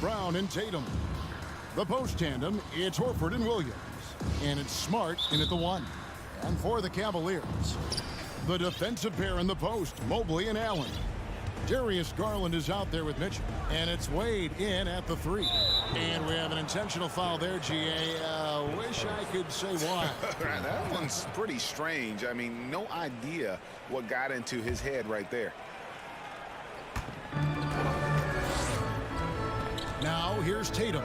Brown and Tatum. The post tandem, it's Horford and Williams. And it's Smart in at the 1. And for the Cavaliers, the defensive pair in the post, Mobley and Allen. Darius Garland is out there with Mitchell. And it's Wade in at the 3. And we have an intentional foul there, GA. Wish I could say why. That one's pretty strange. I mean, no idea what got into his head right there. Now here's Tatum.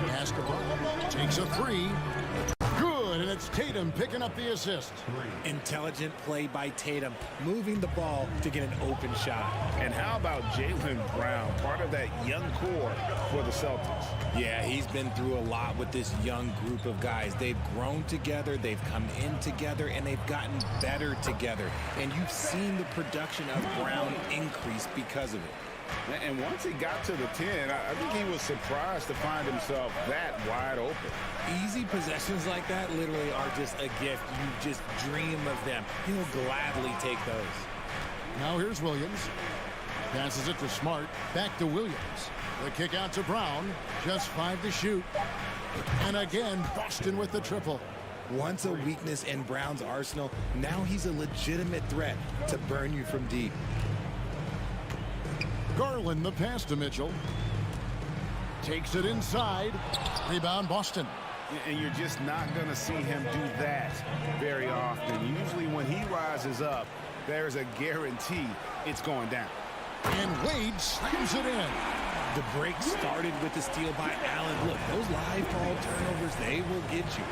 Basketball takes a 3. Good, and it's Tatum picking up the assist. Intelligent play by Tatum, moving the ball to get an open shot. And how about Jaylen Brown, part of that young core for the Celtics? Yeah, he's been through a lot with this young group of guys. They've grown together, they've come in together, and they've gotten better together. And you've seen the production of Brown increase because of it. And once he got to the 10, I think he was surprised to find himself that wide open. Easy possessions like that literally are just a gift. You just dream of them. He'll gladly take those. Now here's Williams. Passes it to Smart. Back to Williams. The kick out to Brown. Just 5 to shoot. And again, Boston with the triple. Once a weakness in Brown's arsenal, now he's a legitimate threat to burn you from deep. Garland, the pass to Mitchell. Takes it inside. Rebound, Boston. And you're just not going to see him do that very often. Usually when he rises up, there's a guarantee it's going down. And Wade slams it in. The break started with the steal by Allen. Look, those live ball turnovers, they will get you.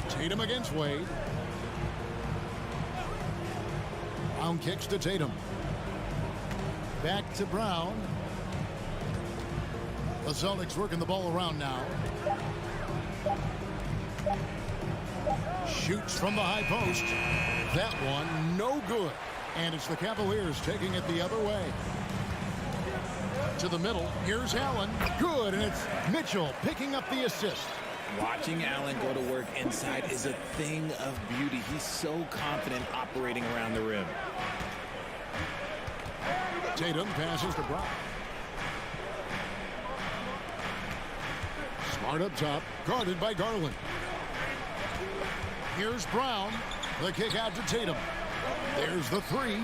Tatum against Wade. Brown kicks to Tatum. Back to Brown. The Celtics working the ball around now. Shoots from the high post. That one, no good. And it's the Cavaliers taking it the other way. To the middle, here's Allen. Good, and it's Mitchell picking up the assist. Watching Allen go to work inside is a thing of beauty. He's so confident operating around the rim. Tatum passes to Brown. Smart up top, guarded by Garland. Here's Brown. The kick out to Tatum. There's the 3.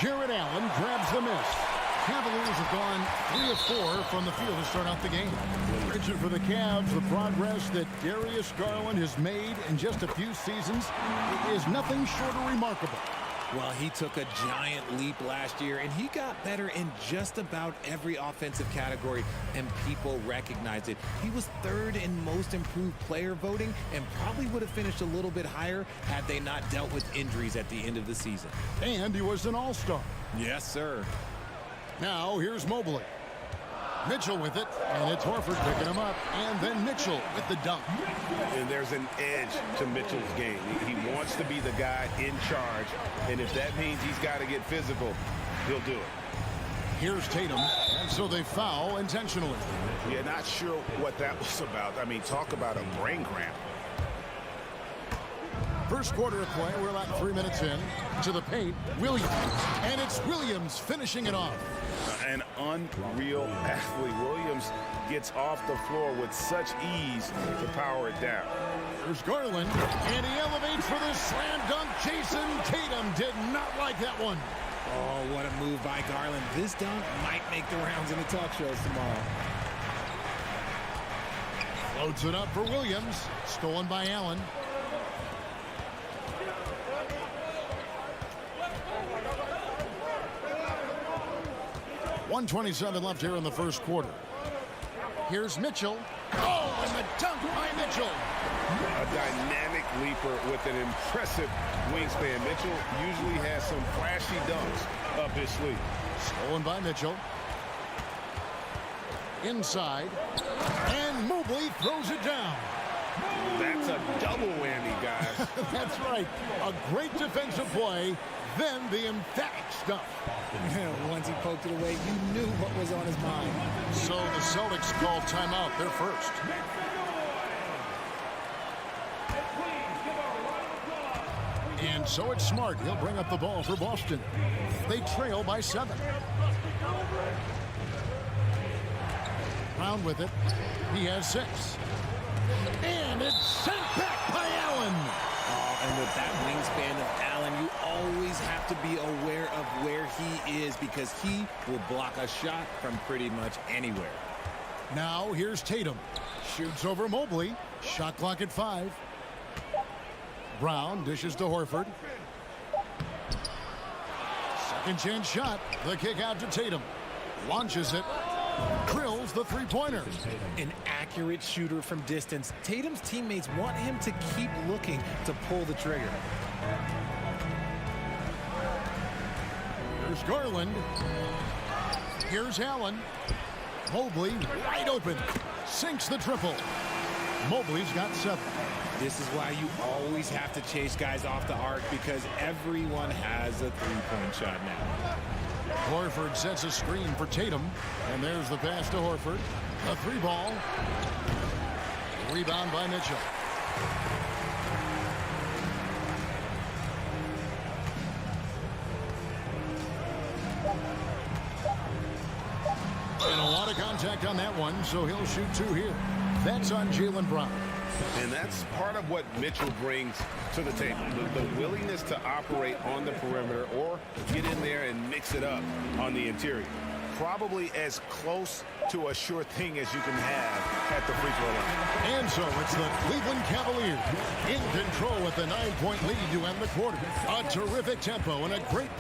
Jared Allen grabs the miss. Cavaliers have gone 3 of 4 from the field to start out the game. Richard, for the Cavs, the progress that Darius Garland has made in just a few seasons is nothing short of remarkable. Well, he took a giant leap last year, and he got better in just about every offensive category, and people recognize it. He was 3rd in most improved player voting and probably would have finished a little bit higher had they not dealt with injuries at the end of the season. And he was an all-star. Yes, sir. Now, here's Mobley. Mitchell with it, and it's Horford picking him up, and then Mitchell with the dunk. And there's an edge to Mitchell's game. He wants to be the guy in charge, and if that means he's got to get physical, he'll do it. Here's Tatum, and so they foul intentionally. Yeah, not sure what that was about. I mean, talk about a brain cramp. First quarter of play, we're about 3 minutes in. To the paint, Williams. And it's Williams finishing it off. An unreal athlete. Williams gets off the floor with such ease to power it down. There's Garland, and he elevates for the slam dunk. Jason Tatum did not like that one. Oh, what a move by Garland. This dunk might make the rounds in the talk shows tomorrow. Floats it up for Williams. Stolen by Allen. .127 left here in the first quarter. Here's Mitchell. Oh, and the dunk by Mitchell. A dynamic leaper with an impressive wingspan. Mitchell usually has some flashy dunks up his sleeve. Stolen by Mitchell. Inside. And Mobley throws it down. That's a double whammy, guys. That's right. A great defensive play, then the emphatic stuff. Once he poked it away, you knew what was on his mind. So the Celtics called timeout. They're first. And And so it's Smart. He'll bring up the ball for Boston. They trail by 7. Brown with it. He has 6. And it's sent back by Allen. Oh, and with that wingspan of Allen, you always have to be aware of where he is because he will block a shot from pretty much anywhere. Now here's Tatum. Shoots over Mobley. Shot clock at 5. Brown dishes to Horford. Second chance shot. The kick out to Tatum. Launches it. Drills the three-pointer. An accurate shooter from distance. Tatum's teammates want him to keep looking to pull the trigger. Here's Garland. Here's Allen. Mobley wide open. Sinks the triple. Mobley's got 7. This is why you always have to chase guys off the arc because everyone has a three-point shot now. Horford sets a screen for Tatum. And there's the pass to Horford. A 3-ball. Rebound by Mitchell. And a lot of contact on that one, so he'll shoot 2 here. That's on Jaylen Brown. And that's part of what Mitchell brings to the table. The willingness to operate on the perimeter or get in there and mix it up on the interior. Probably as close to a sure thing as you can have at the free throw line. And so it's the Cleveland Cavaliers in control with the 9-point lead to end the quarter. A terrific tempo and a great...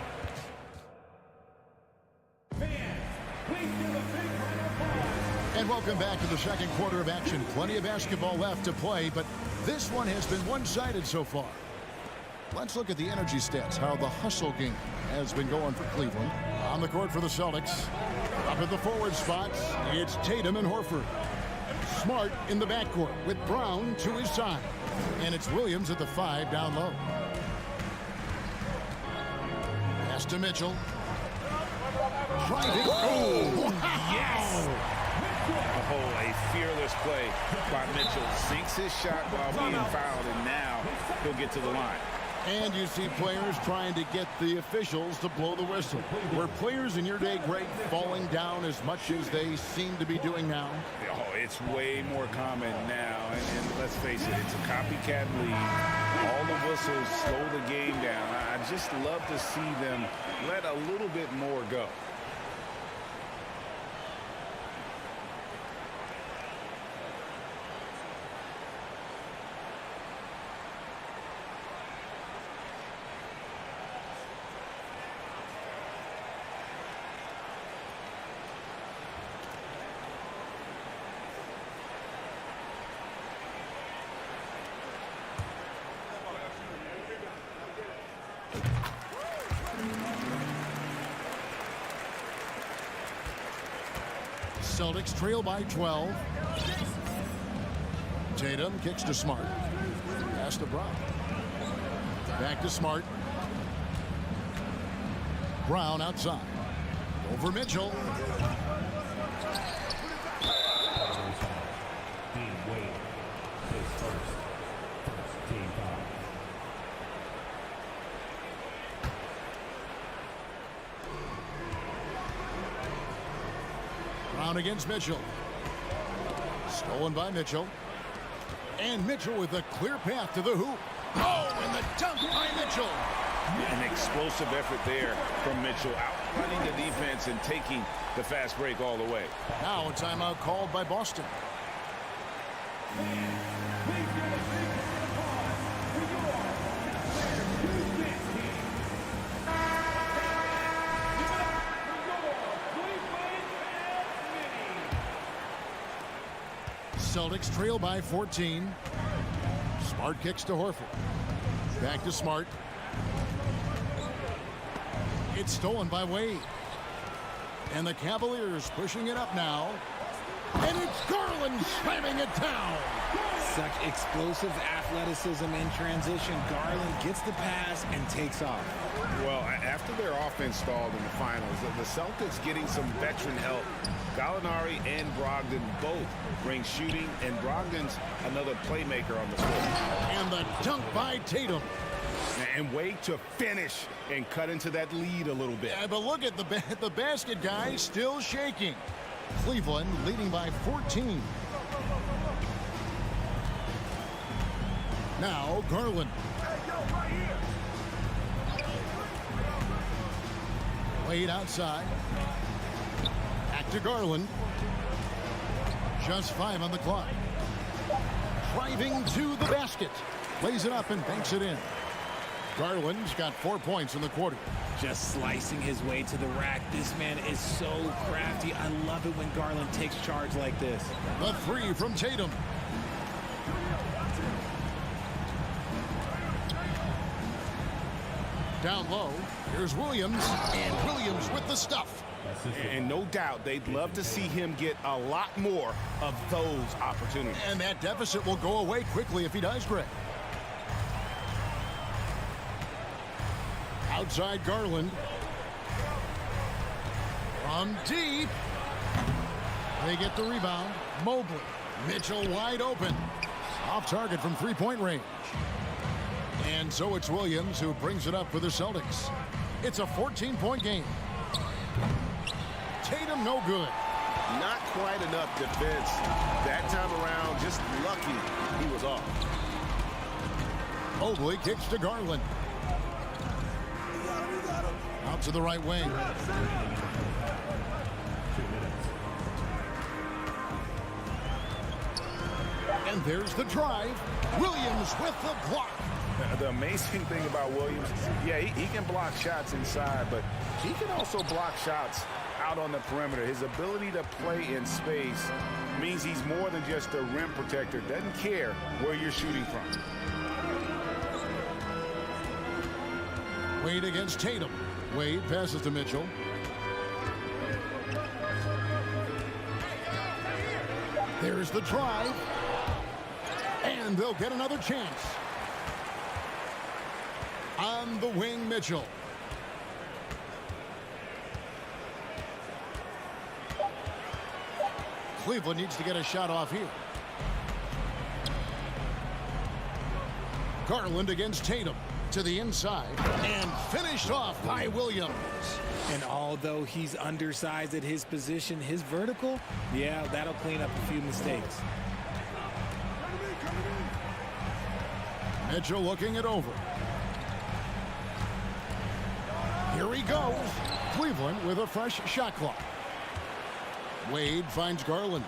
And welcome back to the second quarter of action. Plenty of basketball left to play, but this one has been one-sided so far. Let's look at the energy stats, how the hustle game has been going for Cleveland. On the court for the Celtics. Up at the forward spots, it's Tatum and Horford. Smart in the backcourt with Brown to his side. And it's Williams at the 5 down low. Pass to Mitchell. Driving. Oh, yes! Oh, a fearless play by Mitchell. Sinks his shot while being fouled, and now he'll get to the line. And you see players trying to get the officials to blow the whistle. Were players in your day, Greg, falling down as much as they seem to be doing now? Oh, it's way more common now. And let's face it, it's a copycat league. All the whistles slow the game down. I just love to see them let a little bit more go. Celtics trail by 12. Tatum kicks to Smart. Pass to Brown. Back to Smart. Brown outside. Over Mitchell. Brown against Mitchell. Stolen by Mitchell. And Mitchell with a clear path to the hoop. Oh, and the dunk by Mitchell. An explosive effort there from Mitchell, outrunning the defense and taking the fast break all the way. Now a timeout called by Boston. Celtics trail by 14. Smart kicks to Horford. Back to Smart. It's stolen by Wade. And the Cavaliers pushing it up now. And it's Garland slamming it down. Such explosive athleticism in transition. Garland gets the pass and takes off. Well, after their offense stalled in the finals, the Celtics getting some veteran help. Gallinari and Brogdon both bring shooting, and Brogdon's another playmaker on the floor. And the dunk by Tatum. And wait to finish and cut into that lead a little bit. Yeah, but look at the basket guy still shaking. Cleveland leading by 14. Now Garland. Wade outside. Back to Garland. Just 5 on the clock. Driving to the basket. Lays it up and banks it in. Garland's got 4 points in the quarter. Just slicing his way to the rack. This man is so crafty. I love it when Garland takes charge like this. The 3 from Tatum. Down low, here's Williams, and Williams with the stuff. And no doubt they'd love to see him get a lot more of those opportunities. And that deficit will go away quickly if he does, Greg. Outside Garland. From deep. They get the rebound. Mobley. Mitchell wide open. Off target from three-point range. And so it's Williams who brings it up for the Celtics. It's a 14-point game. Tatum no good. Not quite enough defense that time around. Just lucky he was off. Mobley kicks to Garland. Out to the right wing. And there's the drive. Williams with the block. The amazing thing about Williams, yeah, he can block shots inside, but he can also block shots out on the perimeter. His ability to play in space means he's more than just a rim protector. Doesn't care where you're shooting from. Wade against Tatum. Wade passes to Mitchell. There's the drive. And they'll get another chance. On the wing, Mitchell. Cleveland needs to get a shot off here. Garland against Tatum. To the inside. And finished off by Williams. And although he's undersized at his position, his vertical, yeah, that'll clean up a few mistakes. Mitchell looking it over. Here he goes. Cleveland with a fresh shot clock. Wade finds Garland.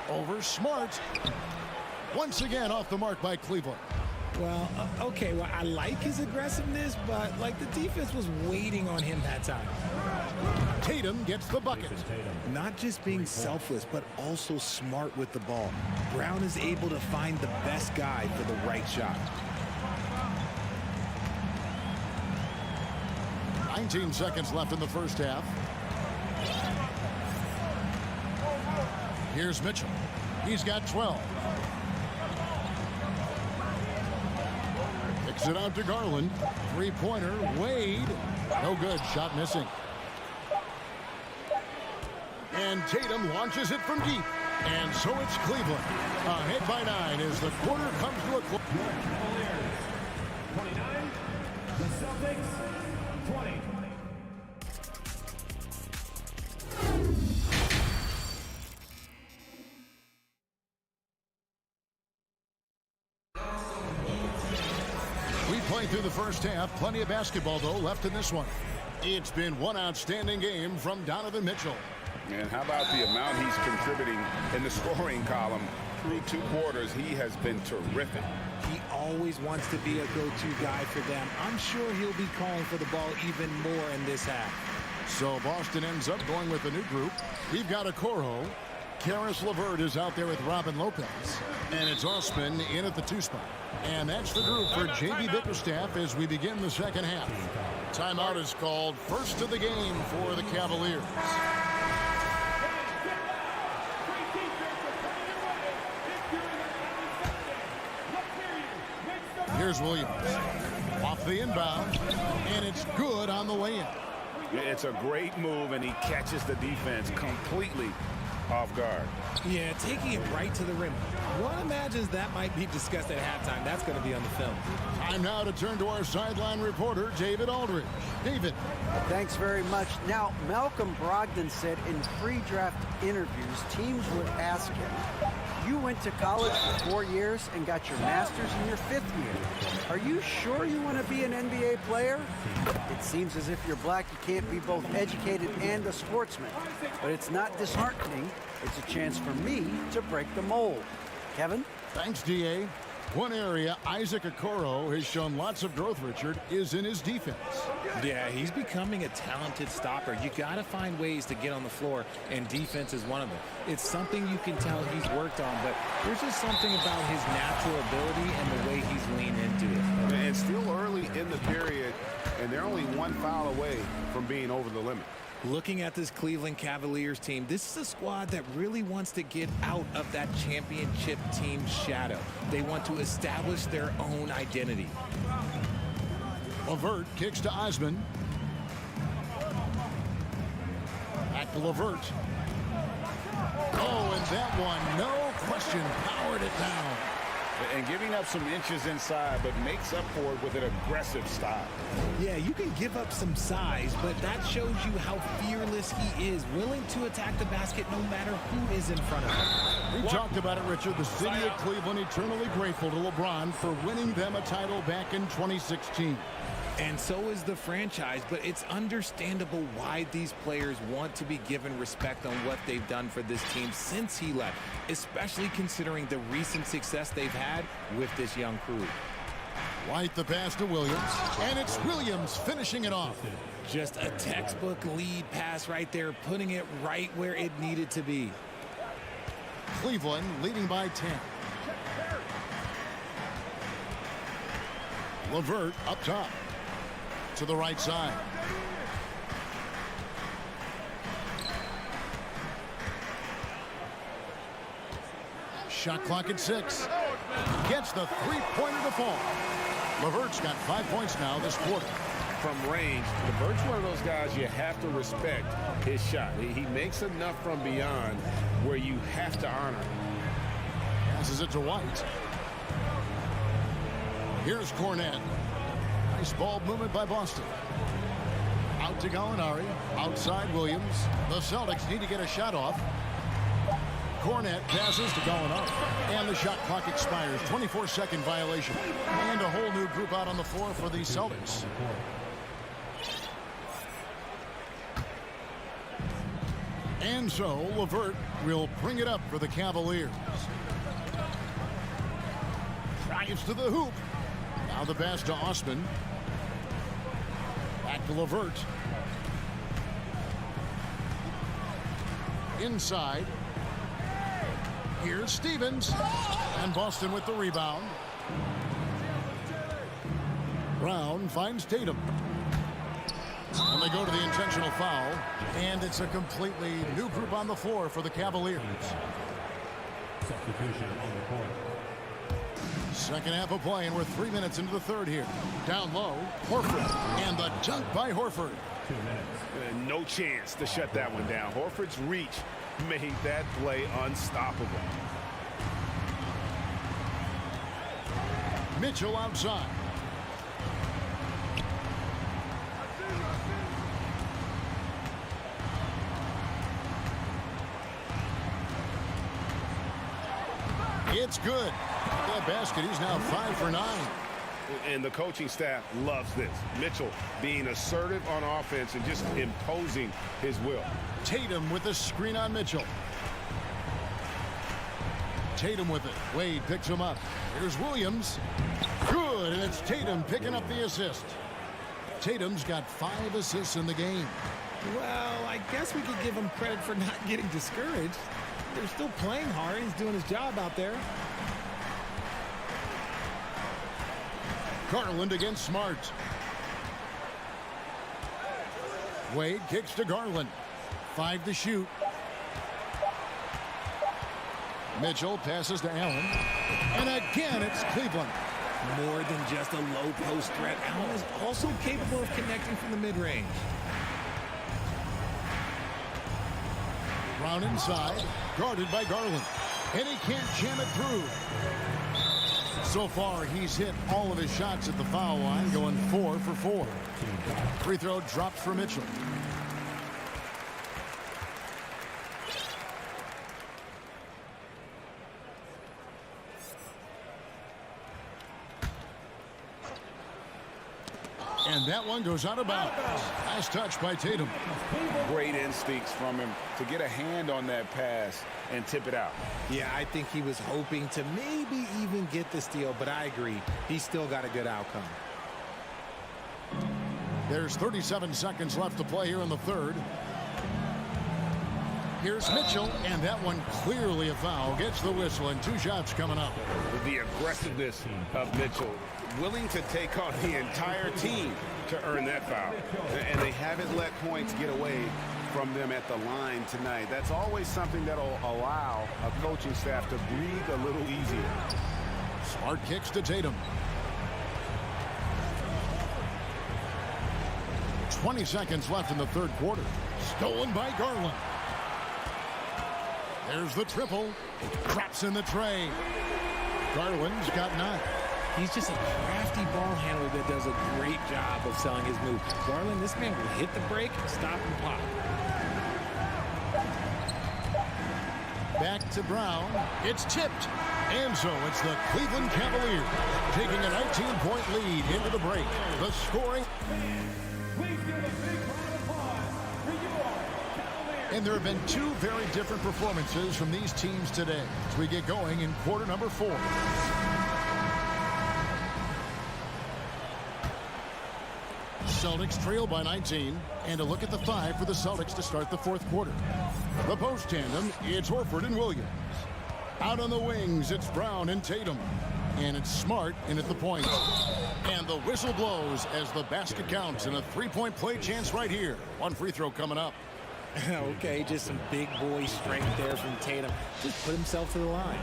Over Smart. Once again off the mark by Cleveland. Well, okay, well, I like his aggressiveness, but, like, the defense was waiting on him that time. Tatum gets the bucket. Not just being selfless, but also smart with the ball. Brown is able to find the best guy for the right shot. 19 seconds left in the first half. Here's Mitchell. He's got 12. Kicks it out to Garland. Three-pointer. Wade. No good. Shot missing. And Tatum launches it from deep. And so it's Cleveland. Ahead by 9 as the quarter comes to a close. Cavaliers 29, the Celtics 20. We played through the first half. Plenty of basketball, though, left in this one. It's been one outstanding game from Donovan Mitchell. And how about the amount he's contributing in the scoring column? Through 2 quarters, he has been terrific. He always wants to be a go-to guy for them. I'm sure he'll be calling for the ball even more in this half. So Boston ends up going with a new group. We've got a Coro. Karis LeVert is out there with Robin Lopez. And it's Osman in at the 2 spot. And that's the group for J.B. Bickerstaff as we begin the second half. Timeout is called. First of the game for the Cavaliers. Here's Williams. Off the inbound. And it's good on the way in. It's a great move, and he catches the defense completely off guard. Yeah, taking it right to the rim. One imagines that might be discussed at halftime. That's going to be on the film. Time now to turn to our sideline reporter, David Aldridge. David. Thanks very much. Now, Malcolm Brogdon said in pre-draft interviews, teams would ask him, you went to college for 4 years and got your master's in your 5th year. Are you sure you want to be an NBA player? It seems as if you're black, you can't be both educated and a sportsman. But it's not disheartening. It's a chance for me to break the mold. Kevin? Thanks, D.A. One area Isaac Okoro has shown lots of growth, Richard, is in his defense. Yeah, he's becoming a talented stopper. You got to find ways to get on the floor, and defense is one of them. It's something you can tell he's worked on, but there's just something about his natural ability and the way he's leaned into it. And still early in the period, and they're only one foul away from being over the limit. Looking at this Cleveland Cavaliers team, this is a squad that really wants to get out of that championship team shadow. They want to establish their own identity. LeVert kicks to Osman. Back to LeVert. Oh, and that one, no question, powered it down. And giving up some inches inside, but makes up for it with an aggressive style. Yeah, you can give up some size, but that shows you how fearless he is, willing to attack the basket no matter who is in front of him. We talked about it, Richard. The city of Cleveland eternally grateful to LeBron for winning them a title back in 2016. And so is the franchise, but it's understandable why these players want to be given respect on what they've done for this team since he left, especially considering the recent success they've had with this young crew. White the pass to Williams, and it's Williams finishing it off. Just a textbook lead pass right there, putting it right where it needed to be. Cleveland leading by 10. LeVert up top. To the right side. Shot clock at 6. Gets the three-pointer to fall. LeVert's got 5 points now this quarter. From range, LeVert's one of those guys you have to respect his shot. He makes enough from beyond where you have to honor him. Passes it to White. Here's Cornette. Nice ball movement by Boston. Out to Gallinari. Outside Williams. The Celtics need to get a shot off. Cornette passes to Gallinari. And the shot clock expires. 24-second violation. And a whole new group out on the floor for the Celtics. And so LeVert will bring it up for the Cavaliers. Drives to the hoop. Now the pass to Osman. Back to LeVert. Inside. Here's Stevens. And Boston with the rebound. Brown finds Tatum. And they go to the intentional foul. And it's a completely new group on the floor for the Cavaliers. Substitution on the court. Second half of play, and we're 3 minutes into the third here. Down low, Horford, and the dunk by Horford. 2 minutes. No chance to shut that one down. Horford's reach made that play unstoppable. Mitchell outside. It's good. That basket, he's now 5 for 9. And the coaching staff loves this. Mitchell being assertive on offense and just imposing his will. Tatum with the screen on Mitchell. Tatum with it. Wade picks him up. Here's Williams. Good, and it's Tatum picking up the assist. Tatum's got 5 assists in the game. Well, I guess we could give him credit for not getting discouraged. They're still playing hard. He's doing his job out there. Garland against Smart. Wade kicks to Garland. 5 to shoot. Mitchell passes to Allen. And again, it's Cleveland. More than just a low post threat, Allen is also capable of connecting from the mid-range. Brown inside, guarded by Garland. And he can't jam it through. So far, he's hit all of his shots at the foul line, going 4 for 4. Free throw dropped for Mitchell. And that one goes out of bounds. Nice touch by Tatum. Great instincts from him to get a hand on that pass and tip it out. Yeah, I think he was hoping to maybe even get the steal, but I agree. He still got a good outcome. There's 37 seconds left to play here in the third. Here's Mitchell, and that one clearly a foul. Gets the whistle, and 2 shots coming up. The aggressiveness of Mitchell, willing to take on the entire team to earn that foul. And they haven't let points get away from them at the line tonight. That's always something that'll allow a coaching staff to breathe a little easier. Smart kicks to Tatum. 20 seconds left in the third quarter. Stolen by Garland. There's the triple. Drops in the tray. Garland's got 9. He's just a crafty ball handler that does a great job of selling his move. Garland, this man will hit the break, stop, and pop. Back to Brown. It's tipped. And so it's the Cleveland Cavaliers taking a 19-point lead into the break. The scoring. And there have been 2 very different performances from these teams today as we get going in quarter number 4. Celtics trail by 19, and a look at the 5 for the Celtics to start the fourth quarter. The post tandem, it's Horford and Williams. Out on the wings, it's Brown and Tatum. And it's Smart in at the point. And the whistle blows as the basket counts, and a 3-point play chance right here. 1 free throw coming up. Okay, just some big boy strength there from Tatum. Just put himself to the line.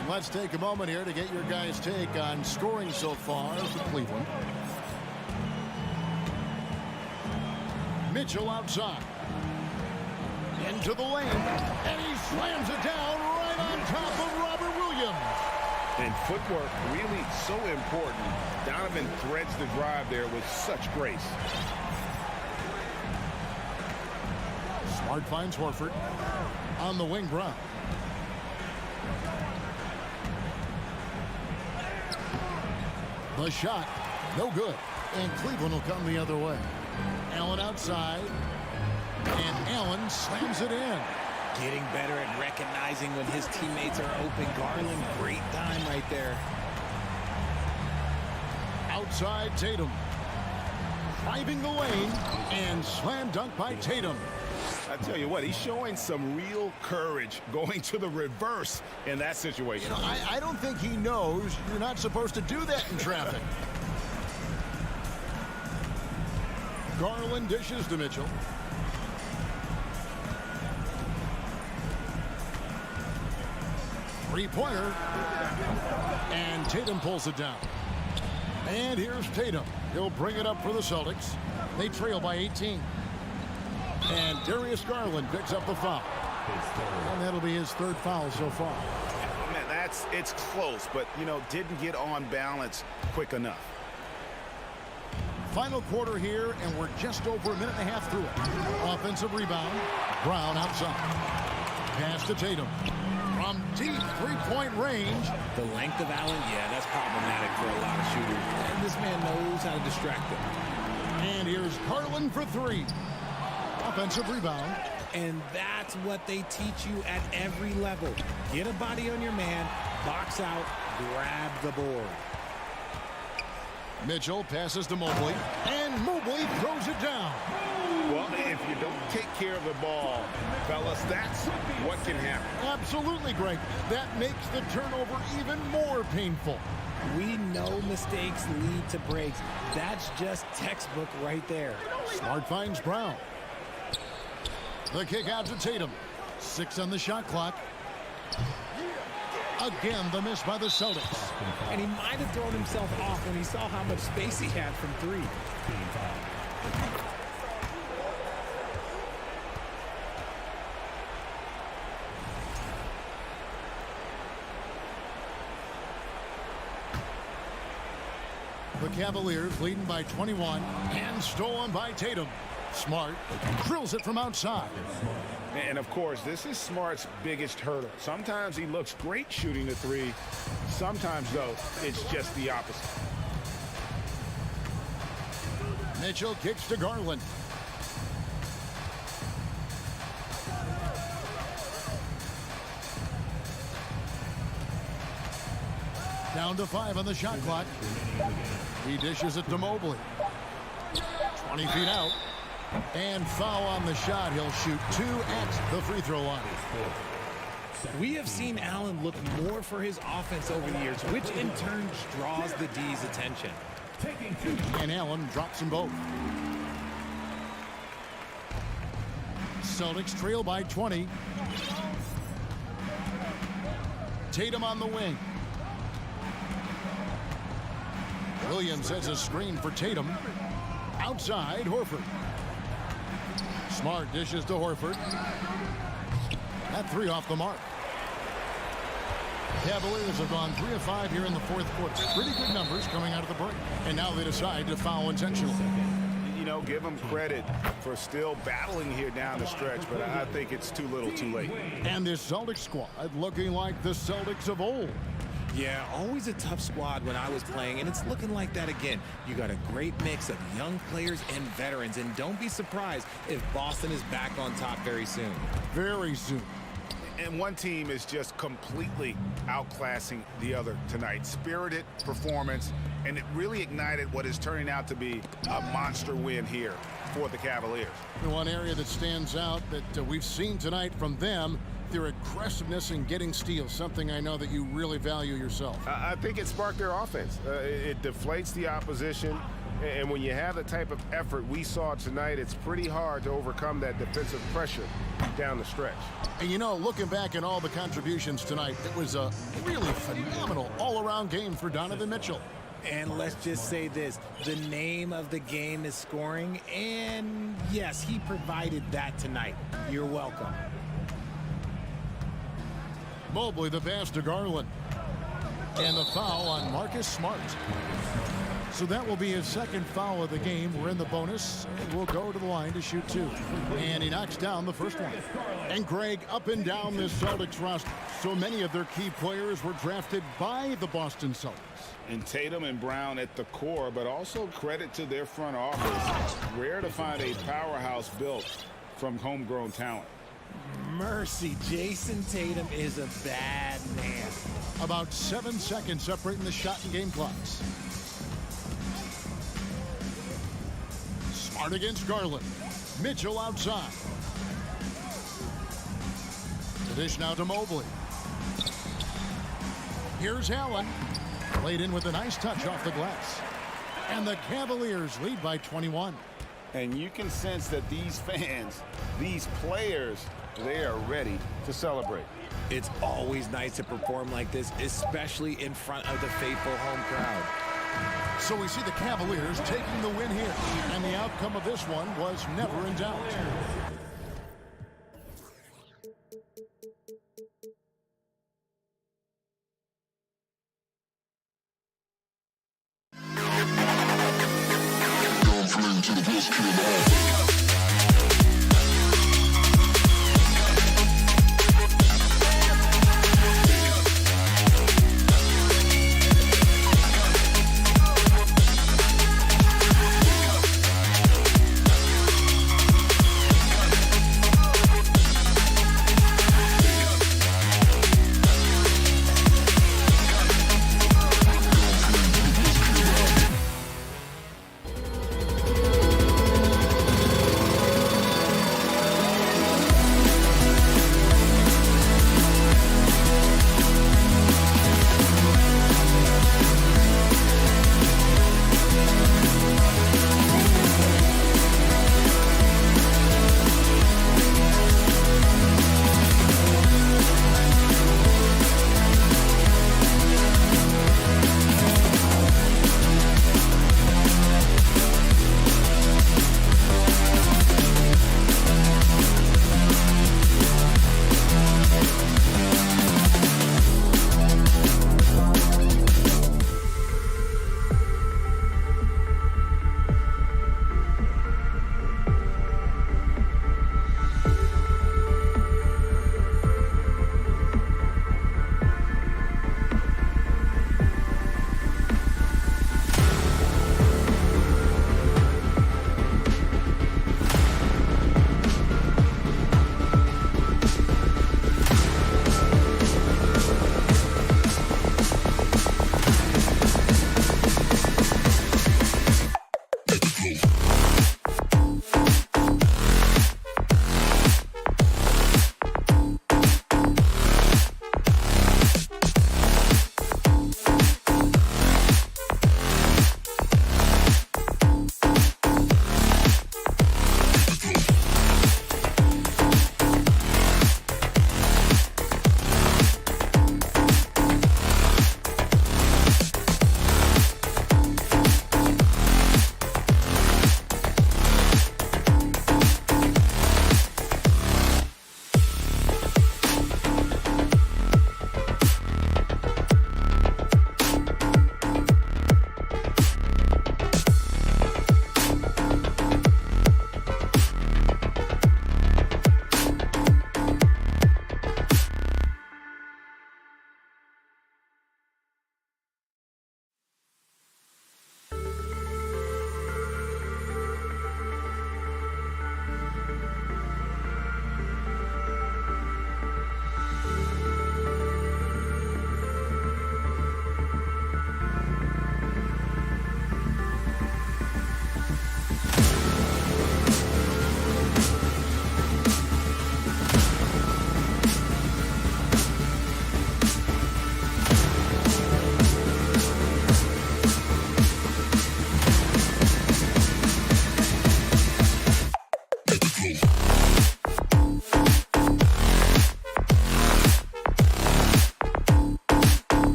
And let's take a moment here to get your guys' take on scoring so far for Cleveland. Mitchell outside. Into the lane. And he slams it down right on top of Robert Williams. And footwork really so important. Donovan threads the drive there with such grace. Smart finds Horford. On the wing, Brown. The shot, no good. And Cleveland will come the other way. Allen outside. And Allen slams it in. Getting better at recognizing when his teammates are open. Garland, great time right there. Outside Tatum. Driving the lane. And slam dunk by Tatum. I tell you what, he's showing some real courage going to the reverse in that situation. You know, I don't think he knows you're not supposed to do that in traffic. Garland dishes to Mitchell. Three-pointer. And Tatum pulls it down. And here's Tatum. He'll bring it up for the Celtics. They trail by 18. And Darius Garland picks up the foul. And that'll be his 3rd foul so far. Man, it's close, but, you know, didn't get on balance quick enough. Final quarter here, and we're just over a minute and a half through it. Offensive rebound. Brown outside. Pass to Tatum. From deep 3-point range. The length of Allen, yeah, that's problematic for a lot of shooters. And this man knows how to distract them. And here's Garland for 3. Offensive rebound. And that's what they teach you at every level. Get a body on your man, box out, grab the board. Mitchell passes to Mobley, and Mobley throws it down. Well, if you don't take care of the ball, fellas, that's what can happen. Absolutely, Greg. That makes the turnover even more painful. We know mistakes lead to breaks. That's just textbook right there. Smart finds Brown. The kick out to Tatum. 6 on the shot clock. Again, the miss by the Celtics. And he might have thrown himself off when he saw how much space he had from 3. Cavaliers leading by 21 and stolen by Tatum. Smart drills it from outside. And, of course, this is Smart's biggest hurdle. Sometimes he looks great shooting the three. Sometimes, though, it's just the opposite. Mitchell kicks to Garland. Down to 5 on the shot clock. He dishes it to Mobley. 20 feet out. And foul on the shot. He'll shoot 2 at the free throw line. We have seen Allen look more for his offense over the years, which in turn draws the D's attention. And Allen drops them both. Celtics trail by 20. Tatum on the wing. Williams has a screen for Tatum. Outside, Horford. Smart dishes to Horford. That 3 off the mark. Cavaliers have gone 3 of 5 here in the fourth quarter. Pretty good numbers coming out of the break. And now they decide to foul intentionally. You know, give them credit for still battling here down the stretch, but I think it's too little too late. And this Celtics squad looking like the Celtics of old. Yeah, always a tough squad when I was playing, and it's looking like that again. You got a great mix of young players and veterans, and don't be surprised if Boston is back on top very soon. Very soon. And one team is just completely outclassing the other tonight. Spirited performance, and it really ignited what is turning out to be a monster win here for the Cavaliers. The one area that stands out that we've seen tonight from them, their aggressiveness in getting steals, something I know that you really value yourself. I think it sparked their offense. It deflates the opposition, and when you have the type of effort we saw tonight, it's pretty hard to overcome that defensive pressure down the stretch. And you know, looking back at all the contributions tonight, it was a really phenomenal all-around game for Donovan Mitchell. And let's just say this, the name of the game is scoring, and yes, he provided that tonight. You're welcome. Mobley the pass to Garland. And the foul on Marcus Smart. So that will be his second foul of the game. We're in the bonus, and we'll go to the line to shoot 2. And he knocks down the first one. And Greg, up and down this Celtics roster, so many of their key players were drafted by the Boston Celtics. And Tatum and Brown at the core, but also credit to their front office. Rare to find a powerhouse built from homegrown talent. Mercy, Jason Tatum is a bad man. About 7 seconds separating the shot and game clocks. Smart against Garland. Mitchell outside. The dish now to Mobley. Here's Allen. Played in with a nice touch off the glass. And the Cavaliers lead by 21. And you can sense that these fans, these players, they are ready to celebrate. It's always nice to perform like this, especially in front of the faithful home crowd. So we see the Cavaliers taking the win here. And the outcome of this one was never in doubt.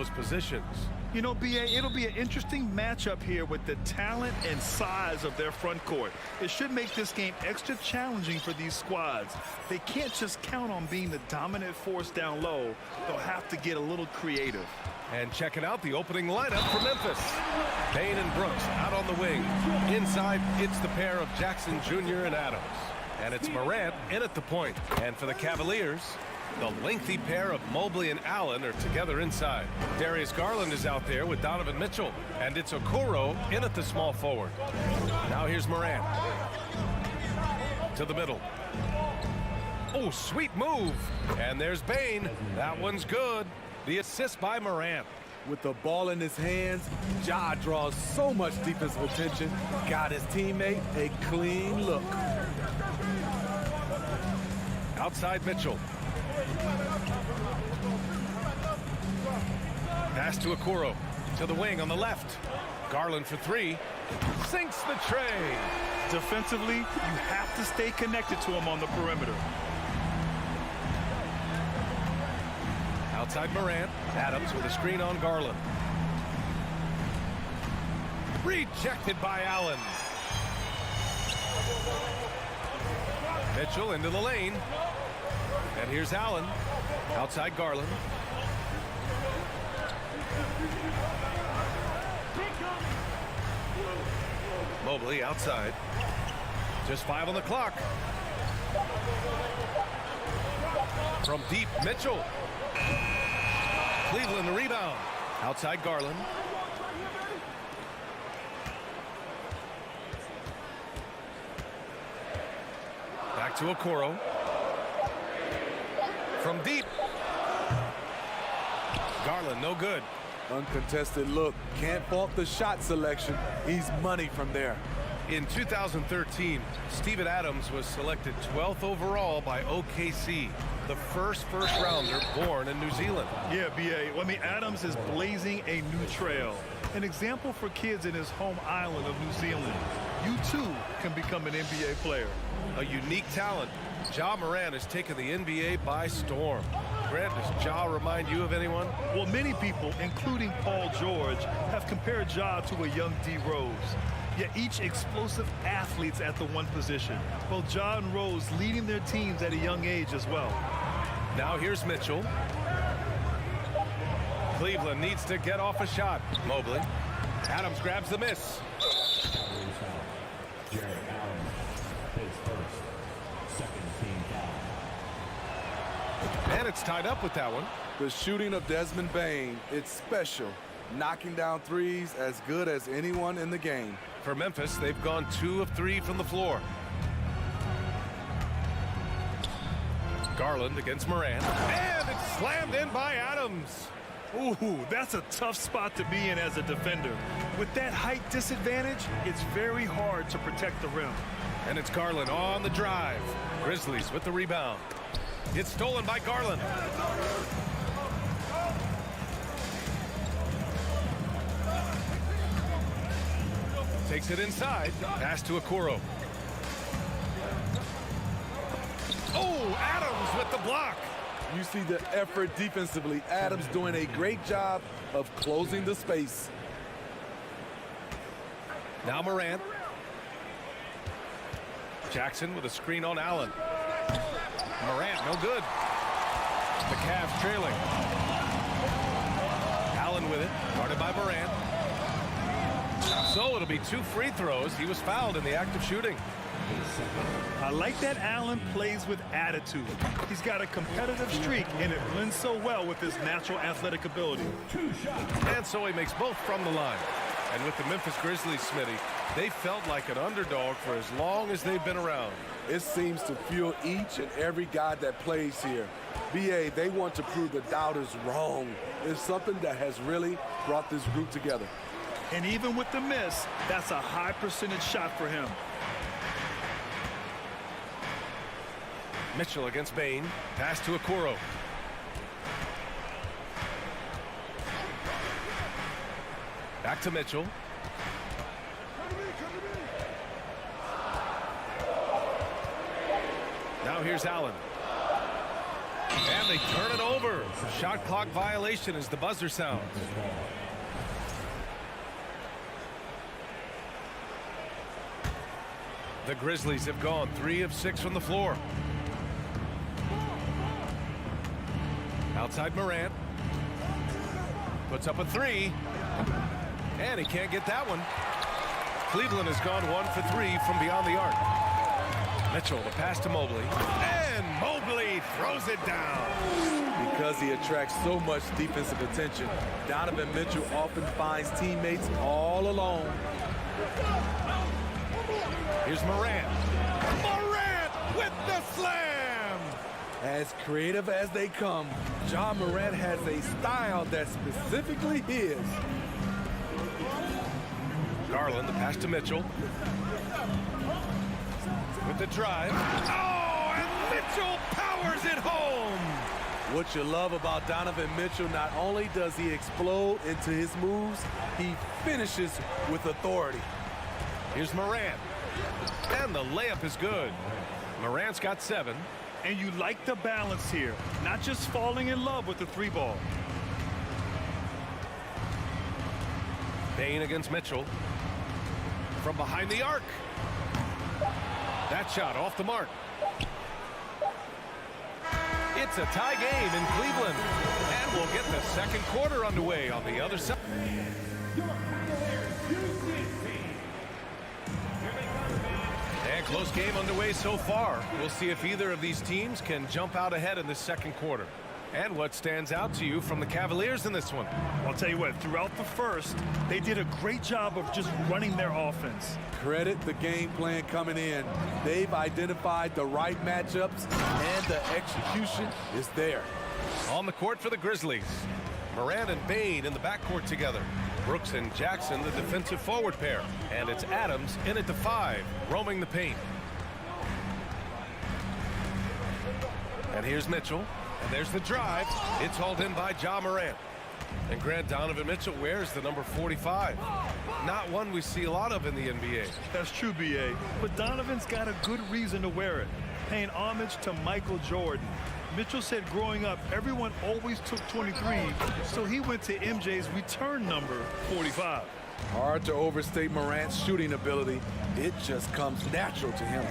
those positions. You know, BA, it'll be an interesting matchup here with the talent and size of their front court. It should make this game extra challenging for these squads. They can't just count on being the dominant force down low. They'll have to get a little creative. And checking out the opening lineup for Memphis. Bain and Brooks out on the wing. Inside, it's the pair of Jackson Jr. and Adams. And it's Morant in at the point. And for the Cavaliers, the lengthy pair of Mobley and Allen are together inside. Darius Garland is out there with Donovan Mitchell. And it's Okoro in at the small forward. Now here's Morant. To the middle. Oh, sweet move. And there's Bain. That one's good. The assist by Morant. With the ball in his hands, Ja draws so much defensive attention. Got his teammate a clean look. Outside Mitchell. Pass to Okoro. To the wing on the left. Garland for three. Sinks the tray. Defensively, you have to stay connected to him on the perimeter. Outside Morant. Adams with a screen on Garland. Rejected by Allen. Mitchell into the lane. And here's Allen. Outside Garland. Mobley outside. Just 5 on the clock. From deep, Mitchell. Cleveland the rebound. Outside Garland. Back to Okoro. From deep. Garland no good. Uncontested look. Can't fault the shot selection. He's money from there. In 2013, Steven Adams was selected 12th overall by OKC, the first rounder born in New Zealand. Yeah, BA. I mean, Adams is blazing a new trail. An example for kids in his home island of New Zealand. You too can become an NBA player. A unique talent. Ja Morant has taken the NBA by storm. Grant, does Ja remind you of anyone? Well, many people, including Paul George, have compared Ja to a young D. Rose. Yet each explosive athletes at the one position. Both Ja and Rose leading their teams at a young age as well. Now here's Mitchell. Cleveland needs to get off a shot. Mobley. Adams grabs the miss. And it's tied up with that one. The shooting of Desmond Bain, it's special. Knocking down threes as good as anyone in the game. For Memphis, they've gone 2 of 3 from the floor. Garland against Morant. And it's slammed in by Adams. Ooh, that's a tough spot to be in as a defender. With that height disadvantage, it's very hard to protect the rim. And it's Garland on the drive. Grizzlies with the rebound. It's stolen by Garland. Takes it inside. Pass to Okoro. Oh, Adams with the block. You see the effort defensively. Adams doing a great job of closing the space. Now Morant. Jackson with a screen on Allen. Morant, no good. The Cavs trailing. Allen with it, guarded by Morant. So it'll be 2 free throws. He was fouled in the act of shooting. I like that Allen plays with attitude. He's got a competitive streak, and it blends so well with his natural athletic ability. And so he makes both from the line. And with the Memphis Grizzlies, Smitty, they felt like an underdog for as long as they've been around. It seems to fuel each and every guy that plays here. BA, they want to prove the doubters wrong. It's something that has really brought this group together. And even with the miss, that's a high percentage shot for him. Mitchell against Bain. Pass to Okoro. Back to Mitchell. Now here's Allen. And they turn it over. Shot clock violation as the buzzer sounds. The Grizzlies have gone 3 of 6 from the floor. Outside Morant. Puts up a 3. And he can't get that one. Cleveland has gone 1 for 3 from beyond the arc. Mitchell, the pass to Mobley. And Mobley throws it down. Because he attracts so much defensive attention, Donovan Mitchell often finds teammates all alone. Here's Morant. Morant with the slam! As creative as they come, Ja Morant has a style that's specifically his. Garland, the pass to Mitchell. With the drive. Oh, and Mitchell powers it home! What you love about Donovan Mitchell, not only does he explode into his moves, he finishes with authority. Here's Morant. And the layup is good. Morant's got 7. And you like the balance here, not just falling in love with the 3-ball. Payne against Mitchell. From behind the arc. That shot off the mark. It's a tie game in Cleveland. And we'll get the second quarter underway on the other side. And close game underway so far. We'll see if either of these teams can jump out ahead in the second quarter. And what stands out to you from the Cavaliers in this one? I'll tell you what, throughout the first, they did a great job of just running their offense. Credit the game plan coming in. They've identified the right matchups, and the execution is there. On the court for the Grizzlies. Morant and Payne in the backcourt together. Brooks and Jackson, the defensive forward pair. And it's Adams in at the 5, roaming the paint. And here's Mitchell. And there's the drive. It's hauled in by Ja Morant. And Grant, Donovan Mitchell wears the number 45. Not one we see a lot of in the NBA. That's true, B.A. But Donovan's got a good reason to wear it, paying homage to Michael Jordan. Mitchell said growing up, everyone always took 23, so he went to MJ's return number, 45. Hard to overstate Morant's shooting ability. It just comes natural to him.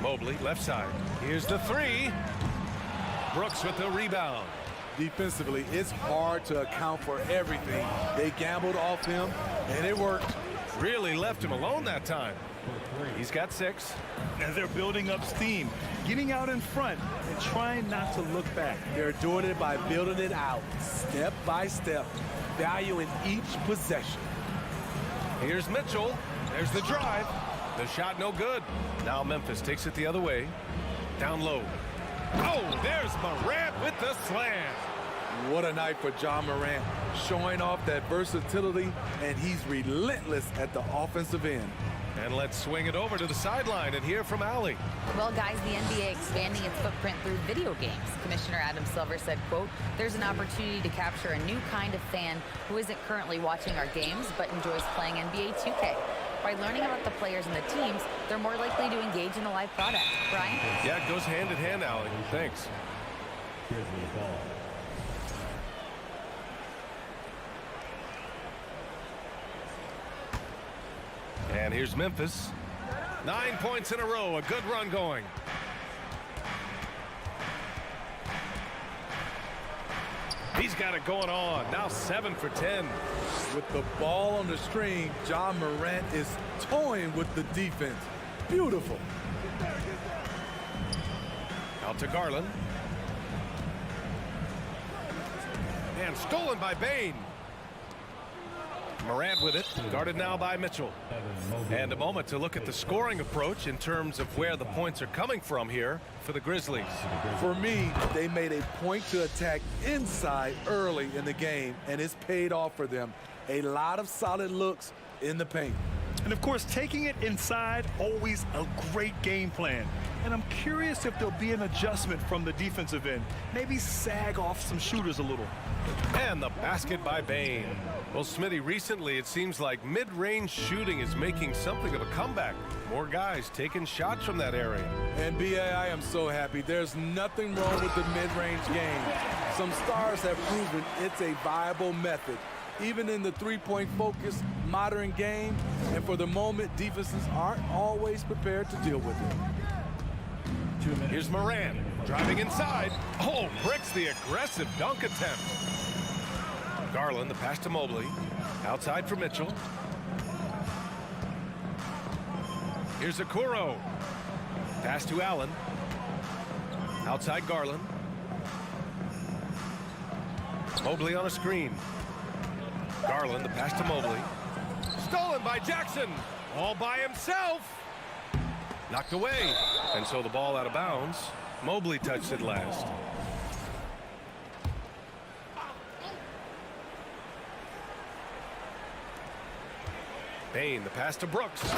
Mobley, left side. Here's the 3. Brooks with the rebound. Defensively, it's hard to account for everything. They gambled off him, and it worked. Really left him alone that time. He's got 6. And they're building up steam, getting out in front and trying not to look back. They're doing it by building it out, step by step, valuing each possession. Here's Mitchell. There's the drive. The shot no good. Now Memphis takes it the other way. Down low. Oh, there's Morant with the slam. What a night for Ja Morant, showing off that versatility, and he's relentless at the offensive end. And let's swing it over to the sideline and hear from Allie. Well, guys, the NBA expanding its footprint through video games. Commissioner Adam Silver said, quote, "There's an opportunity to capture a new kind of fan who isn't currently watching our games but enjoys playing NBA 2K. By learning about the players and the teams, they're more likely to engage in the live product." Brian? Yeah, it goes hand in hand, Allie. Thanks. Grizzlies ball. And here's Memphis. 9 points in a row. A good run going. He's got it going on. Now 7 for 10. With the ball on the string, Ja Morant is toying with the defense. Beautiful. Out to Garland. And stolen by Payne. Morant with it, guarded now by Mitchell. And a moment to look at the scoring approach in terms of where the points are coming from here for the Grizzlies. For me, they made a point to attack inside early in the game, and it's paid off for them. A lot of solid looks in the paint. And of course, taking it inside, always a great game plan. And I'm curious if there'll be an adjustment from the defensive end. Maybe sag off some shooters a little. And the basket by Bane. Well, Smitty, recently it seems like mid-range shooting is making something of a comeback. More guys taking shots from that area. And BA, I am so happy. There's nothing wrong with the mid-range game. Some stars have proven it's a viable method, even in the three-point focused modern game. And for the moment, defenses aren't always prepared to deal with it. Here's Morant driving inside. Oh, bricks the aggressive dunk attempt. Garland, the pass to Mobley. Outside for Mitchell. Here's Okoro. Pass to Allen. Outside Garland. Mobley on a screen. Garland, the pass to Mobley. Stolen by Jackson. All by himself. Knocked away. And so the ball out of bounds. Mobley touched it last. Bane, the pass to Brooks.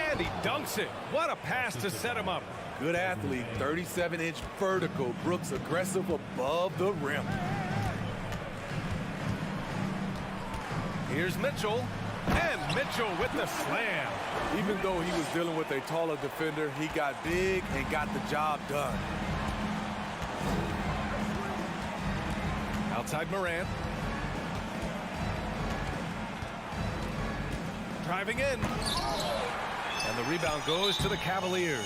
And he dunks it. What a pass to set him up. Good athlete, 37-inch vertical. Brooks aggressive above the rim. Here's Mitchell. And Mitchell with the slam. Even though he was dealing with a taller defender, he got big and got the job done. Outside Morant. Driving in. And the rebound goes to the Cavaliers.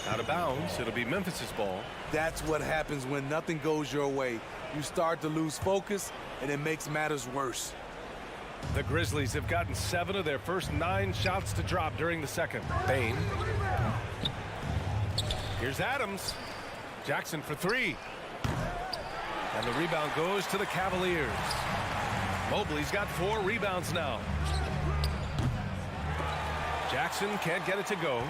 Out of bounds, it'll be Memphis's ball. That's what happens when nothing goes your way. You start to lose focus, and it makes matters worse. The Grizzlies have gotten 7 of their first 9 shots to drop during the second. Bane. Here's Adams. Jackson for 3. And the rebound goes to the Cavaliers. Mobley's got 4 rebounds now. Jackson can't get it to go.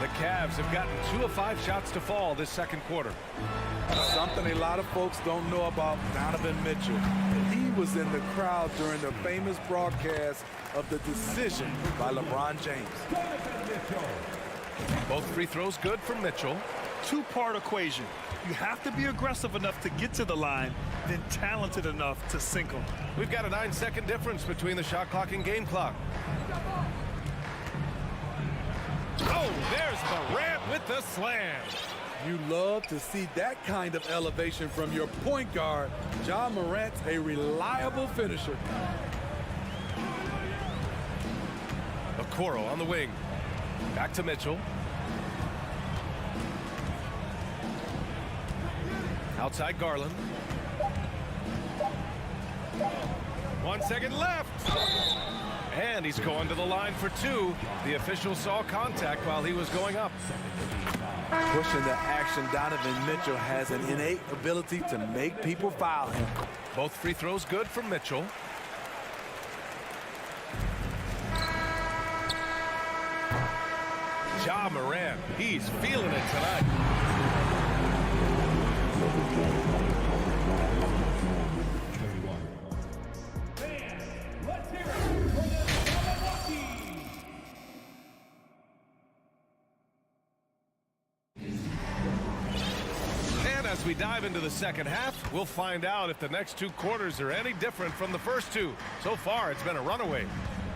The Cavs have gotten 2 of 5 shots to fall this second quarter. Something a lot of folks don't know about Donovan Mitchell. He was in the crowd during the famous broadcast of the decision by LeBron James. Both free throws good for Mitchell. Two-part equation. You have to be aggressive enough to get to the line, then talented enough to sink them. We've got a 9-second difference between the shot clock and game clock. Oh, there's Morant with the slam. You love to see that kind of elevation from your point guard. Ja Morant's a reliable finisher. Okoro on the wing. Back to Mitchell. Outside Garland. 1 second left. And he's going to the line for 2. The official saw contact while he was going up. Pushing the action, Donovan Mitchell has an innate ability to make people foul him. Both free throws good for Mitchell. Ja Morant, he's feeling it tonight. As we dive into the second half, we'll find out if the next 2 quarters are any different from the first 2. So far, it's been a runaway.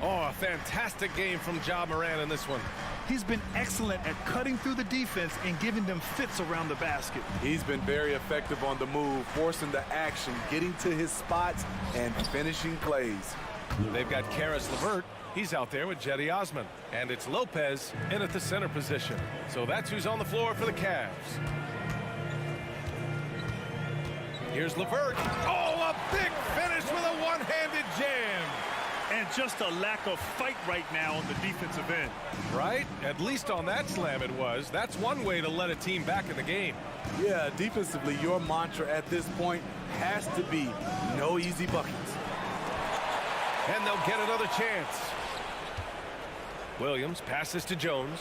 Oh, a fantastic game from Ja Morant in this one. He's been excellent at cutting through the defense and giving them fits around the basket. He's been very effective on the move, forcing the action, getting to his spots, and finishing plays. They've got Karis LeVert. He's out there with Jetty Osman. And it's Lopez in at the center position. So that's who's on the floor for the Cavs. Here's LeVert. Oh, a big finish with a one-handed jam. And just a lack of fight right now on the defensive end. Right? At least on that slam it was. That's one way to let a team back in the game. Yeah, defensively, your mantra at this point has to be no easy buckets. And they'll get another chance. Williams passes to Jones.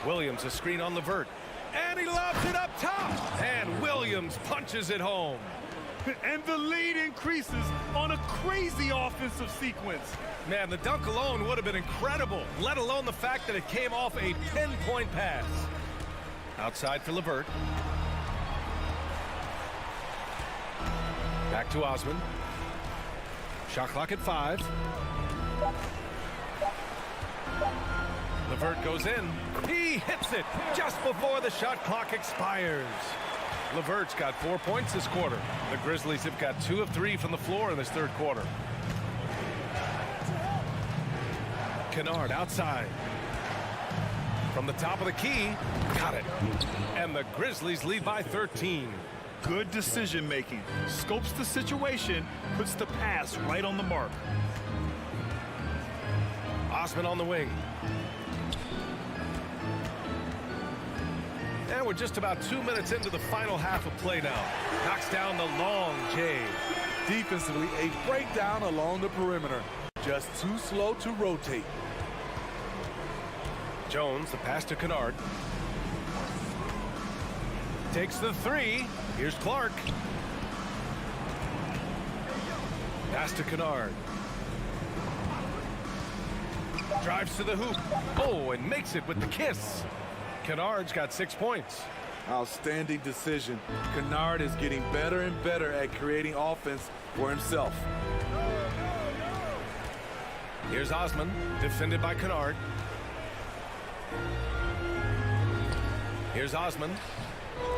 Williams a screen on LeVert. And he lobs it up top. And Williams punches it home. And the lead increases on a crazy offensive sequence. Man, the dunk alone would have been incredible, let alone the fact that it came off a 10-point pass. Outside for LeVert. Back to Osman. Shot clock at 5. LeVert goes in. He hits it just before the shot clock expires. LeVert's got 4 points this quarter. The Grizzlies have got 2 of 3 from the floor in this third quarter. Kennard outside. From the top of the key, got it. And the Grizzlies lead by 13. Good decision making. Scopes the situation, puts the pass right on the mark. Osman on the wing. And we're just about 2 minutes into the final half of play now. Knocks down the long J. Defensively, a breakdown along the perimeter. Just too slow to rotate. Jones, the pass to Kennard. Takes the 3. Here's Clark. Pass to Kennard. Drives to the hoop. Oh, and makes it with the kiss. Kennard's got 6 points. Outstanding decision. Kennard is getting better and better at creating offense for himself. Here's Osman, defended by Kennard. Here's Osman.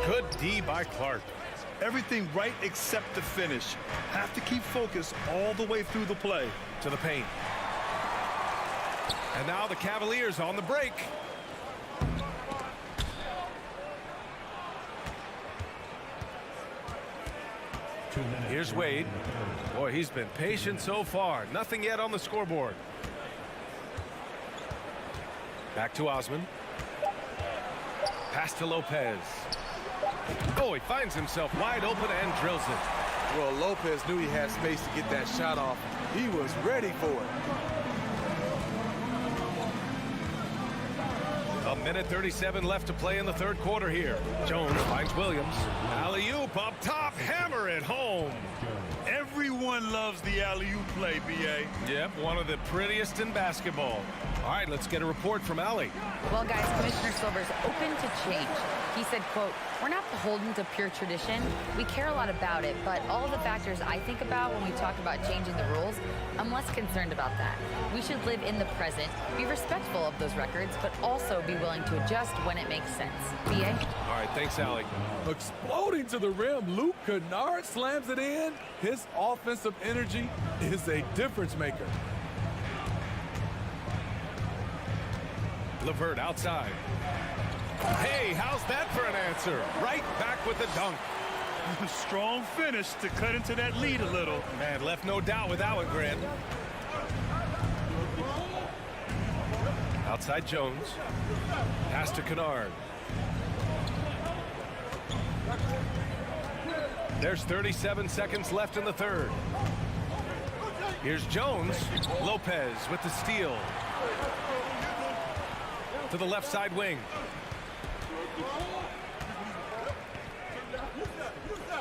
Good D by Clark. Everything right except the finish. Have to keep focus all the way through the play. To the paint. And now the Cavaliers on the break. Here's Wade. Boy, he's been patient so far. Nothing yet on the scoreboard. Back to Osman. Pass to Lopez. Oh, he finds himself wide open and drills it. Well, Lopez knew he had space to get that shot off. He was ready for it. A minute 37 left to play in the third quarter here. Jones finds Williams. Alley-oop up top, hammer it home. Everyone loves the alley-oop play, B.A. Yep, one of the prettiest in basketball. All right, let's get a report from Allie. Well, guys, Commissioner Silver's open to change. He said, quote, "We're not beholden to pure tradition. We care a lot about it, but all the factors I think about when we talk about changing the rules, I'm less concerned about that. We should live in the present, be respectful of those records, but also be willing to adjust when it makes sense." B.A.? All right, thanks, Allie. Exploding to the rim, Luke Kennard slams it in. His offensive energy is a difference maker. LeVert outside. Hey, how's that for an answer? Right back with the dunk. Strong finish to cut into that lead a little. Man, left no doubt with that one, Grant. Outside Jones. Pass to Kennard. There's 37 seconds left in the third. Here's Jones. Lopez with the steal. To the left side wing.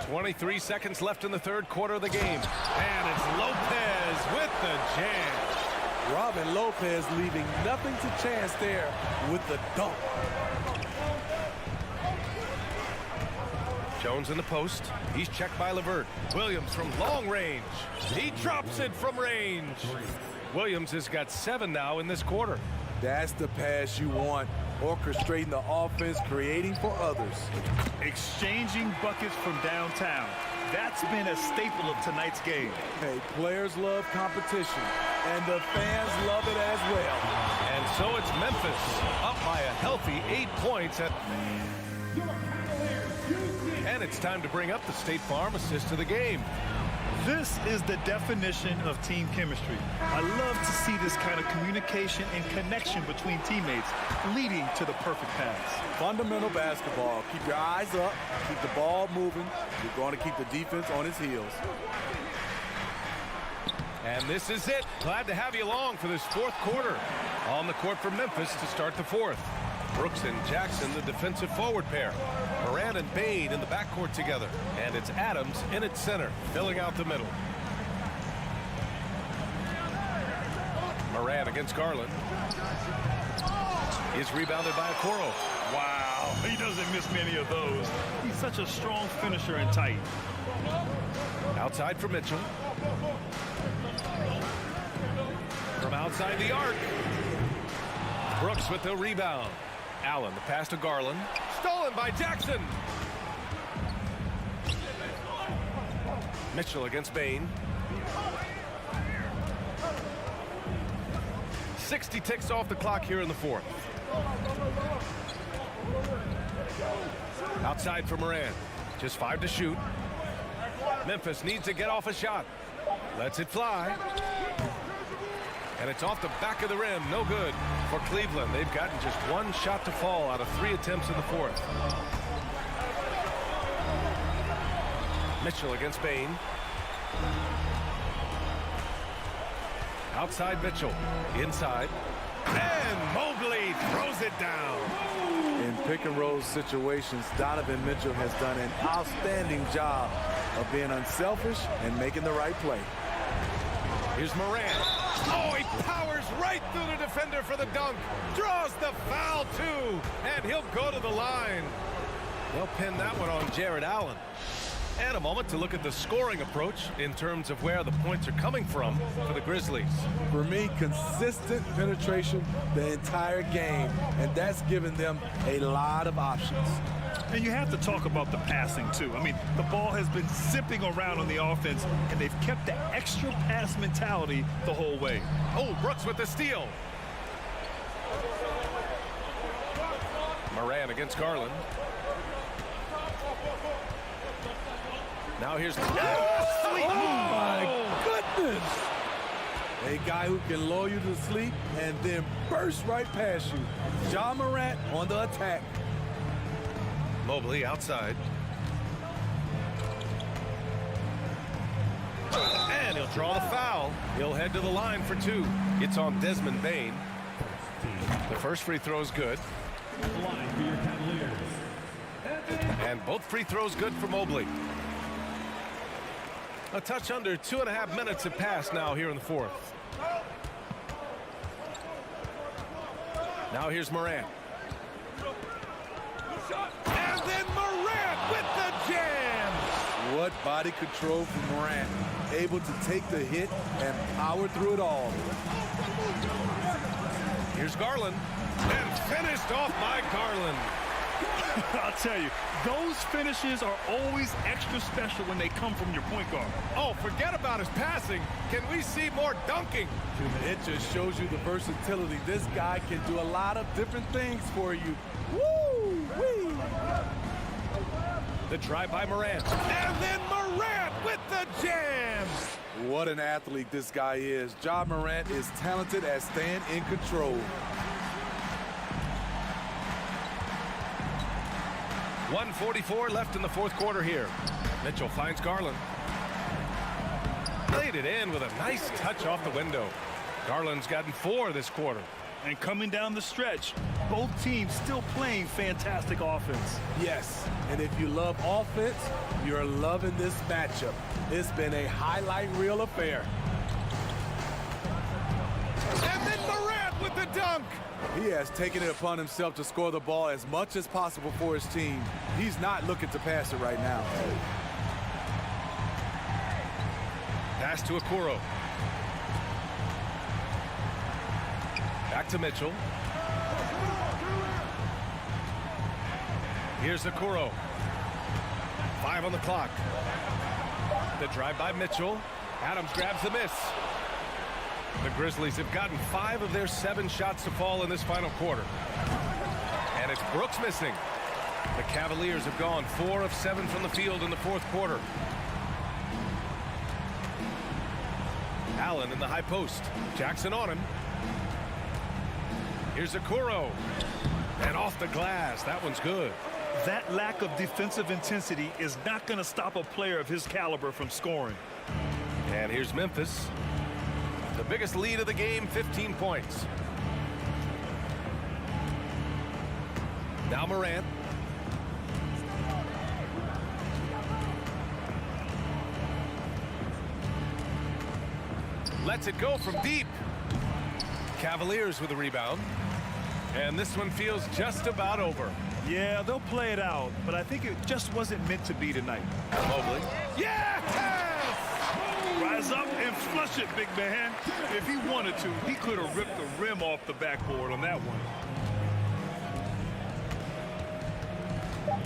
23 seconds left in the third quarter of the game. And it's Lopez with the jam. Robin Lopez leaving nothing to chance there with the dunk. Jones in the post. He's checked by LeVert. Williams from long range. He drops it from range. Williams has got 7 now in this quarter. That's the pass you want. Orchestrating the offense, creating for others. Exchanging buckets from downtown. That's been a staple of tonight's game. Hey, players love competition, and the fans love it as well. And so it's Memphis up by a healthy 8 points. And it's time to bring up the State Farm assist of the game. This is the definition of team chemistry. I love to see this kind of communication and connection between teammates leading to the perfect pass. Fundamental basketball. Keep your eyes up, keep the ball moving. You're going to keep the defense on its heels. And this is it. Glad to have you along for this fourth quarter. On the court for Memphis to start the fourth. Brooks and Jackson, the defensive forward pair. Morant and Bane in the backcourt together. And it's Adams in at center, filling out the middle. Morant against Garland. Is rebounded by Okoro. Wow, he doesn't miss many of those. He's such a strong finisher and tight. Outside for Mitchell. From outside the arc. Brooks with the rebound. Allen, the pass to Garland. Stolen by Jackson. Mitchell against Bane. 60 ticks off the clock here in the fourth. Outside for Morant. Just 5 to shoot. Memphis needs to get off a shot. Lets it fly. And it's off the back of the rim. No good for Cleveland. They've gotten just 1 shot to fall out of 3 attempts in the fourth. Mitchell against Bane. Outside Mitchell. Inside. And Mobley throws it down. In pick-and-roll situations, Donovan Mitchell has done an outstanding job of being unselfish and making the right play. Here's Morant. Oh, he powers right through the defender for the dunk. Draws the foul, too. And he'll go to the line. They'll pin that one on Jared Allen. And a moment to look at the scoring approach in terms of where the points are coming from for the Grizzlies. For me, consistent penetration the entire game, and that's given them a lot of options. And you have to talk about the passing, too. I mean, the ball has been zipping around on the offense, and they've kept the extra pass mentality the whole way. Oh, Brooks with the steal. Morant against Garland. Now here's... Oh, my goodness! A guy who can lull you to sleep and then burst right past you. Ja Morant on the attack. Mobley outside. And he'll draw the foul. He'll head to the line for 2. It's on Desmond Bane. The first free throw is good. Line for your Cavaliers. And both free throws good for Mobley. A touch under 2.5 minutes have passed now here in the fourth. Now here's Morant. And then Morant with the jam. What body control from Morant. Able to take the hit and power through it all. Here's Garland. And finished off by Garland. I'll tell you, those finishes are always extra special when they come from your point guard. Oh, forget about his passing. Can we see more dunking? It just shows you the versatility. This guy can do a lot of different things for you. Woo-wee! The drive by Morant. And then Morant with the jam. What an athlete this guy is. Ja Morant is talented at staying in control. 1:44 left in the fourth quarter here. Mitchell finds Garland. Laid it in with a nice touch off the window. Garland's gotten 4 this quarter. And coming down the stretch, both teams still playing fantastic offense. Yes, and if you love offense, you're loving this matchup. It's been a highlight reel affair. And then Morant with the dunk. He has taken it upon himself to score the ball as much as possible for his team. He's not looking to pass it right now. Pass to Okoro. Back to Mitchell. Here's Okoro. 5 on the clock. The drive by Mitchell. Adams grabs the miss. The Grizzlies have gotten 5 of their 7 shots to fall in this final quarter. And it's Brooks missing. The Cavaliers have gone 4 of 7 from the field in the fourth quarter. Allen in the high post. Jackson on him. Here's Okoro. And off the glass. That one's good. That lack of defensive intensity is not going to stop a player of his caliber from scoring. And here's Memphis. The biggest lead of the game, 15 points. Now Morant. Lets it go from deep. Cavaliers with a rebound. And this one feels just about over. Yeah, they'll play it out, but I think it just wasn't meant to be tonight. Mobley. Yes! Rise up and flush it, big man. If he wanted to, he could have ripped the rim off the backboard on that one.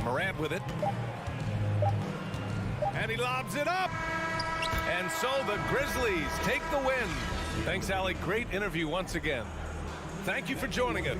Morant with it. And he lobs it up. And so the Grizzlies take the win. Thanks, Allie. Great interview once again. Thank you for joining us.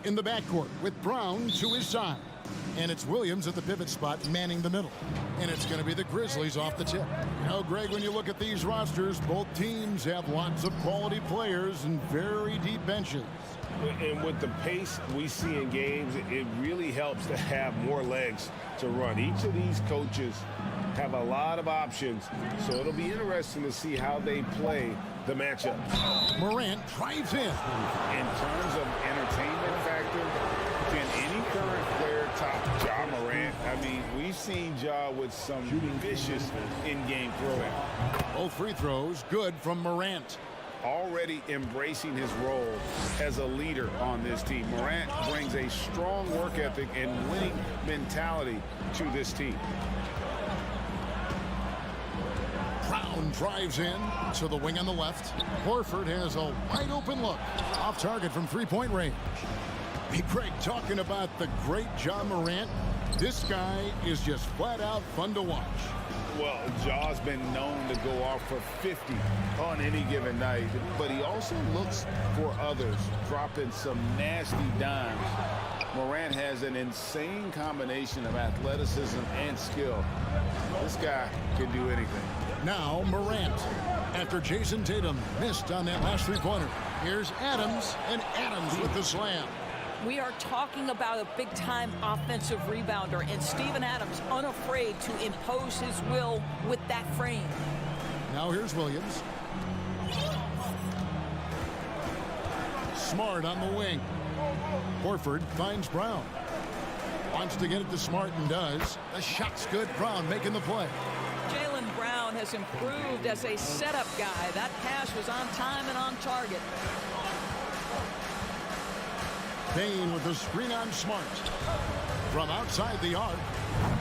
in the backcourt with Brown to his side. And it's Williams at the pivot spot manning the middle. And it's going to be the Grizzlies off the tip. You know, Greg, when you look at these rosters, both teams have lots of quality players and very deep benches. And with the pace we see in games, it really helps to have more legs to run. Each of these coaches have a lot of options, so it'll be interesting to see how they play the matchup. Morant drives in. In terms of entertainment factor, can any current player top Ja Morant? I mean, we've seen Ja with some vicious in-game throwing. Both free throws good from Morant. Already embracing his role as a leader on this team. Morant brings a strong work ethic and winning mentality to this team. Brown drives in to the wing on the left. Horford has a wide open look. Off target from three-point range. Hey, Greg, talking about the great Ja Morant, this guy is just flat out fun to watch. Well, Ja's been known to go off for 50 on any given night, but he also looks for others, dropping some nasty dimes. Morant has an insane combination of athleticism and skill. This guy can do anything. Now Morant, after Jason Tatum missed on that last three-pointer. Here's Adams, and Adams with the slam. We are talking about a big-time offensive rebounder, and Steven Adams unafraid to impose his will with that frame. Now here's Williams. Smart on the wing. Horford finds Brown. Wants to get it to Smart and does. The shot's good. Brown making the play. Jaylen Brown has improved as a setup guy. That pass was on time and on target. Bane with the screen on Smart. From outside the arc.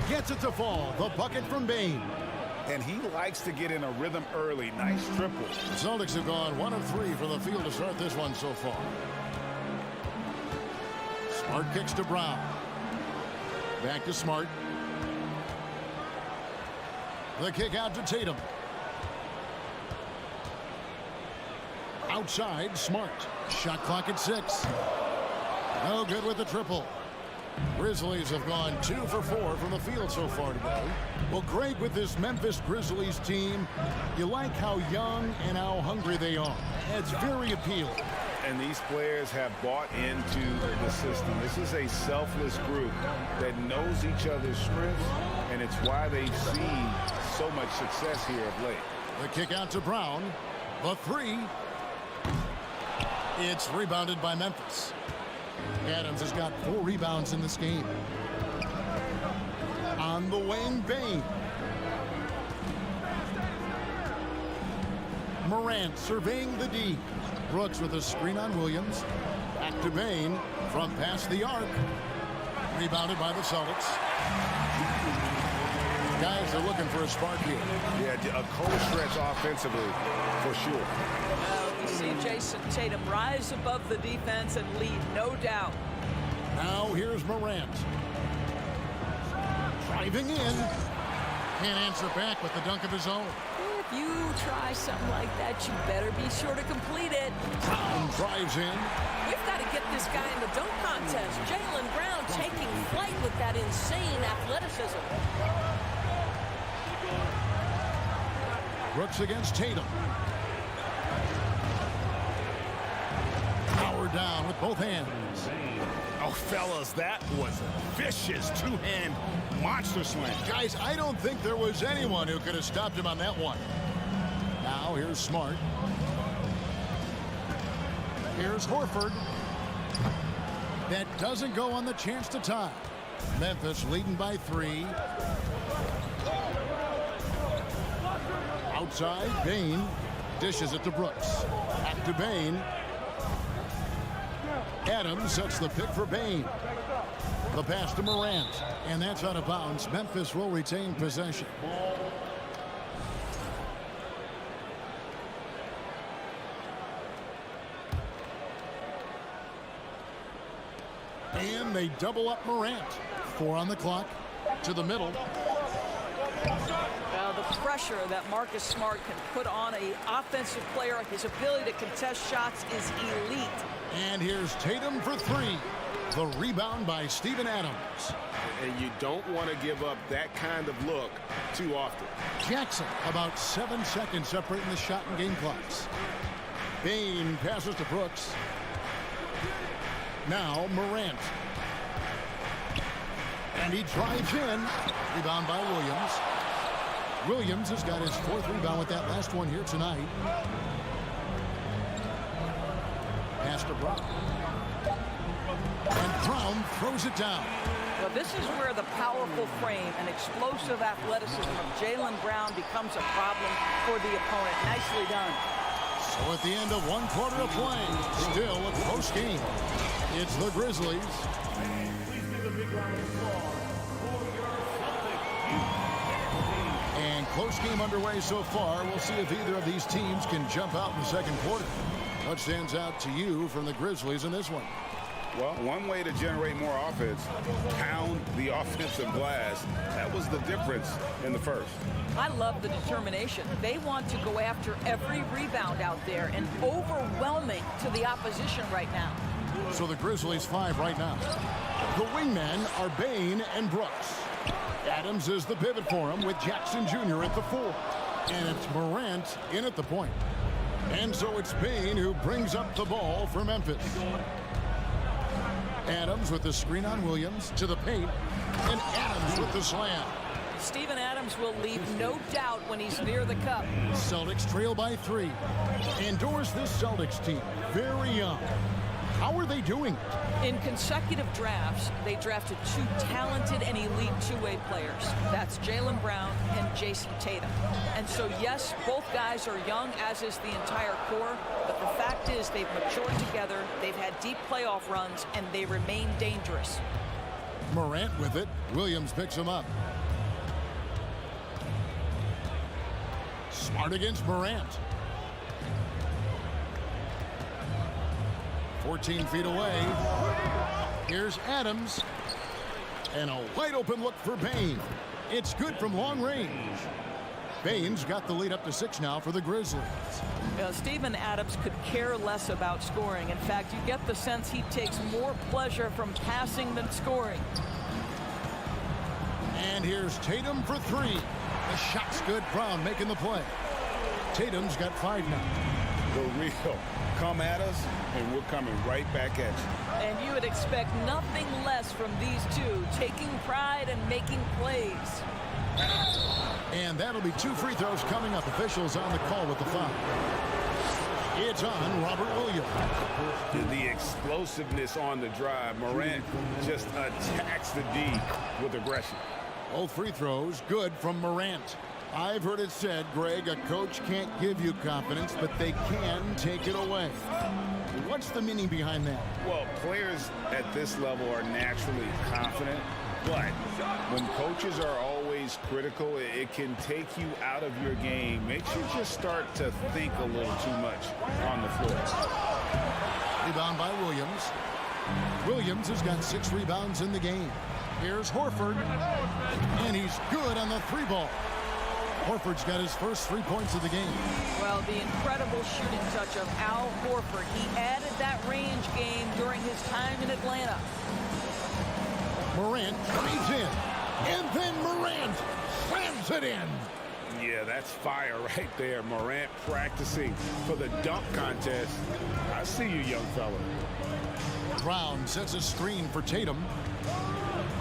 Gets it to fall. The bucket from Bane. And he likes to get in a rhythm early. Nice triple. The Celtics have gone 1 of 3 from the field to start this one so far. Smart kicks to Brown. Back to Smart. The kick out to Tatum. Outside, Smart. Shot clock at 6. No good with the triple. Grizzlies have gone 2 for 4 from the field so far today. Well, Greg, with this Memphis Grizzlies team, you like how young and how hungry they are. It's very appealing. And these players have bought into the system. This is a selfless group that knows each other's strengths, and it's why they've seen so much success here of late. The kick out to Brown. The 3. It's rebounded by Memphis. Adams has got 4 rebounds in this game. On the wing, Bane. Morant surveying the D. Brooks with a screen on Williams. Back to Bane from past the arc. Rebounded by the Celtics. Guys are looking for a spark here. Yeah, a cold stretch offensively for sure. You see Jason Tatum rise above the defense and lead, no doubt. Now here's Morant. Driving in. Can't answer back with the dunk of his own. If you try something like that, you better be sure to complete it. Brown drives in. We've got to get this guy in the dunk contest. Jaylen Brown taking flight with that insane athleticism. Brooks against Tatum. Power down with both hands. Oh, fellas, that was a vicious two-hand monster slam. Guys, I don't think there was anyone who could have stopped him on that one. Now here's Smart. Here's Horford. That doesn't go on the chance to tie. Memphis leading by 3. Outside, Bane dishes it to Brooks. Back to Bane. Adams sets the pick for Bane. The pass to Morant. And that's out of bounds. Memphis will retain possession. And they double up Morant. 4 on the clock. To the middle. The pressure that Marcus Smart can put on an offensive player, his ability to contest shots is elite. And here's Tatum for 3. The rebound by Steven Adams. And you don't want to give up that kind of look too often. Jackson, about 7 seconds separating the shot and game clocks. Bane passes to Brooks. Now Morant. And he drives in. Rebound by Williams. Williams has got his 4th rebound with that last one here tonight. Pass to Brown. And Brown throws it down. Well, this is where the powerful frame and explosive athleticism of Jaylen Brown becomes a problem for the opponent. Nicely done. So at the end of 1 quarter of play, still a close game. It's the Grizzlies. And close game underway so far. We'll see if either of these teams can jump out in the second quarter. What stands out to you from the Grizzlies in this one? Well, one way to generate more offense, pound the offensive glass. That was the difference in the first. I love the determination. They want to go after every rebound out there and overwhelming to the opposition right now. So the Grizzlies 5 right now. The wingmen are Bane and Brooks. Adams is the pivot for him with Jackson Jr. at the 4. And it's Morant in at the point. And so it's Bane who brings up the ball for Memphis. Adams with the screen on Williams to the paint. And Adams with the slam. Steven Adams will leave no doubt when he's near the cup. Celtics trail by 3. Indoors, this Celtics team, very young. How are they doing? In consecutive drafts, they drafted 2 talented and elite two-way players. That's Jaylen Brown and Jason Tatum. And so, yes, both guys are young, as is the entire core. But the fact is they've matured together, they've had deep playoff runs, and they remain dangerous. Morant with it. Williams picks him up. Smart against Morant. 14 feet away. Here's Adams. And a wide open look for Bane. It's good from long range. Bane's got the lead up to 6 now for the Grizzlies. Steven Adams could care less about scoring. In fact, you get the sense he takes more pleasure from passing than scoring. And here's Tatum for 3. The shot's good. Brown making the play. Tatum's got 5 now. The real come at us, and we're coming right back at you. And you would expect nothing less from these two, taking pride and making plays. And that'll be 2 free throws coming up. Officials on the call with the foul. It's on Robert Williams. And the explosiveness on the drive. Morant just attacks the D with aggression. Both free throws good from Morant. I've heard it said, Greg, a coach can't give you confidence, but they can take it away. What's the meaning behind that? Well, players at this level are naturally confident, but when coaches are always critical, it can take you out of your game. Makes you just start to think a little too much on the floor. Rebound by Williams. Williams has got 6 rebounds in the game. Here's Horford, and he's good on the 3-ball. Horford's got his first 3 points of the game. Well, the incredible shooting touch of Al Horford. He added that range game during his time in Atlanta. Morant drives in, and then Morant slams it in. Yeah, that's fire right there. Morant practicing for the dunk contest. I see you, young fella. Brown sets a screen for Tatum.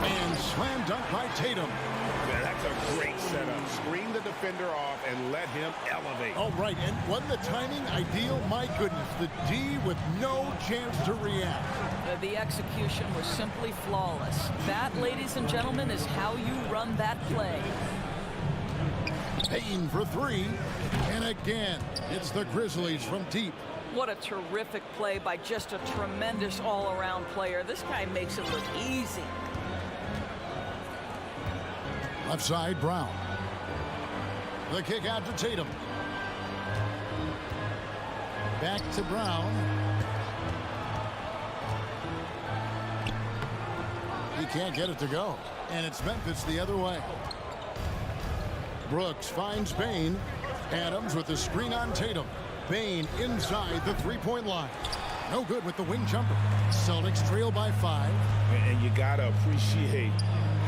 And slam dunk by Tatum. Yeah, that's a great setup. Screen the defender off and let him elevate. Oh, right. And wasn't the timing ideal? My goodness, the D with no chance to react. The execution was simply flawless. That, ladies and gentlemen, is how you run that play. Payne for 3. And again, it's the Grizzlies from deep. What a terrific play by just a tremendous all-around player. This guy makes it look easy. Left side, Brown. The kick out to Tatum. Back to Brown. He can't get it to go. And it's Memphis the other way. Brooks finds Bane. Adams with the screen on Tatum. Bane inside the 3-point line. No good with the wing jumper. Celtics trail by 5. And you got to appreciate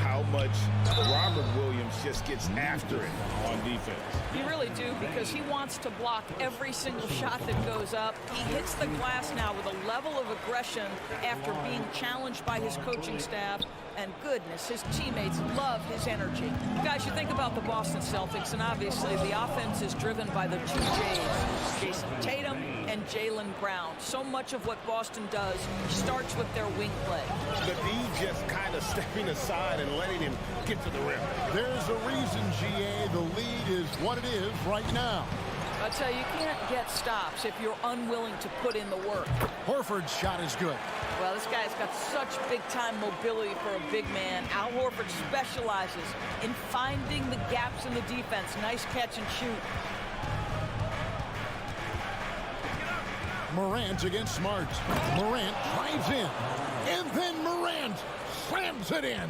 how much Robert Williams just gets after it on defense. You really do, because he wants to block every single shot that goes up. He hits the glass now with a level of aggression after being challenged by his coaching staff. And goodness, his teammates love his energy. Guys, you think about the Boston Celtics, and obviously the offense is driven by the two J's, Jason Tatum and Jaylen Brown. So much of what Boston does starts with their wing play. The D just kind of stepping aside and letting him get to the rim. There's a reason, GA, the lead is what it is right now. I tell you, you can't get stops if you're unwilling to put in the work. Horford's shot is good. Well, this guy's got such big-time mobility for a big man. Al Horford specializes in finding the gaps in the defense. Nice catch and shoot. Morant against Smart. Morant drives in. And then Morant slams it in.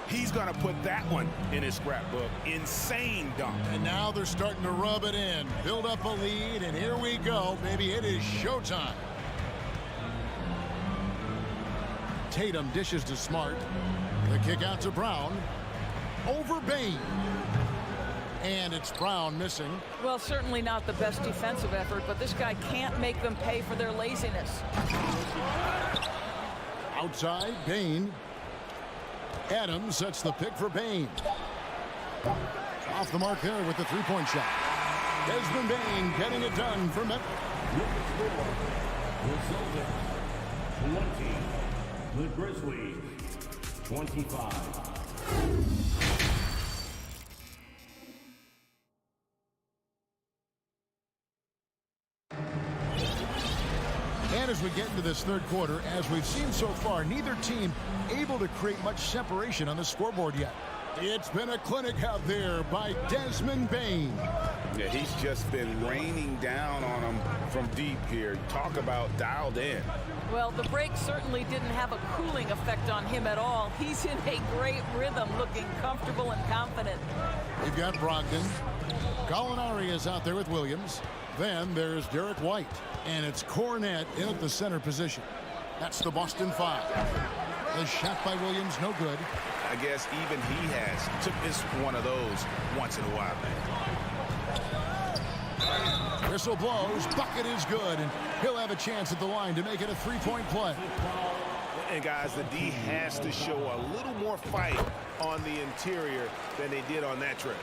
He's going to put that one in his scrapbook. Insane dunk. And now they're starting to rub it in. Build up a lead, and here we go, baby. It is showtime. Tatum dishes to Smart. The kick out to Brown. Over Bain. And it's Brown missing. Well, certainly not the best defensive effort, but this guy can't make them pay for their laziness. Outside, Bain. Adams sets the pick for Bain. Off the mark there with the three-point shot. Desmond Bain getting it done for Memphis. The Celtics 20. The Grizzlies 25. And as we get into this third quarter, as we've seen so far, neither team able to create much separation on the scoreboard yet. It's been a clinic out there by Desmond Bain. Yeah, he's just been raining down on him from deep here. Talk about dialed in. Well, the break certainly didn't have a cooling effect on him at all. He's in a great rhythm, looking comfortable and confident. We've got Brogdon. Gallinari is out there with Williams. Then there's Derek White. And it's Cornette in at the center position. That's the Boston 5. The shot by Williams, no good. I guess even he has to miss one of those once in a while. Whistle blows, bucket is good, and he'll have a chance at the line to make it a three-point play. And guys, the D has to show a little more fight on the interior than they did on that trip.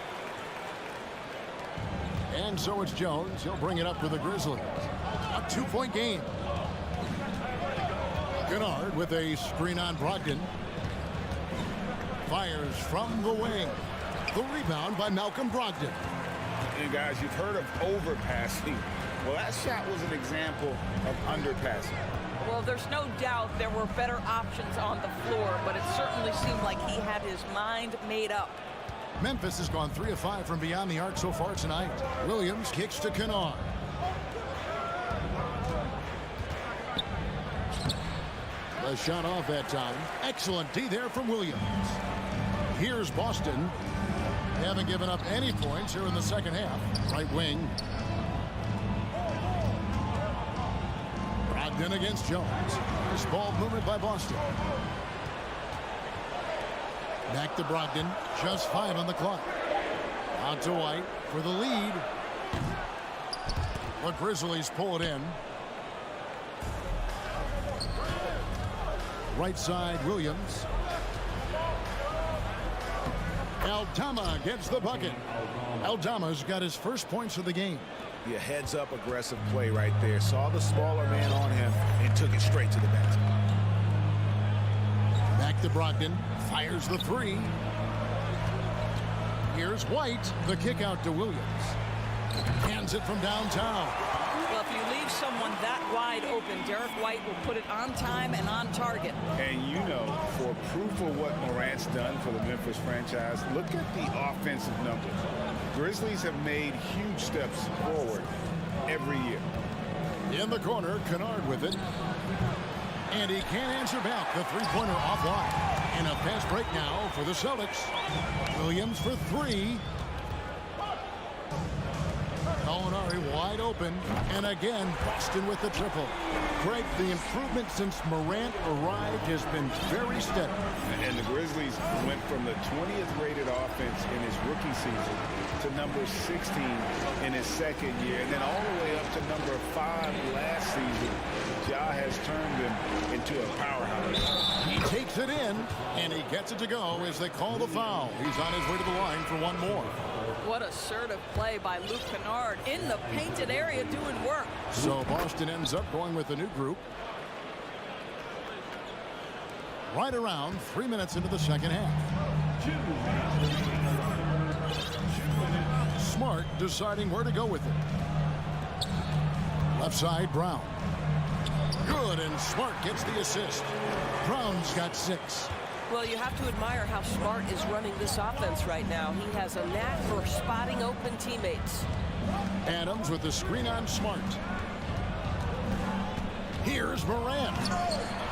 And so it's Jones. He'll bring it up for the Grizzlies. A two-point game. Kennard with a screen on Brogdon. Fires from the wing. The rebound by Malcolm Brogdon. And guys, you've heard of overpassing. Well, that shot was an example of underpassing. Well, there's no doubt there were better options on the floor, but it certainly seemed like he had his mind made up. Memphis has gone 3 of 5 from beyond the arc so far tonight. Williams kicks to Kennard. The shot off that time. Excellent D there from Williams. Here's Boston. They haven't given up any points here in the second half. Right wing. Brogdon against Jones. This ball movement by Boston. Back to Brogdon. Just 5 on the clock. Out to White for the lead. The Grizzlies pull it in. Right side, Williams. Aldama gets the bucket. Aldama's got his first points of the game. Yeah, heads up aggressive play right there. Saw the smaller man on him and took it straight to the basket. Back to Brogdon. Fires the three. Here's White. The kick out to Williams. Hands it from downtown. Well, if you leave someone that wide open, Derek White will put it on time and on target. And you know, for proof of what Morant's done for the Memphis franchise, look at the offensive numbers. Grizzlies have made huge steps forward every year. In the corner, Kennard with it. And he can't answer back. The three-pointer offline. And a fast break now for the Celtics. Williams for 3. Gallinari wide open. And again, Boston with the triple. Greg, the improvement since Morant arrived has been very steady. And the Grizzlies went from the 20th rated offense in his rookie season to number 16 in his second year, and then all the way up to number 5 last season. Ja has turned him into a powerhouse. He takes it in, and he gets it to go as they call the foul. He's on his way to the line for one more. What assertive play by Luke Kennard in the painted area doing work. So Boston ends up going with a new group. Right around 3 minutes into the second half. Smart deciding where to go with it. Left side, Brown. Good, and Smart gets the assist. Brown's got 6. Well, you have to admire how Smart is running this offense right now. He has a knack for spotting open teammates. Adams with the screen on Smart. Here's Morant.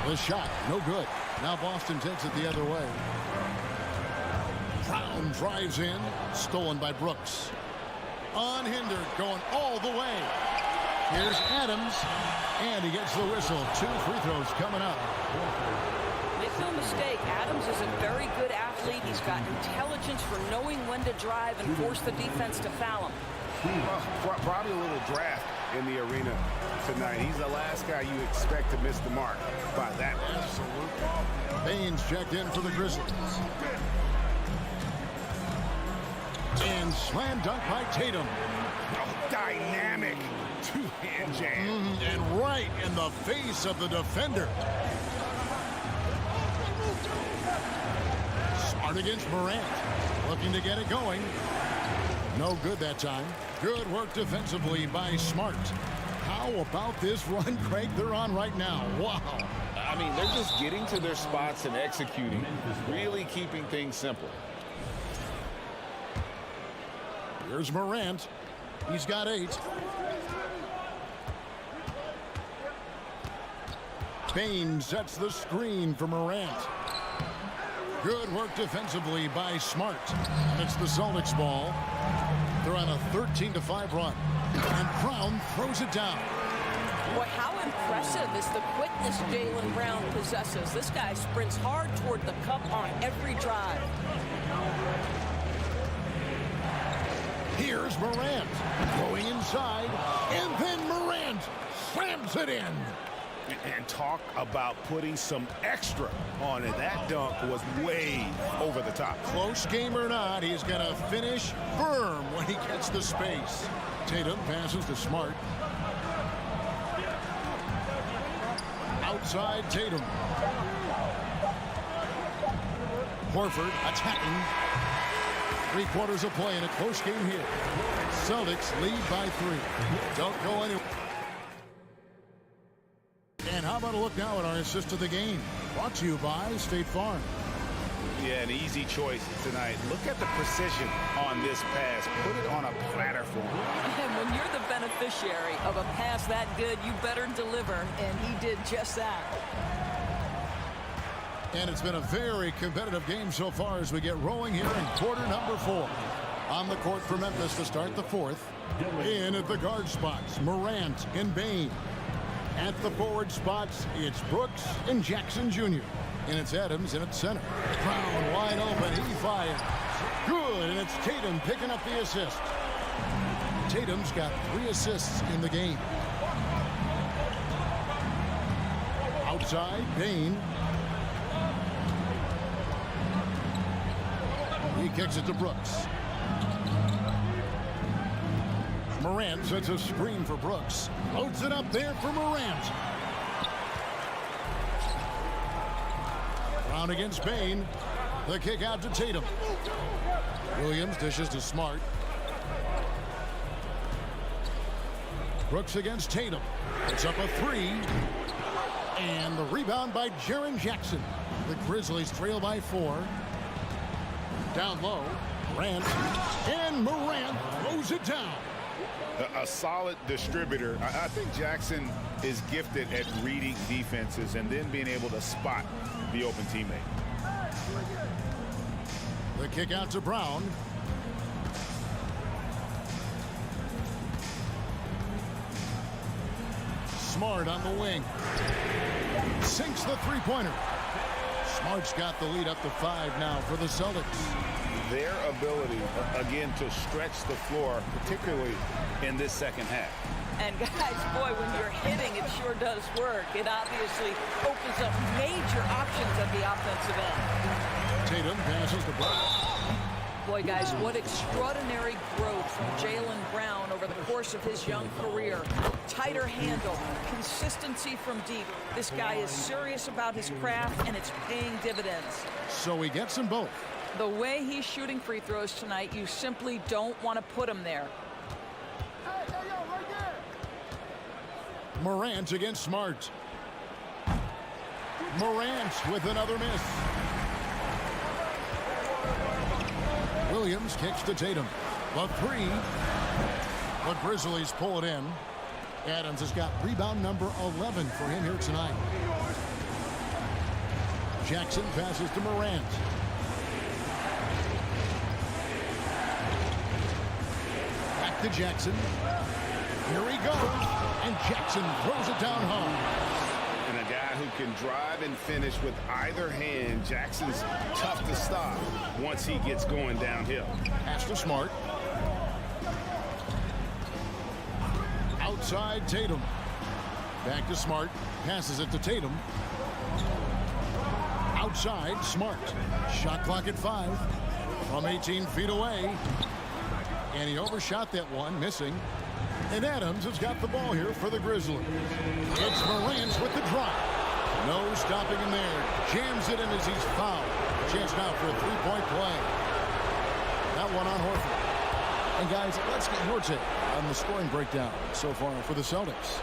The shot, no good. Now Boston takes it the other way. Brown drives in, stolen by Brooks. Unhindered, going all the way. Here's Adams, and he gets the whistle. 2 free throws coming up. Make no mistake, Adams is a very good athlete. He's got intelligence for knowing when to drive and force the defense to foul him. Well, probably a little draft in the arena tonight. He's the last guy you expect to miss the mark by that. Absolutely. Baines checked in for the Grizzlies. And slam dunk by Tatum. Oh, dynamic two-hand jam. And right in the face of the defender. Smart against Morant. Looking to get it going. No good that time. Good work defensively by Smart. How about this run, Craig, they're on right now? Wow. I mean, they're just getting to their spots and executing, really keeping things simple. Here's Morant. He's got 8. Baines sets the screen for Morant. Good work defensively by Smart. It's the Celtics ball. They're on a 13-5 run. And Brown throws it down. Boy, how impressive is the quickness Jaylen Brown possesses. This guy sprints hard toward the cup on every drive. Here's Morant going inside, and then Morant slams it in. And talk about putting some extra on it. That dunk was way over the top. Close game or not, he's going to finish firm when he gets the space. Tatum passes to Smart. Outside Tatum. Horford attacking. 3/4 of play in a close game here. Celtics lead by 3. Don't go anywhere. And how about a look now at our assist of the game? Brought to you by State Farm. Yeah, an easy choice tonight. Look at the precision on this pass. Put it on a platter for him. And when you're the beneficiary of a pass that good, you better deliver, and he did just that. And it's been a very competitive game so far as we get rolling here in quarter number 4. On the court for Memphis to start the 4th. In at the guard spots, Morant and Bain. At the forward spots, it's Brooks and Jackson Jr. And it's Adams in at center. Brown wide open, he fires. Good, and it's Tatum picking up the assist. Tatum's got 3 assists in the game. Outside, Bain. He kicks it to Brooks. Morant sets a screen for Brooks. Loads it up there for Morant. Brown against Bain. The kick out to Tatum. Williams dishes to Smart. Brooks against Tatum. It's up a 3. And the rebound by Jaren Jackson. The Grizzlies trail by 4. Down low. Morant. And Morant throws it down. A solid distributor. I think Jackson is gifted at reading defenses and then being able to spot the open teammate. The kick out to Brown. Smart on the wing. Sinks the three-pointer. Smart's got the lead up to 5 now for the Celtics. Their ability, again, to stretch the floor, particularly in this second half. And guys, boy, when you're hitting, it sure does work. It obviously opens up major options at the offensive end. Tatum passes to Brown. Boy, guys, what extraordinary growth from Jaylen Brown over the course of his young career. Tighter handle, consistency from deep. This guy is serious about his craft, and it's paying dividends. So he gets them both. The way he's shooting free throws tonight, you simply don't want to put him there. Morant against Smart. Morant with another miss. Williams kicks to Tatum. The three. The Grizzlies pull it in. Adams has got rebound number 11 for him here tonight. Jackson passes to Morant. Back to Jackson. Here he goes. And Jackson throws it down hard. And a guy who can drive and finish with either hand. Jackson's tough to stop once he gets going downhill. Pass to Smart. Outside Tatum. Back to Smart. Passes it to Tatum. Outside Smart. Shot clock at 5. From 18 feet away. And he overshot that one, missing. And Adams has got the ball here for the Grizzlies. It's Morant with the drop. No stopping him there. Jams it in as he's fouled. Chance now for a three-point play. That one on Horford. And guys, let's get your take on the scoring breakdown so far for the Celtics.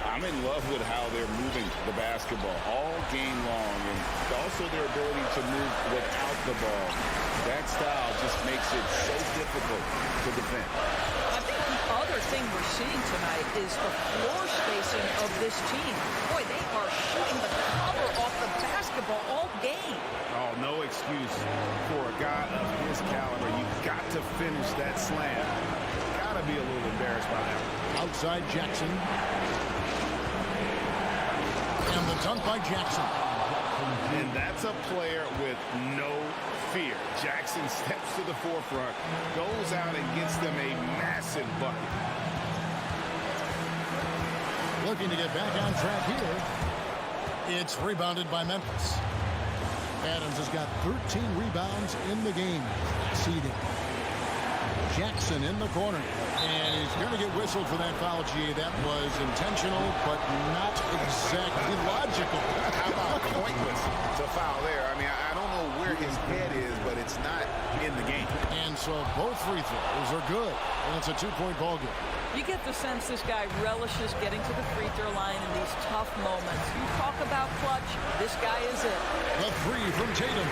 I'm in love with how they're moving the basketball all game long, and also their ability to move without the ball. That style just makes it so difficult to defend. I think the other thing we're seeing tonight is the floor spacing of this team. Boy, they are shooting the cover off the basketball all game. Oh, no excuse for a guy of his caliber. You've got to finish that slam. Got to be a little embarrassed by that. Outside Jackson. And the dunk by Jackson. And that's a player with no fear. Jackson steps to the forefront, goes out and gets them a massive bucket. Looking to get back on track here. It's rebounded by Memphis. Adams has got 13 rebounds in the game. Seeding. Jackson in the corner. And he's going to get whistled for that foul, G. That was intentional, but not exactly logical. How about pointless to foul there? I mean, I don't know where his head is, but it's not in the game. And so both free throws are good. And it's a two-point ball game. You get the sense this guy relishes getting to the free throw line in these tough moments. You talk about clutch, this guy is it. The three from Tatum.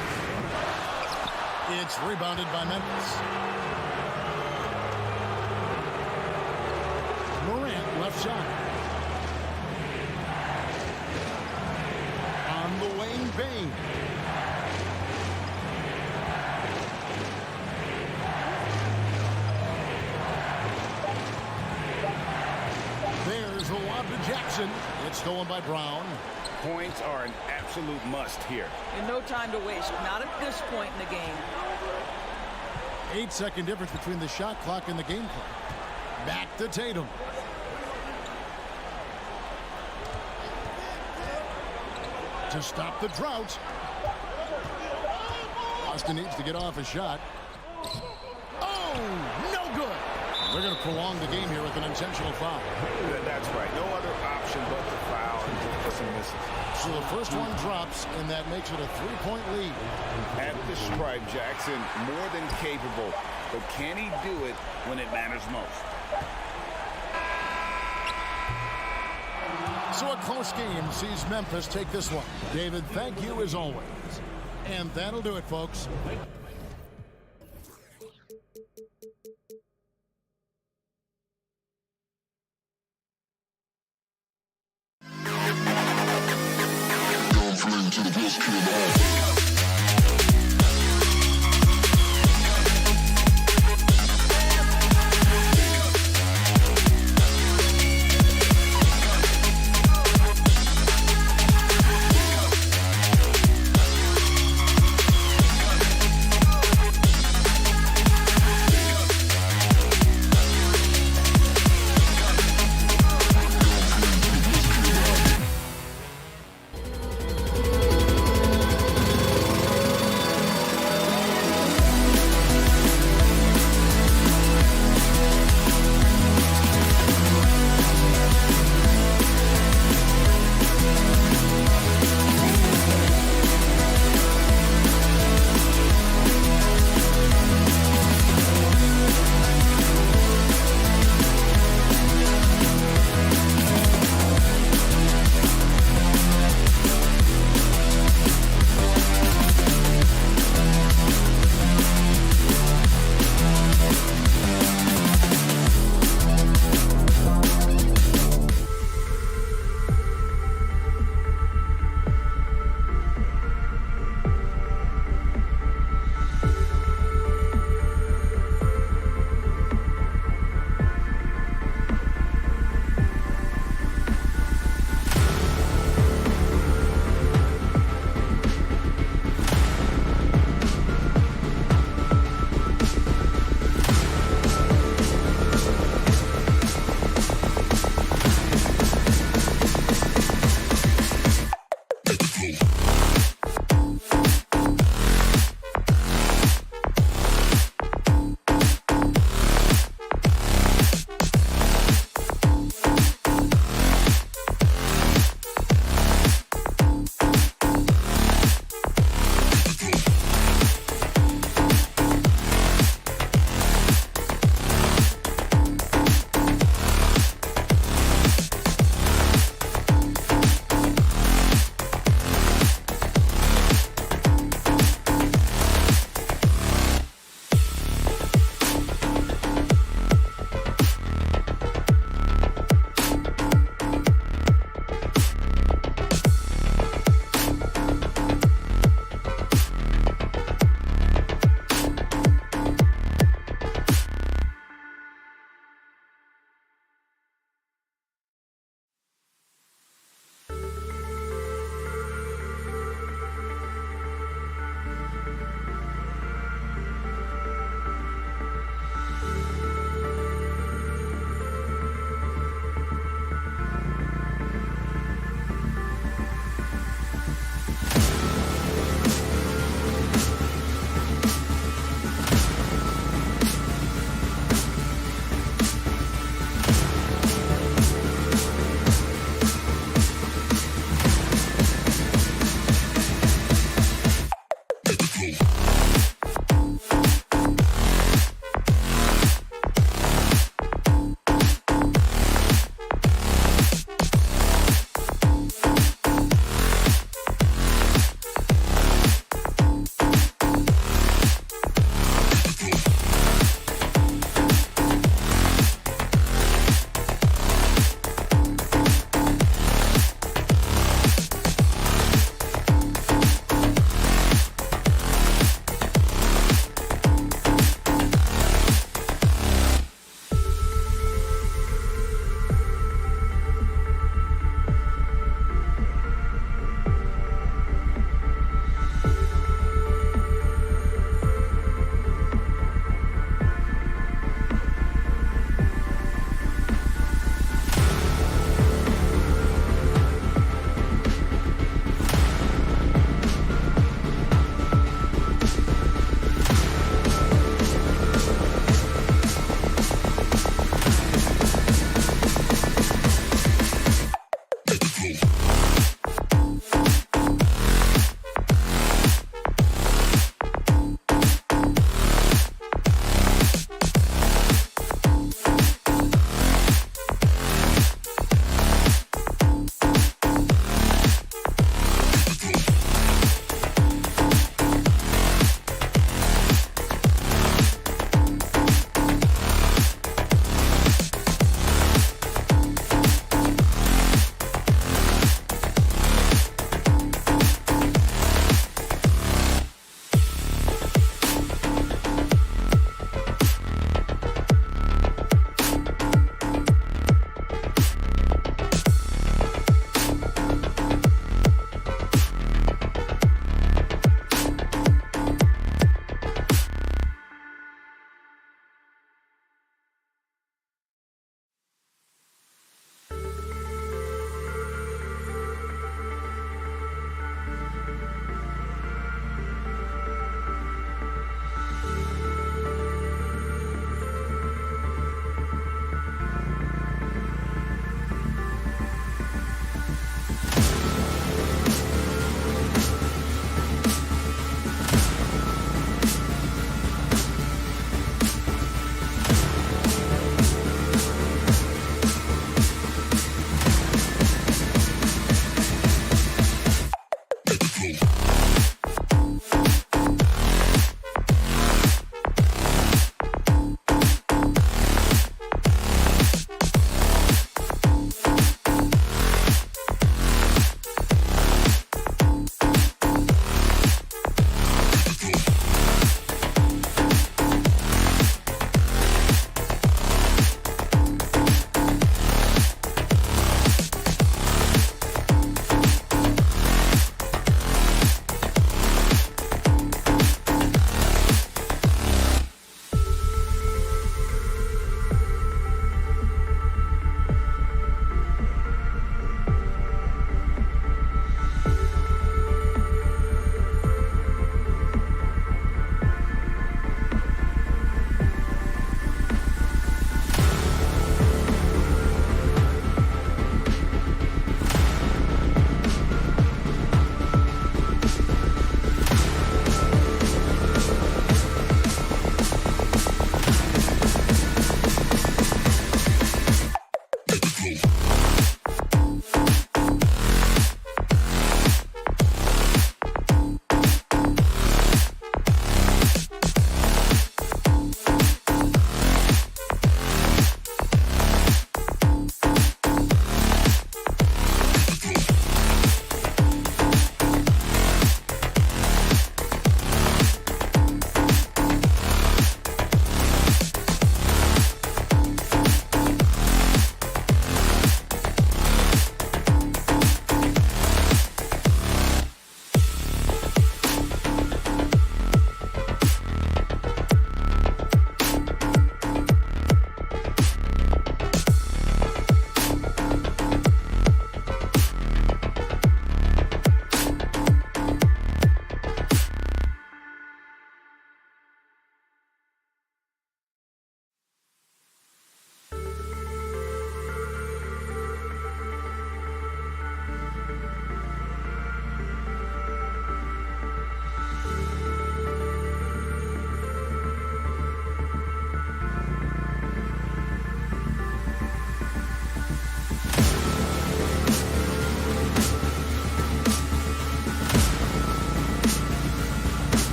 It's rebounded by Memphis. Morant left side. On the wing, Bain. There's a lob to Jackson. It's stolen by Brown. Points are an absolute must here. And no time to waste, not at this point in the game. 8-second difference between the shot clock and the game clock. Back to Tatum. To stop the drought. Austin needs to get off a shot. Oh, no good. They're going to prolong the game here with an intentional foul. That's right. No other option but to foul and just some misses. So the first one drops, and that makes it a three-point lead. At the stripe, Jackson more than capable, but can he do it when it matters most? So a close game sees Memphis take this one. David, thank you as always. And that'll do it, folks. To the best kid in the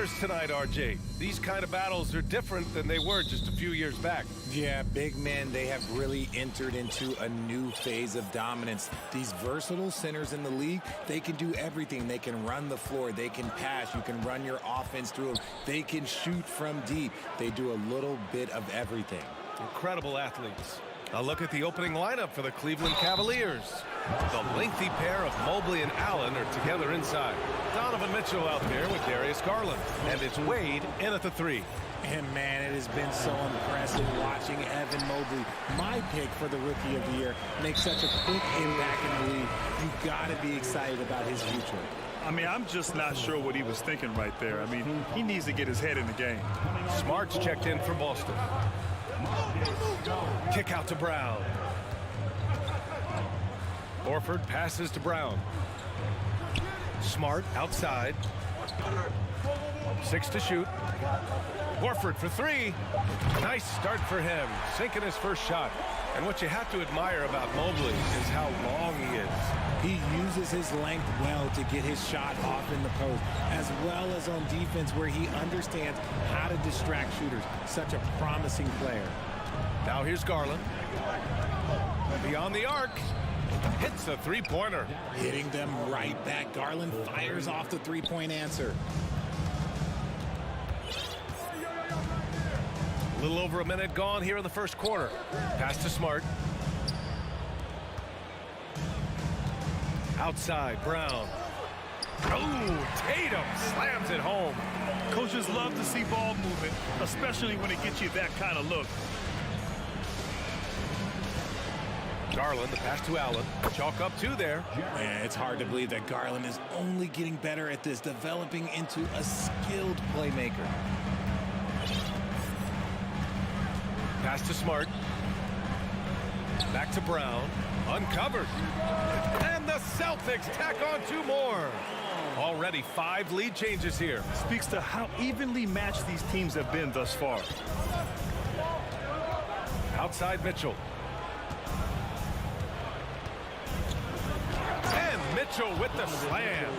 Cavaliers tonight, RJ. These kind of battles are different than they were just a few years back. Yeah, big men, they have really entered into a new phase of dominance. These versatile centers in the league, they can do everything. They can run the floor, they can pass, you can run your offense through them, they can shoot from deep. They do a little bit of everything. Incredible athletes. A look at the opening lineup for the Cleveland Cavaliers. The lengthy pair of Mobley and Allen are together inside. Donovan Mitchell out there with Darius Garland. And it's Wade in at the 3. And man, it has been so impressive watching Evan Mobley, my pick for the Rookie of the Year, make such a quick impact in the league. You've got to be excited about his future. I mean, I'm just not sure what he was thinking right there. I mean, he needs to get his head in the game. Smart's checked in for Boston. Kick out to Brown. Horford passes to Brown. Smart outside. 6 to shoot. Horford for 3. Nice start for him, sinking his first shot. And what you have to admire about Mobley is how long he is. He uses his length well to get his shot off in the post, as well as on defense where he understands how to distract shooters. Such a promising player. Now here's Garland. Beyond the arc. Hits a three-pointer. Hitting them right back. Garland fires off the three-point answer. A little over a minute gone here in the first quarter. Pass to Smart. Outside, Brown. Oh, Tatum slams it home. Coaches love to see ball movement, especially when it gets you that kind of look. Garland, the pass to Allen. Chalk up 2 there. Man, it's hard to believe that Garland is only getting better at this, developing into a skilled playmaker. Pass to Smart. Back to Brown. Uncovered. And the Celtics tack on 2 more. Already 5 lead changes here. Speaks to how evenly matched these teams have been thus far. Outside Mitchell. And Mitchell with the slam.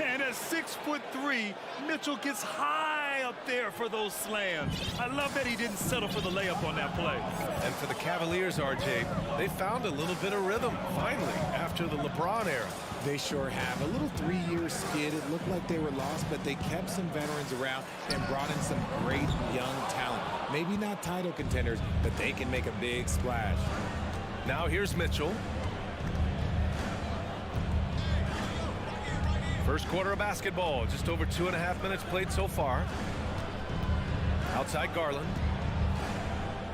And at 6'3", Mitchell gets high up there for those slams. I love that he didn't settle for the layup on that play. And for the Cavaliers, RJ, they found a little bit of rhythm, finally, after the LeBron era. They sure have. A little 3-year skid. It looked like they were lost, but they kept some veterans around and brought in some great young talent. Maybe not title contenders, but they can make a big splash. Now here's Mitchell. First quarter of basketball, just over 2.5 minutes played so far. Outside Garland.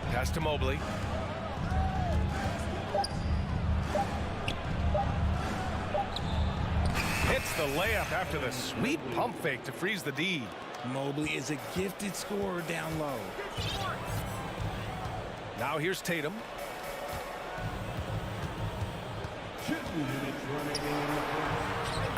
Pass to Mobley. Hits the layup after the sweet pump fake to freeze the D. Mobley is a gifted scorer down low. Now here's Tatum.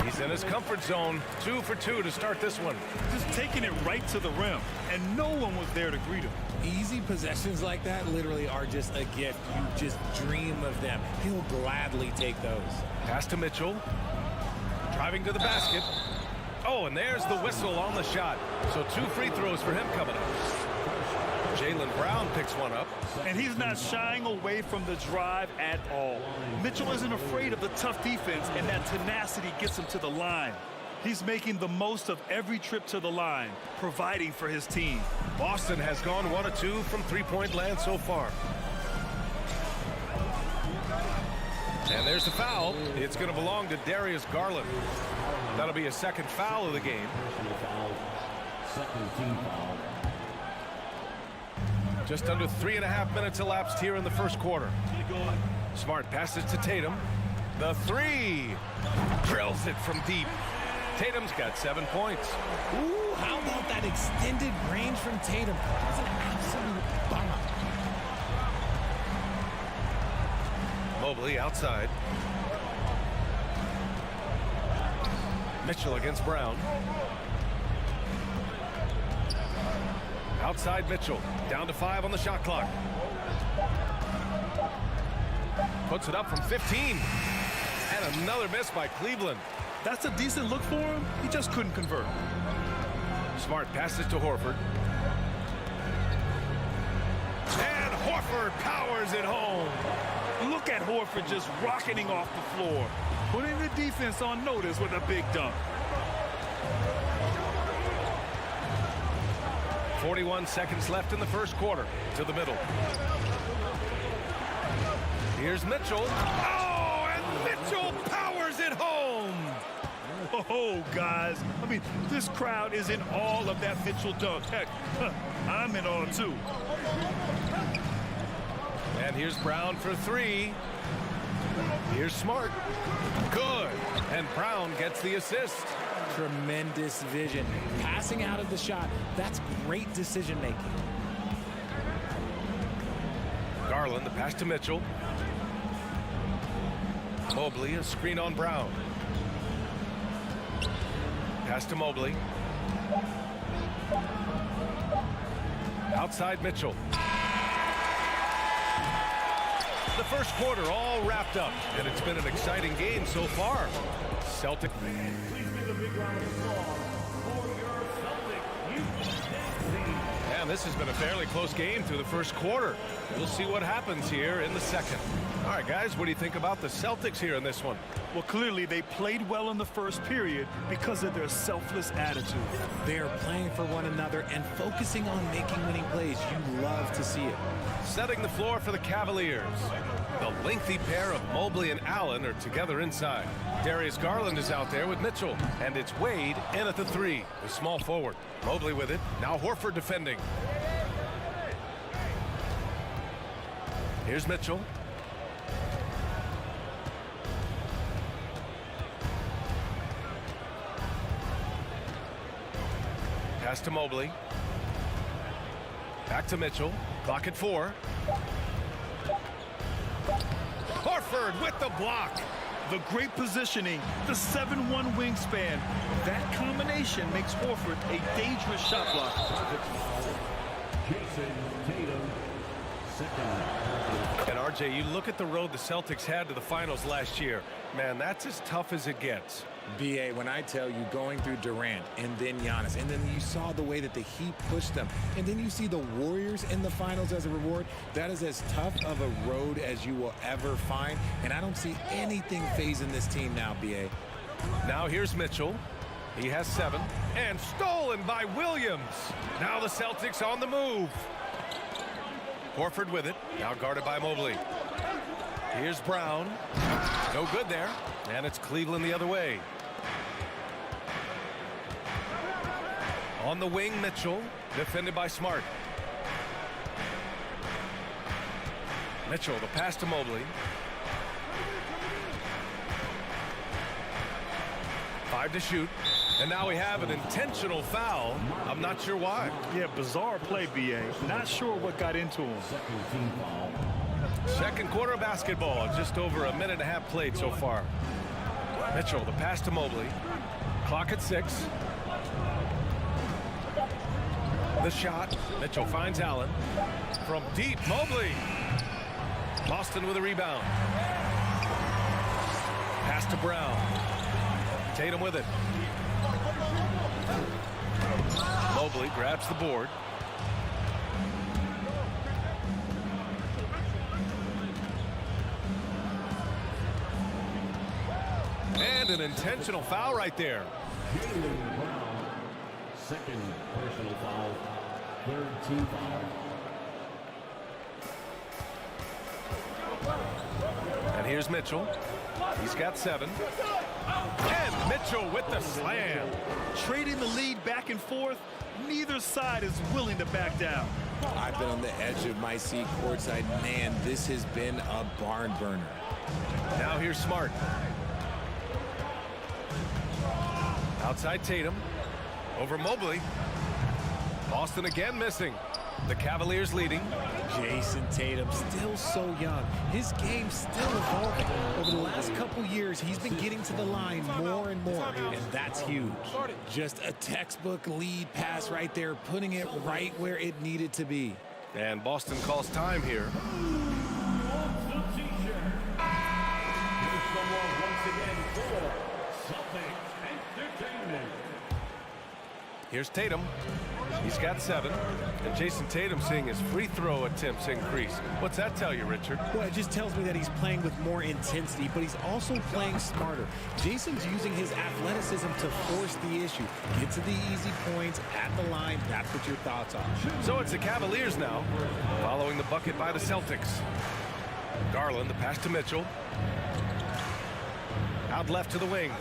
He's in his comfort zone. 2 for 2 to start this one. Just taking it right to the rim, and no one was there to greet him. Easy possessions like that literally are just a gift. You just dream of them. He'll gladly take those. Pass to Mitchell. Driving to the basket. Oh, and there's the whistle on the shot. So 2 free throws for him coming up. Jaylen Brown picks one up. And he's not shying away from the drive at all. Mitchell isn't afraid of the tough defense, and that tenacity gets him to the line. He's making the most of every trip to the line, providing for his team. Boston has gone 1 of 2 from three-point land so far. And there's the foul. It's going to belong to Darius Garland. That'll be a second foul of the game. Second team foul. Just under 3.5 minutes elapsed here in the first quarter. Smart passes to Tatum. The 3. Drills it from deep. Tatum's got 7 points. Ooh, how about that extended range from Tatum? That's an absolute bomb. Mobley outside. Mitchell against Brown. Outside Mitchell. Down to 5 on the shot clock. Puts it up from 15. And another miss by Cleveland. That's a decent look for him. He just couldn't convert. Smart passes to Horford. And Horford powers it home. Look at Horford just rocketing off the floor, putting the defense on notice with a big dunk. 41 seconds left in the first quarter. To the middle. Here's Mitchell. Oh, and Mitchell powers it home. Oh, guys. I mean, this crowd is in awe of that Mitchell dunk. Heck, I'm in awe, too. And here's Brown for three. Here's Smart. Good. And Brown gets the assist. Tremendous vision. Passing out of the shot. That's great decision making. Garland, the pass to Mitchell. Mobley, a screen on Brown. Pass to Mobley. Outside Mitchell. The first quarter all wrapped up, and it's been an exciting game so far. Celtic. And this has been a fairly close game through the first quarter. We'll see what happens here in the second. All right, guys, what do you think about the Celtics here in this one? Well, clearly they played well in the first period because of their selfless attitude. They are playing for one another and focusing on making winning plays. You love to see it. Setting the floor for the Cavaliers. The lengthy pair of Mobley and Allen are together inside. Darius Garland is out there with Mitchell. And it's Wade in at the three, the small forward. Mobley with it. Now Horford defending. Here's Mitchell. Pass to Mobley. Back to Mitchell. Clock at 4. Horford with the block. The great positioning, the 7'1" wingspan. That combination makes Horford a dangerous shot blocker. Jason Tatum, second. And RJ, you look at the road the Celtics had to the finals last year. Man, that's as tough as it gets. BA, when I tell you going through Durant and then Giannis, and then you saw the way that the Heat pushed them, and then you see the Warriors in the finals as a reward, that is as tough of a road as you will ever find, and I don't see anything phasing this team now, BA. Now here's Mitchell. He has 7, and stolen by Williams. Now the Celtics on the move. Horford with it, now guarded by Mobley. Here's Brown. No good there, and it's Cleveland the other way. On the wing, Mitchell, defended by Smart. Mitchell, the pass to Mobley. 5 to shoot. And now we have an intentional foul. I'm not sure why. Yeah, bizarre play, BA. Not sure what got into him. Second quarter of basketball. Just over a minute and a half played so far. Mitchell, the pass to Mobley. Clock at 6. The shot. Mitchell finds Allen. From deep, Mobley. Boston with a rebound. Pass to Brown. Tatum with it. Mobley grabs the board. And an intentional foul right there. Jaylen Brown, second personal foul, third team foul. And here's Mitchell. He's got 7. And Mitchell with the slam. Trading the lead back and forth, neither side is willing to back down. I've been on the edge of my seat courtside. Man, this has been a barn burner. Now here's Smart. Outside Tatum. Over Mobley. Boston again missing. The Cavaliers leading. Jason Tatum, still so young. His game's still evolving. Over the last couple years, he's been getting to the line more and more, and that's huge. Just a textbook lead pass right there, putting it right where it needed to be. And Boston calls time here. Here's Tatum. He's got 7. And Jason Tatum seeing his free throw attempts increase. What's that tell you, Richard? Well, it just tells me that he's playing with more intensity, but he's also playing smarter. Jason's using his athleticism to force the issue. Get to the easy points at the line. That's what your thoughts are. So it's the Cavaliers now, following the bucket by the Celtics. Garland, the pass to Mitchell. Out left to the wing.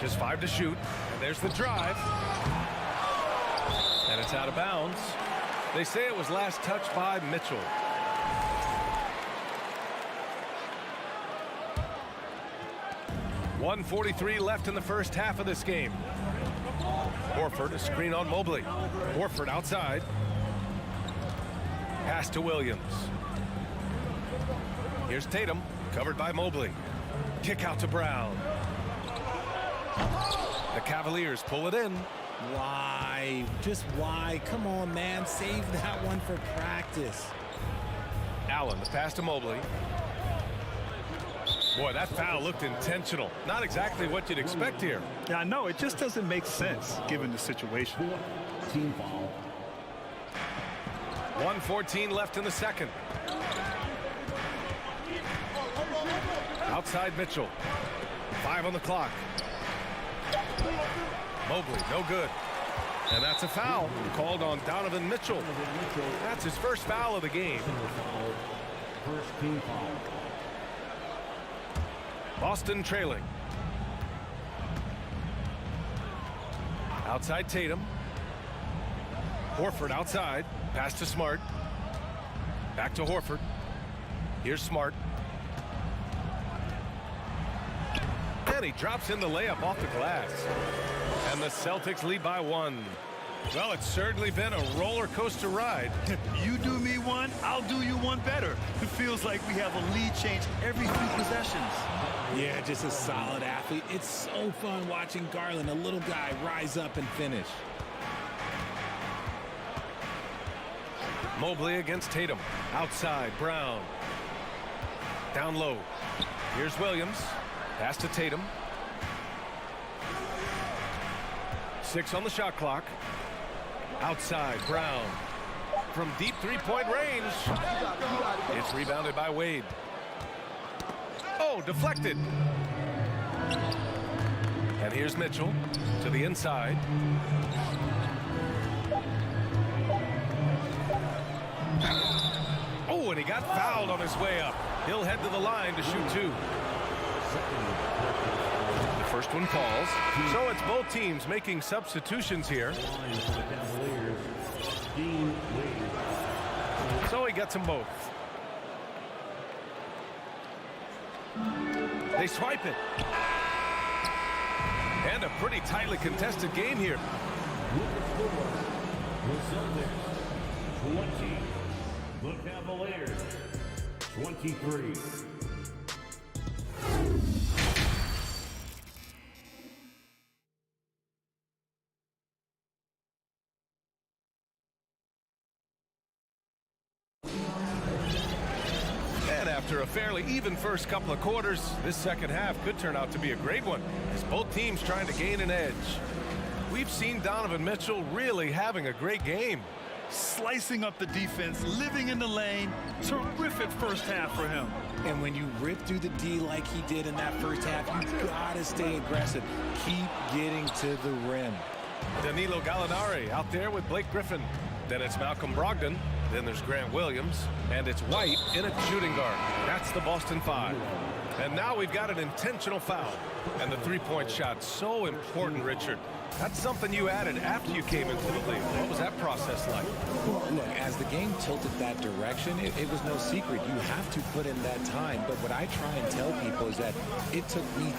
Just 5 to shoot. And there's the drive. And it's out of bounds. They say it was last touched by Mitchell. .143 left in the first half of this game. Horford, a screen on Mobley. Horford outside. Pass to Williams. Here's Tatum, covered by Mobley. Kick out to Brown. The Cavaliers pull it in. Why? Just why? Come on, man. Save that one for practice. Allen, the pass to Mobley. Boy, that foul looked intentional. Not exactly what you'd expect here. Yeah, I know. It just doesn't make sense given the situation. Team foul. 1:14 left in the second. Outside Mitchell. 5 on the clock. Mobley, no good. And that's a foul called on Donovan Mitchell. That's his first foul of the game. First team foul. Boston trailing. Outside Tatum. Horford outside. Pass to Smart. Back to Horford. Here's Smart. And he drops in the layup off the glass. And the Celtics lead by 1. Well, it's certainly been a roller coaster ride. You do me one, I'll do you one better. It feels like we have a lead change every few possessions. Yeah, just a solid athlete. It's so fun watching Garland, a little guy, rise up and finish. Mobley against Tatum. Outside, Brown. Down low. Here's Williams. Pass to Tatum. 6 on the shot clock. Outside, Brown. From deep three-point range. It's rebounded by Wade. Oh, deflected. And here's Mitchell to the inside. Oh, and he got fouled on his way up. He'll head to the line to shoot 2. The first one falls. So it's both teams making substitutions here. So he gets them both. They swipe it. And a pretty tightly contested game here. The 20. The Cavaliers 23. After a fairly even first couple of quarters, this second half could turn out to be a great one as both teams trying to gain an edge. We've seen Donovan Mitchell really having a great game. Slicing up the defense, living in the lane. Terrific first half for him. And when you rip through the D like he did in that first half, you gotta stay aggressive. Keep getting to the rim. Danilo Gallinari out there with Blake Griffin. Then it's Malcolm Brogdon. Then there's Grant Williams. And it's White in at shooting guard. That's the Boston 5. And now we've got an intentional foul. And the three-point shot, so important, Richard. That's something you added after you came into the league. What was that process like? Well, look, as the game tilted that direction, it was no secret. You have to put in that time. But what I try and tell people is that it took me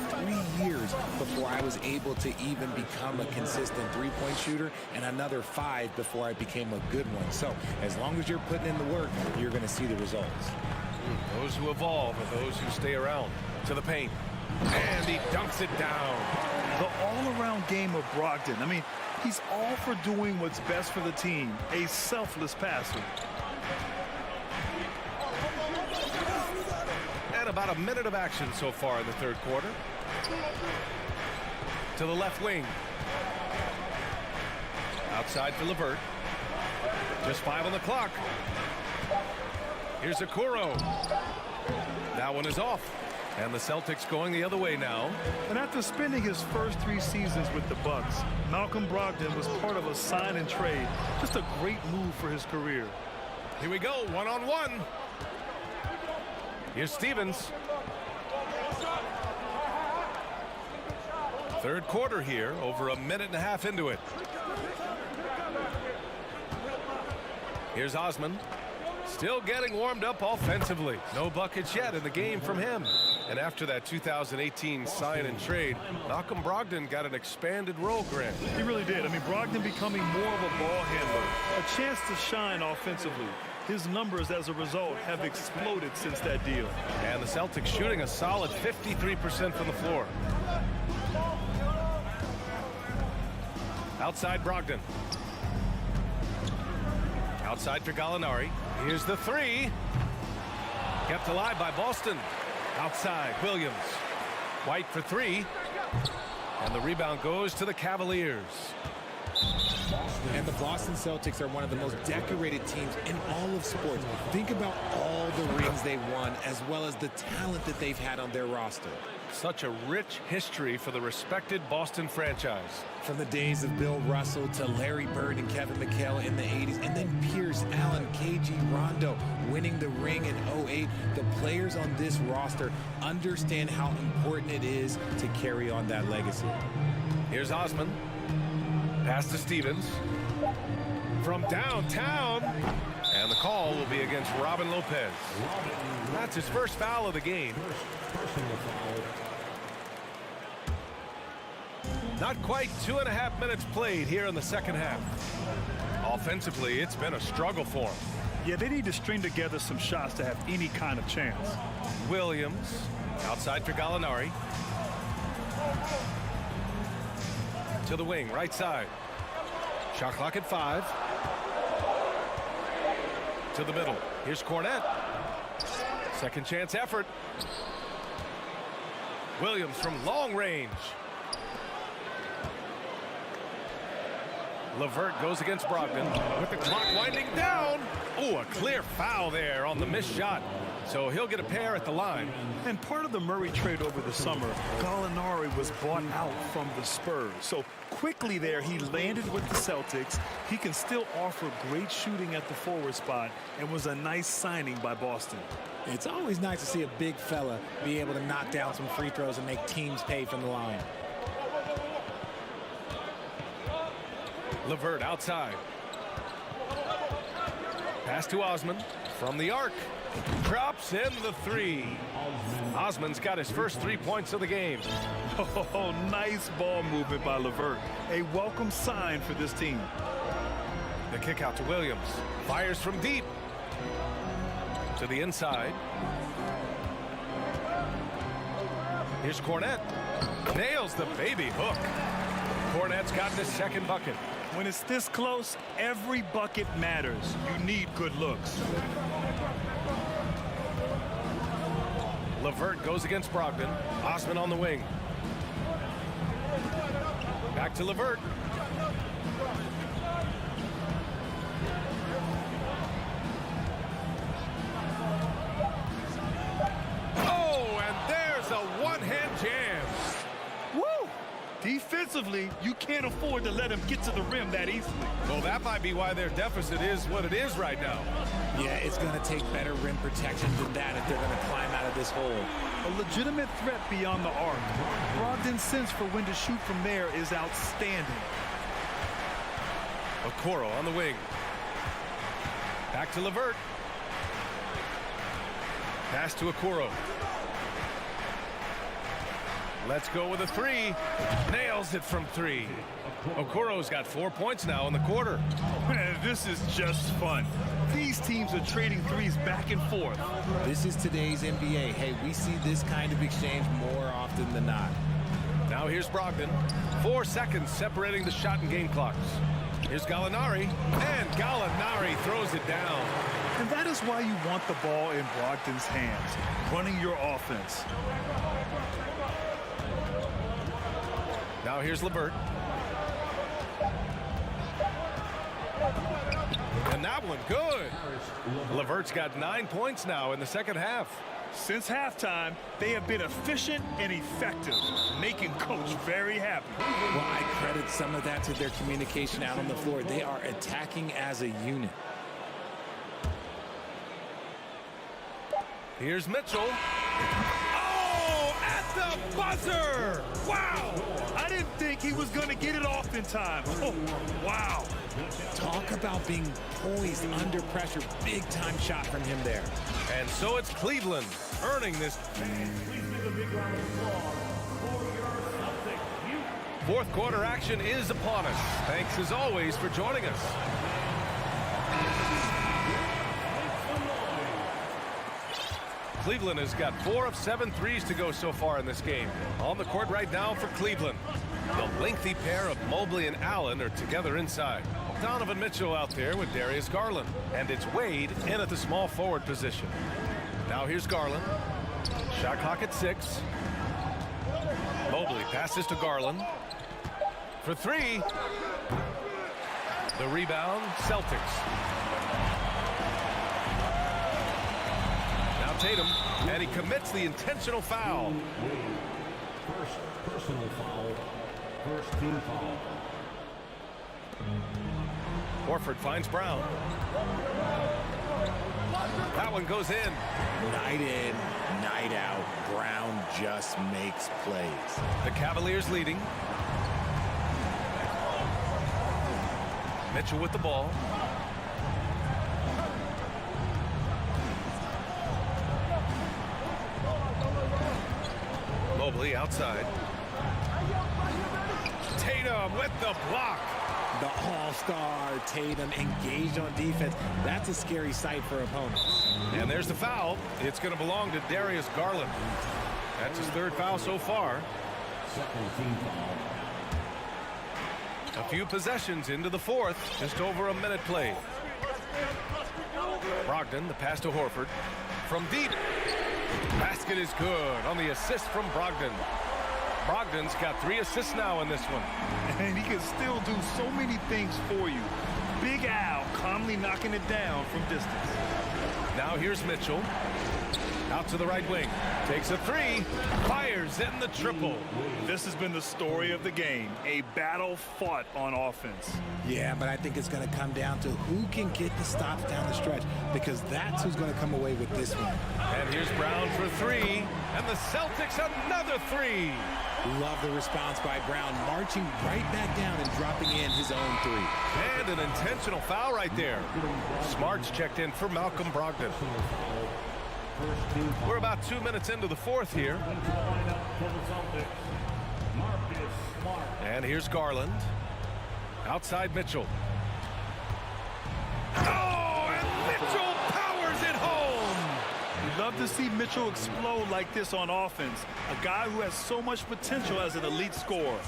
3 years before I was able to even become a consistent three-point shooter, and another 5 before I became a good one. So as long as you're putting in the work, you're going to see the results. Those who evolve are those who stay around. To the paint. And he dunks it down. The all-around game of Brogdon. I mean, he's all for doing what's best for the team. A selfless passer. And about a minute of action so far in the third quarter. To the left wing. Outside for LeVert. Just 5 on the clock. Here's Okoro. That one is off. And the Celtics going the other way now. And after spending his first 3 seasons with the Bucks, Malcolm Brogdon was part of a sign and trade. Just a great move for his career. Here we go, one-on-one. Here's Stevens. Third quarter here, over a minute and a half into it. Here's Osman. Still getting warmed up offensively. No buckets yet in the game from him. And after that 2018 sign and trade, Malcolm Brogdon got an expanded role, Grant. He really did. I mean, Brogdon becoming more of a ball handler. A chance to shine offensively. His numbers as a result have exploded since that deal. And the Celtics shooting a solid 53% from the floor. Outside Brogdon. Outside for Gallinari. Here's the 3. Kept alive by Boston. Outside Williams. White for 3. And the rebound goes to the Cavaliers. And the Boston Celtics are one of the most decorated teams in all of sports. Think about all the rings they've won, as well as the talent that they've had on their roster. Such a rich history for the respected Boston franchise. From the days of Bill Russell to Larry Bird and Kevin McHale in the 80s, and then Pierce, Allen, KG, Rondo winning the ring in 08. The players on this roster understand how important it is to carry on that legacy. Here's Osman. Pass to Stevens. From downtown. And the call will be against Robin Lopez. That's his first foul of the game. Not quite 2.5 minutes played here in the second half. Offensively, it's been a struggle for him. Yeah, they need to string together some shots to have any kind of chance. Williams outside for Gallinari. To the wing, right side. Shot clock at 5. To the middle. Here's Cornette. Second chance effort. Williams from long range. LeVert goes against Brogdon with the clock winding down. Oh, a clear foul there on the missed shot. So he'll get a pair at the line. And part of the Murray trade over the summer, Gallinari was bought out from the Spurs. So quickly there, he landed with the Celtics. He can still offer great shooting at the forward spot and was a nice signing by Boston. It's always nice to see a big fella be able to knock down some free throws and make teams pay from the line. LeVert outside. Pass to Osman from the arc. Drops in the 3. Osman's got his first 3 points of the game. Oh, nice ball movement by LeVert. A welcome sign for this team. The kick out to Williams. Fires from deep. To the inside. Here's Cornette. Nails the baby hook. Cornette's gotten his second bucket. When it's this close, every bucket matters. You need good looks. LeVert goes against Brogdon. Osman on the wing. Back to LeVert. Oh, and there's a one-hand jam. Woo! Defensively, you can't afford to let him get to the rim that easily. Well, that might be why their deficit is what it is right now. Yeah, it's going to take better rim protection than that if they're going to climb out of this hole. A legitimate threat beyond the arc. Brogdon's sense for when to shoot from there is outstanding. Okoro on the wing. Back to LeVert. Pass to Okoro. Let's go with a 3. Nails it from 3. Okoro's got 4 points now in the quarter. Man, this is just fun. These teams are trading threes back and forth. This is today's NBA. Hey, we see this kind of exchange more often than not. Now here's Brogdon. 4 seconds separating the shot and game clocks. Here's Gallinari. And Gallinari throws it down. And that is why you want the ball in Brogdon's hands, running your offense. Now here's LeVert. And that one good. LeVert's got 9 points now in the second half. Since halftime, they have been efficient and effective, making Coach very happy. Well, I credit some of that to their communication out on the floor. They are attacking as a unit. Here's Mitchell. Oh, at the buzzer! Wow! I didn't think he was going to get it off in time. Oh, wow. Talk about being poised under pressure. Big time shot from him there. And so it's Cleveland earning this. Fourth quarter action is upon us. Thanks as always for joining us. Cleveland has got 4 of 7 threes to go so far in this game. On the court right now for Cleveland. The lengthy pair of Mobley and Allen are together inside. Donovan Mitchell out there with Darius Garland. And it's Wade in at the small forward position. Now here's Garland. Shot clock at 6. Mobley passes to Garland. For 3. The rebound, Celtics. Tatum, and he commits the intentional foul. First personal foul. First team foul. Horford finds Brown. That one goes in. Night in, night out. Brown just makes plays. The Cavaliers leading. Mitchell with the ball. Mobley outside. Tatum with the block. The all-star Tatum engaged on defense. That's a scary sight for opponents. And there's the foul. It's going to belong to Darius Garland. That's his 3rd foul so far. Second team foul. A few possessions into the 4th. Just over a minute played. Brogdon, the pass to Horford. From deep. Basket is good on the assist from Brogdon. Brogdon's got 3 assists now in this one. And he can still do so many things for you. Big Al calmly knocking it down from distance. Now here's Mitchell. Out to the right wing. Takes a 3. Fires in the triple. This has been the story of the game. A battle fought on offense. Yeah, but I think it's going to come down to who can get the stops down the stretch, because that's who's going to come away with this one. And here's Brown for 3. And the Celtics another 3. Love the response by Brown, marching right back down and dropping in his own 3. And an intentional foul right there. Smart's checked in for Malcolm Brogdon. We're about 2 minutes into the 4th here. And here's Garland. Outside Mitchell. Oh, and Mitchell powers it home. You'd love to see Mitchell explode like this on offense. A guy who has so much potential as an elite scorer.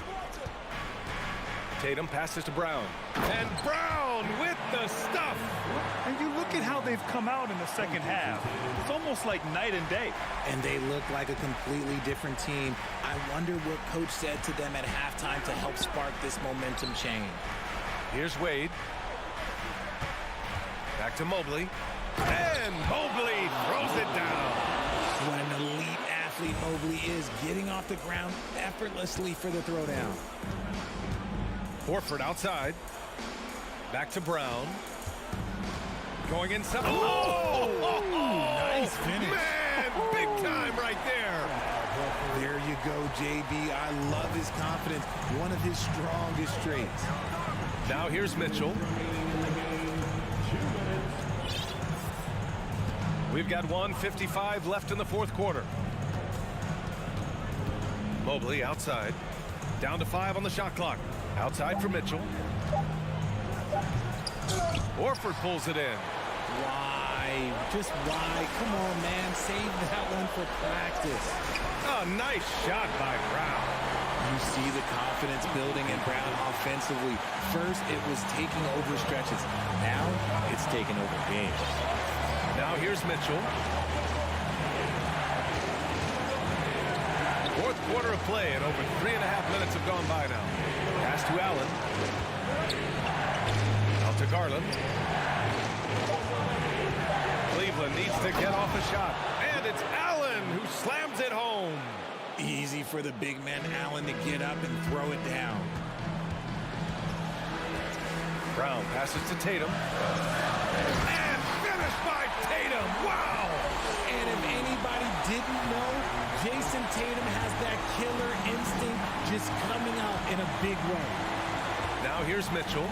Tatum passes to Brown. And Brown with the stuff. And you look at how they've come out in the second half. It's almost like night and day. And they look like a completely different team. I wonder what coach said to them at halftime to help spark this momentum change. Here's Wade. Back to Mobley. And Mobley throws it down. What an elite athlete Mobley is, getting off the ground effortlessly for the throwdown. Horford outside. Back to Brown. Going inside. Oh! Nice finish. Man, big time right there. There you go, JB. I love his confidence. One of his strongest traits. Now here's Mitchell. We've got 1:55 left in the 4th quarter. Mobley outside. Down to 5 on the shot clock. Outside for Mitchell. Horford pulls it in. Why? Just why? Come on, man. Save that one for practice. A nice shot by Brown. You see the confidence building in Brown offensively. First, it was taking over stretches. Now, it's taking over games. Now here's Mitchell. 4th quarter of play, and over 3.5 minutes have gone by now. Pass to Allen. Out to Garland. Cleveland needs to get off a shot. And it's Allen who slams it home. Easy for the big man Allen to get up and throw it down. Brown passes to Tatum. And finished by Tatum. Wow! And if anybody didn't know, Jason Tatum has that killer instinct just coming out in a big way. Now here's Mitchell.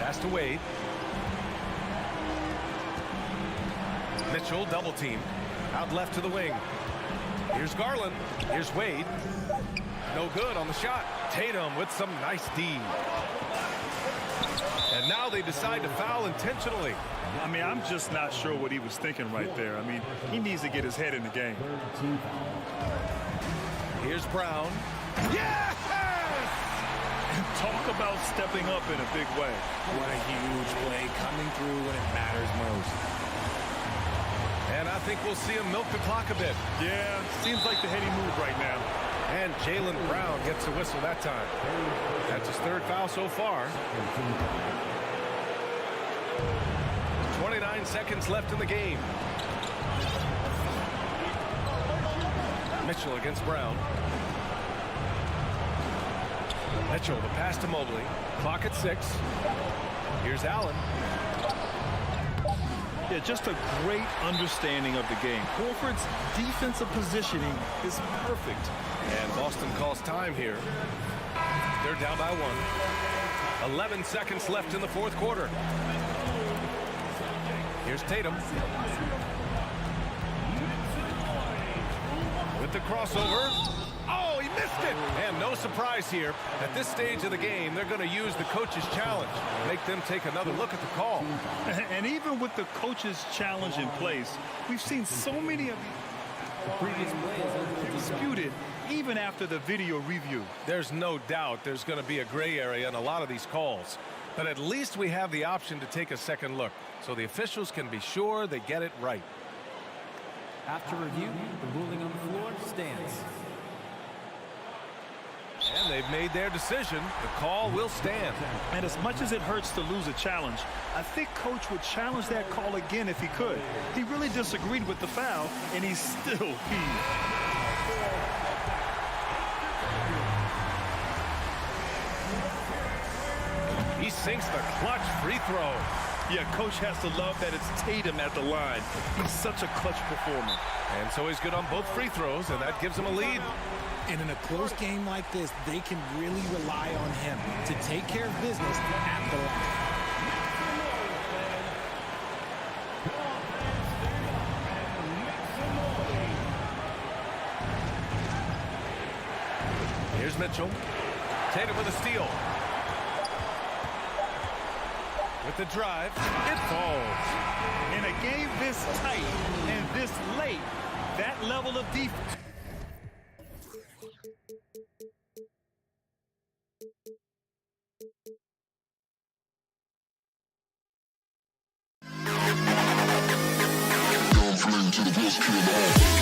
Pass to Wade. Mitchell double team. Out left to the wing. Here's Garland. Here's Wade. No good on the shot. Tatum with some nice D. And now they decide to foul intentionally. I mean, I'm just not sure what he was thinking right there. I mean, he needs to get his head in the game. Here's Brown. Yes! Talk about stepping up in a big way. What a huge play coming through when it matters most. And I think we'll see him milk the clock a bit. Yeah, seems like the heady move right now. And Jaylen Brown gets a whistle that time. That's his third foul so far. 29 seconds left in the game. Mitchell against Brown. Mitchell, the pass to Mobley. Clock at 6. Here's Allen. Yeah, just a great understanding of the game. Horford's defensive positioning is perfect. And Boston calls time here. They're down by 1. 11 seconds left in the fourth quarter. Here's Tatum. With the crossover. Oh, he missed it! And no surprise here. At this stage of the game, they're going to use the coach's challenge. Make them take another look at the call. And even with the coach's challenge in place, we've seen so many of the previous plays disputed even after the video review. There's no doubt there's going to be a gray area in a lot of these calls. But at least we have the option to take a second look, so the officials can be sure they get it right. After review, the ruling on the floor stands. And they've made their decision. The call will stand. And as much as it hurts to lose a challenge, I think Coach would challenge that call again if he could. He really disagreed with the foul, and he's still peeved. He sinks the clutch free throw. Yeah, Coach has to love that it's Tatum at the line. He's such a clutch performer. And so he's good on both free throws, and that gives him a lead. And in a close game like this, they can really rely on him to take care of business at the line. Here's Mitchell. Tatum with a steal. With the drive, it falls. In a game this tight and this late, that level of defense. To the best to the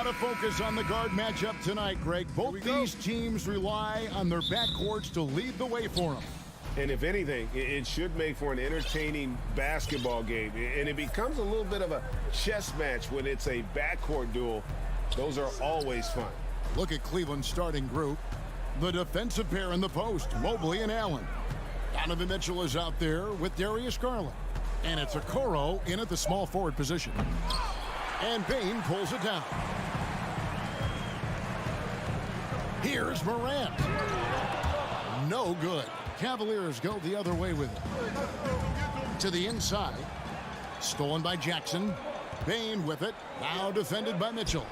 lot of focus on the guard matchup tonight, Greg. Both these teams rely on their backcourts to lead the way for them. And if anything, it should make for an entertaining basketball game. And it becomes a little bit of a chess match when it's a backcourt duel. Those are always fun. Look at Cleveland's starting group. The defensive pair in the post, Mobley and Allen. Donovan Mitchell is out there with Darius Garland. And it's Okoro in at the small forward position. And Bane pulls it down. Here's Morant. No good. Cavaliers go the other way with it. To the inside. Stolen by Jackson. Bane with it. Now defended by Mitchell.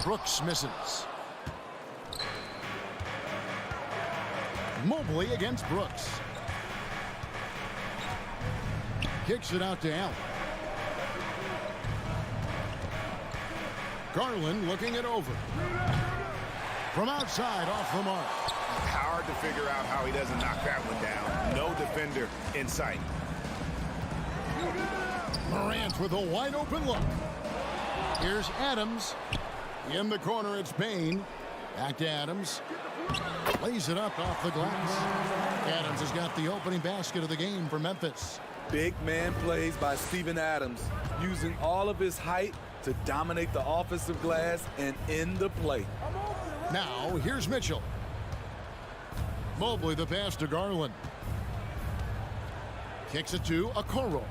Brooks misses. Mobley against Brooks. Kicks it out to Allen. Garland looking it over. From outside, off the mark. Hard to figure out how he doesn't knock that one down. No defender in sight. Morant with a wide open look. Here's Adams. In the corner, it's Bane. Back to Adams. Lays it up off the glass. Adams has got the opening basket of the game for Memphis. Big man plays by Steven Adams, using all of his height to dominate the offensive glass and end the play. Now, here's Mitchell. Mobley the pass to Garland. Kicks it to Okoro.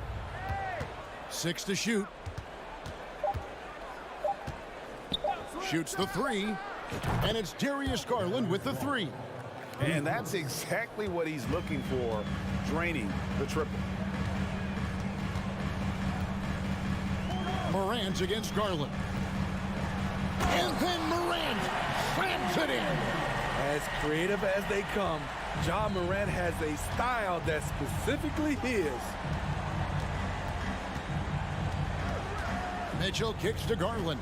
6 to shoot. Shoots the three. And it's Darius Garland with the three. And that's exactly what he's looking for, draining the triple. Morant against Garland. And then Morant slams it in. As creative as they come, Ja Morant has a style that's specifically his. Mitchell kicks to Garland.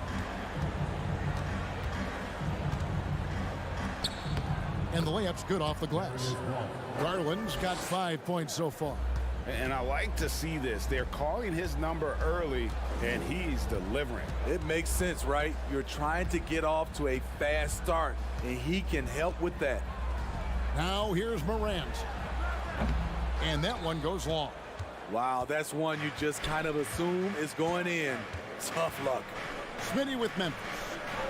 And the layup's good off the glass. Garland's got 5 points so far. And I like to see this. They're calling his number early, and he's delivering. It makes sense, right? You're trying to get off to a fast start, and he can help with that. Now here's Morant. And that one goes long. Wow, that's one you just kind of assume is going in. Tough luck. Smitty with Memphis.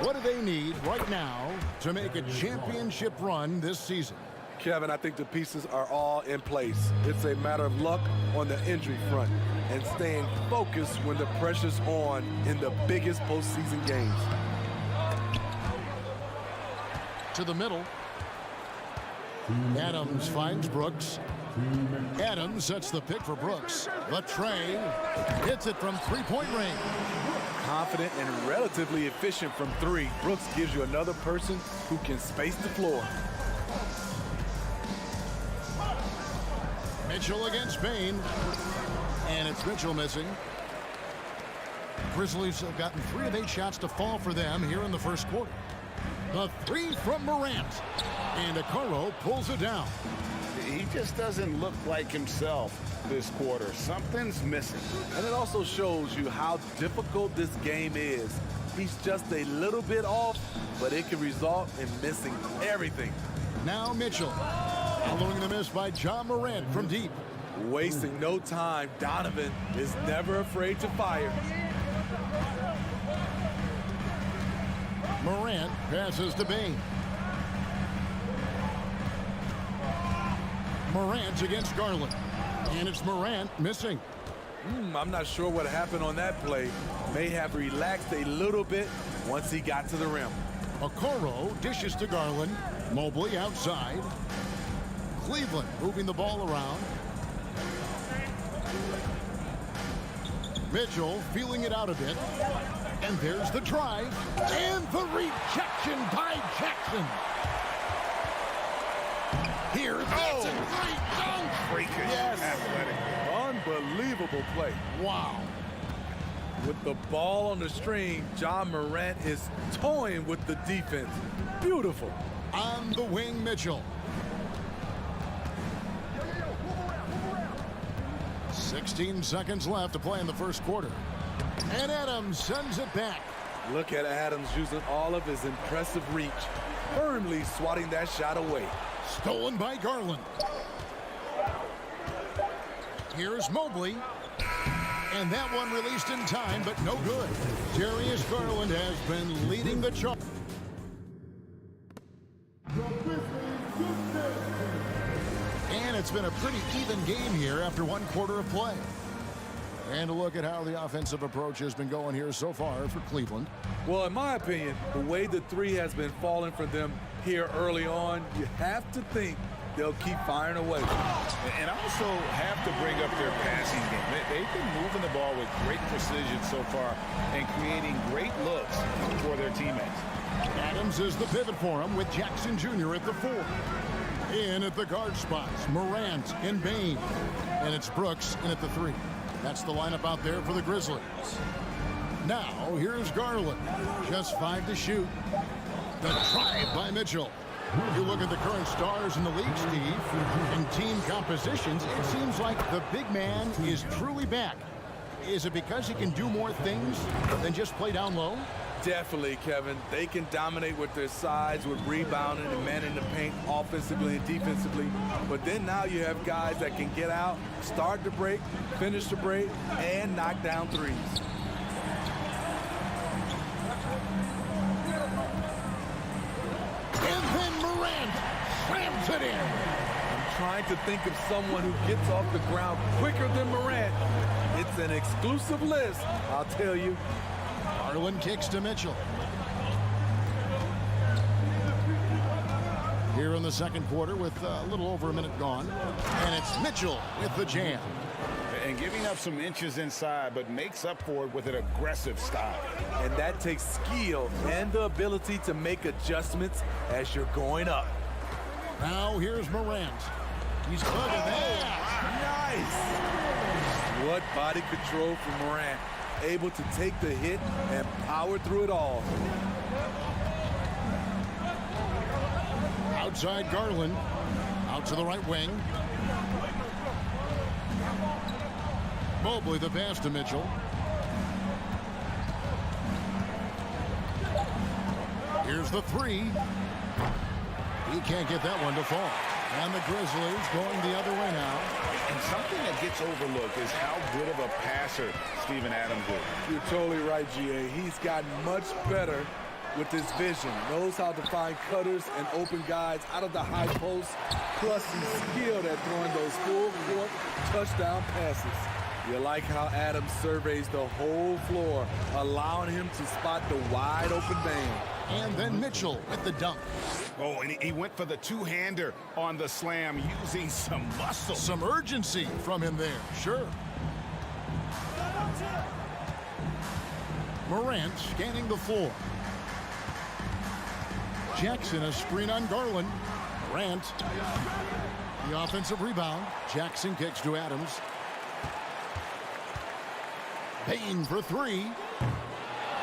What do they need right now to make a championship run this season? Kevin, I think the pieces are all in place. It's a matter of luck on the injury front and staying focused when the pressure's on in the biggest postseason games. To the middle. Adams finds Brooks. Adams sets the pick for Brooks. The tray hits it from three-point range. Confident and relatively efficient from three, Brooks gives you another person who can space the floor. Mitchell against Bane. And it's Mitchell missing. Grizzlies have gotten 3 of 8 shots to fall for them here in the first quarter. The three from Morant. And Okoro pulls it down. He just doesn't look like himself this quarter. Something's missing. And it also shows you how difficult this game is. He's just a little bit off, but it can result in missing everything. Now Mitchell. Following the miss by Ja Morant from deep. Wasting no time, Donovan is never afraid to fire. Morant passes to Bane. Morant against Garland. And it's Morant missing. I'm not sure what happened on that play. May have relaxed a little bit once he got to the rim. Okoro dishes to Garland. Mobley outside. Cleveland moving the ball around. Mitchell feeling it out a bit. And there's the drive. And the rejection by Jackson. Here, that's a great dunk. Freakish. Yes. Athletic. Unbelievable play. Wow. With the ball on the string, Ja Morant is toying with the defense. Beautiful. On the wing, Mitchell. 16 seconds left to play in the first quarter. And Adams sends it back. Look at Adams using all of his impressive reach, firmly swatting that shot away. Stolen by Garland. Here's Mobley. And that one released in time, but no good. Darius Garland has been leading the charge. And it's been a pretty even game here after one quarter of play. And a look at how the offensive approach has been going here so far for Cleveland. Well, in my opinion, the way the three has been falling for them here early on, you have to think they'll keep firing away. And also have to bring up their passing game. They've been moving the ball with great precision so far and creating great looks for their teammates. Adams is the pivot for him with Jackson Jr. at the 4. In at the guard spots, Morant and Bain. And it's Brooks in at the 3. That's the lineup out there for the Grizzlies. Now, here's Garland. Just 5 to shoot. The drive by Mitchell. You look at the current stars in the league, Steve, and team compositions, it seems like the big man is truly back. Is it because he can do more things than just play down low? Definitely, Kevin. They can dominate with their size, with rebounding and manning the paint offensively and defensively. But then now you have guys that can get out, start the break, finish the break, and knock down threes. And then Morant slams it in. I'm trying to think of someone who gets off the ground quicker than Morant. It's an exclusive list, I'll tell you. Garland kicks to Mitchell. Here in the second quarter with a little over a minute gone. And it's Mitchell with the jam. And giving up some inches inside, but makes up for it with an aggressive style. And that takes skill and the ability to make adjustments as you're going up. Now here's Morant. He's good at that. Nice. What body control from Morant. Able to take the hit and power through it all. Outside Garland. Out to the right wing. Mobley the pass to Mitchell. Here's the 3. He can't get that one to fall. And the Grizzlies going the other way now. And something that gets overlooked is how good of a passer Steven Adams is. You're totally right, GA. He's gotten much better with his vision. Knows how to find cutters and open guys out of the high post. Plus, he's skilled at throwing those full-court touchdown passes. You like how Adams surveys the whole floor, allowing him to spot the wide-open man. And then Mitchell with the dunk. Oh, and he went for the two-hander on the slam, using some muscle. Some urgency from him there, sure. Morant scanning the floor. Jackson a screen on Garland. Morant. The offensive rebound. Jackson kicks to Adams. Payne for 3.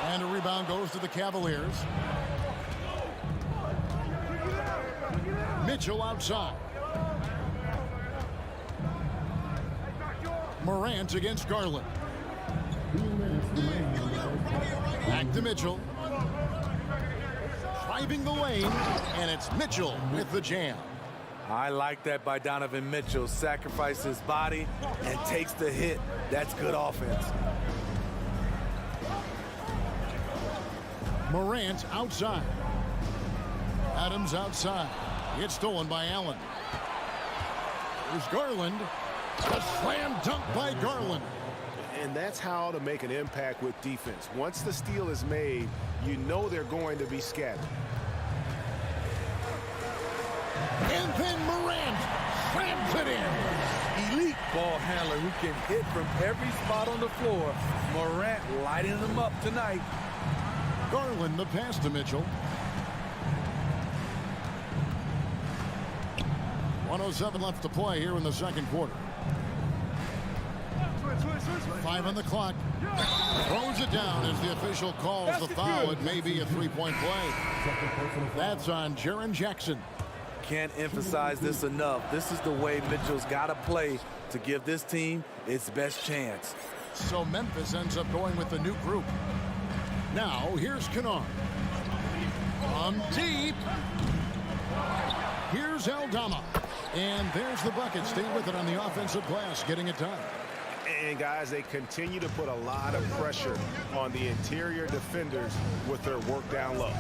And a rebound goes to the Cavaliers. Mitchell outside. Morant against Garland. Back to Mitchell. Driving the lane, and it's Mitchell with the jam. I like that by Donovan Mitchell. Sacrifices his body and takes the hit. That's good offense. Morant outside. Adams outside. It's stolen by Allen. There's Garland. A slam dunk by Garland. And that's how to make an impact with defense. Once the steal is made, you know they're going to be scattered. And then Morant slams it in. Elite ball handler who can hit from every spot on the floor. Morant lighting them up tonight. Garland the pass to Mitchell. 1:07 left to play here in the second quarter. 5 on the clock. Throws it down as the official calls the foul. It may be a three-point play. That's on Jaren Jackson. Can't emphasize this enough. This is the way Mitchell's got to play to give this team its best chance. So Memphis ends up going with a new group. Now, here's Kennard. From deep. Here's Aldama. And there's the bucket. Stay with it on the offensive glass, getting it done. And, guys, they continue to put a lot of pressure on the interior defenders with their work down low.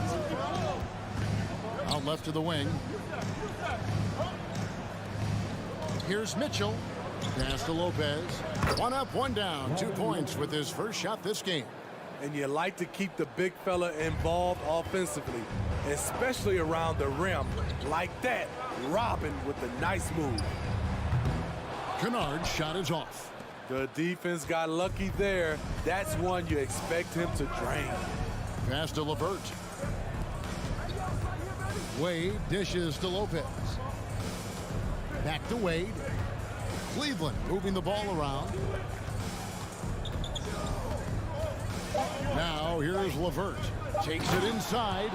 Out left to the wing. Here's Mitchell. Pass to Lopez. 1 up, 1 down. 2 points with his first shot this game. And you like to keep the big fella involved offensively, especially around the rim. Like that, Robin with a nice move. Kennard's shot is off. The defense got lucky there. That's one you expect him to drain. Pass to LeVert. Wade dishes to Lopez. Back to Wade. Cleveland moving the ball around. Now here's LeVert. Takes it inside.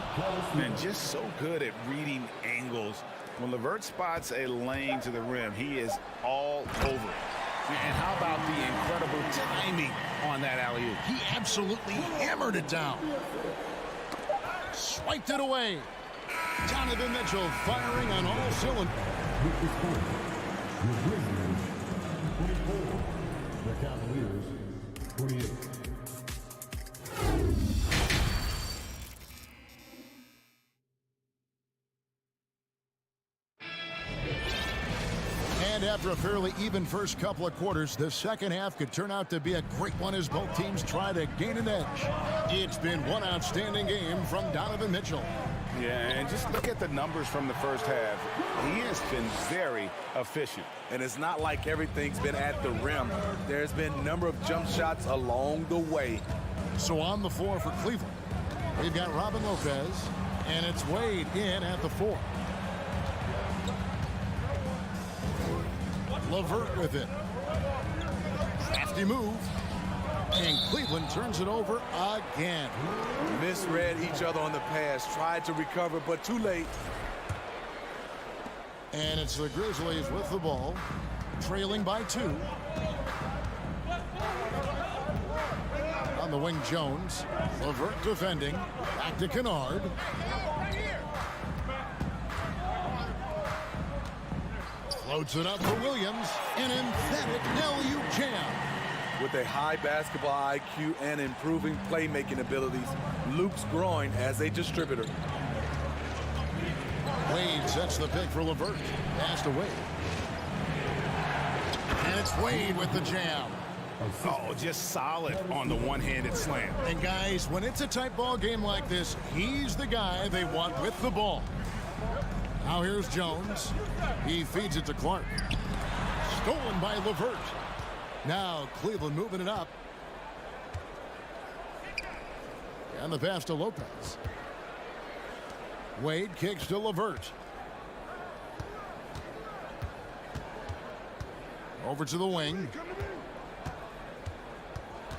And just so good at reading angles. When LeVert spots a lane to the rim, he is all over it. And how about the incredible timing on that alley-oop? He absolutely hammered it down. Swiped it away. Donovan Mitchell firing on all cylinders. The Cavaliers, 28. And after a fairly even first couple of quarters, the second half could turn out to be a great one as both teams try to gain an edge. It's been one outstanding game from Donovan Mitchell. Yeah, and just look at the numbers from the first half. He has been very efficient. And it's not like everything's been at the rim. There's been a number of jump shots along the way. So on the floor for Cleveland, we've got Robin Lopez, and it's Wade in at the 4. LeVert with it. Crafty move. And Cleveland turns it over again. Misread each other on the pass. Tried to recover, but too late. And it's the Grizzlies with the ball. Trailing by 2. On the wing, Jones. LeVert defending. Back to Kennard. Floats it up for Williams. An emphatic LU jam. With a high basketball IQ and improving playmaking abilities, Luke's growing as a distributor. Wade sets the pick for LeVert. Pass to Wade. And it's Wade with the jam. Oh, just solid on the one-handed slam. And guys, when it's a tight ball game like this, he's the guy they want with the ball. Now here's Jones. He feeds it to Clark. Stolen by LeVert. Now Cleveland moving it up. And the pass to Lopez. Wade kicks to LeVert. Over to the wing.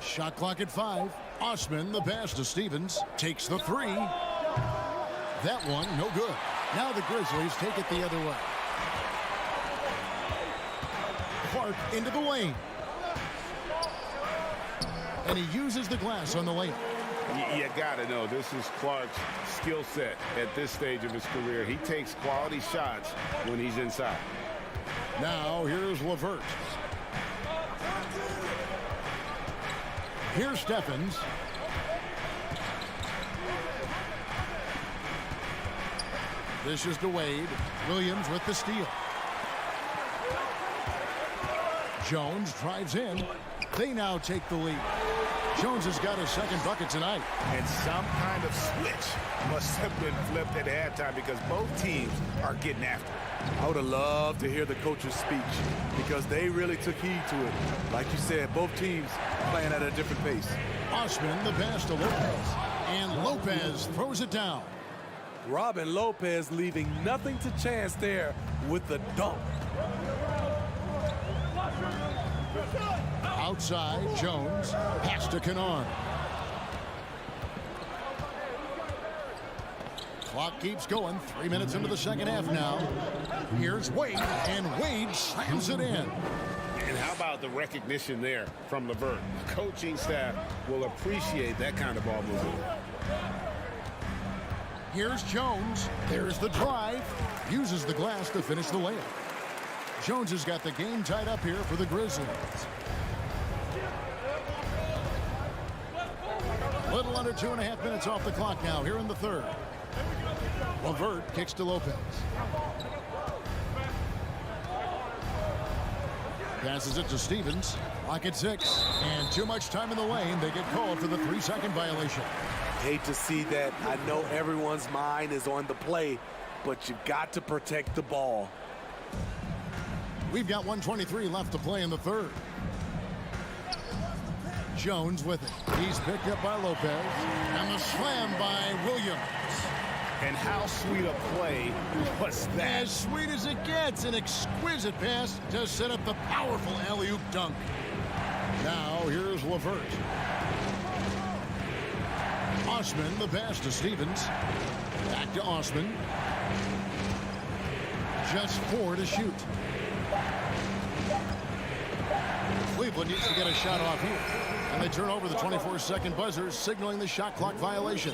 Shot clock at 5. Osman, the pass to Stevens. Takes the 3. That one, no good. Now the Grizzlies take it the other way. Clark into the lane. And he uses the glass on the lane. You gotta know, this is Clark's skill set at this stage of his career. He takes quality shots when he's inside. Now here's LeVert. Here's Stephens. This is to Wade. Williams with the steal. Jones drives in. They now take the lead. Jones has got his second bucket tonight. And some kind of switch must have been flipped at halftime because both teams are getting after it. I would have loved to hear the coach's speech because they really took heed to it. Like you said, both teams playing at a different pace. Osman, the pass to Lopez. And Lopez throws it down. Robin Lopez leaving nothing to chance there with the dunk. Outside, Jones. Pass to Kennard. Clock keeps going. 3 minutes into the second half now. Here's Wade, and Wade slams it in. And how about the recognition there from LeVert? The coaching staff will appreciate that kind of ball movement. Here's Jones. There's the drive. Uses the glass to finish the layup. Jones has got the game tied up here for the Grizzlies. Little under 2.5 minutes off the clock now here in the third. LeVert kicks to Lopez. Passes it to Stevens. Clock at 6. And too much time in the lane. They get called for the 3-second violation. Hate to see that. I know everyone's mind is on the play, but you've got to protect the ball. We've got 1:23 left to play in the third. Jones with it. He's picked up by Lopez. And the slam by Williams. And how sweet a play was that? As sweet as it gets. An exquisite pass to set up the powerful alley-oop dunk. Now here's LeVert. Osman, the pass to Stevens. Back to Osman. Just 4 to shoot. Cleveland needs to get a shot off here. And they turn over the 24-second buzzer, signaling the shot clock violation.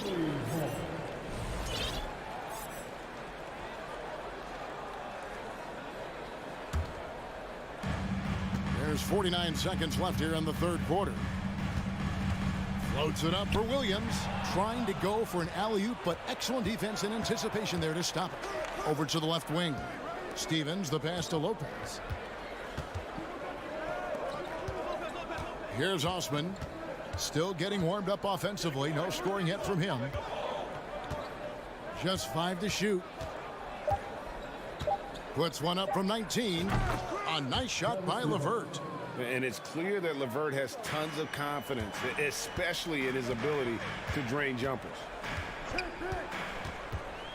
There's 49 seconds left here in the third quarter. Floats it up for Williams. Trying to go for an alley-oop, but excellent defense and anticipation there to stop it. Over to the left wing. Stevens, the pass to Lopez. Here's Osman. Still getting warmed up offensively. No scoring yet from him. Just 5 to shoot. Puts one up from 19. A nice shot by LeVert. And it's clear that LeVert has tons of confidence, especially in his ability to drain jumpers.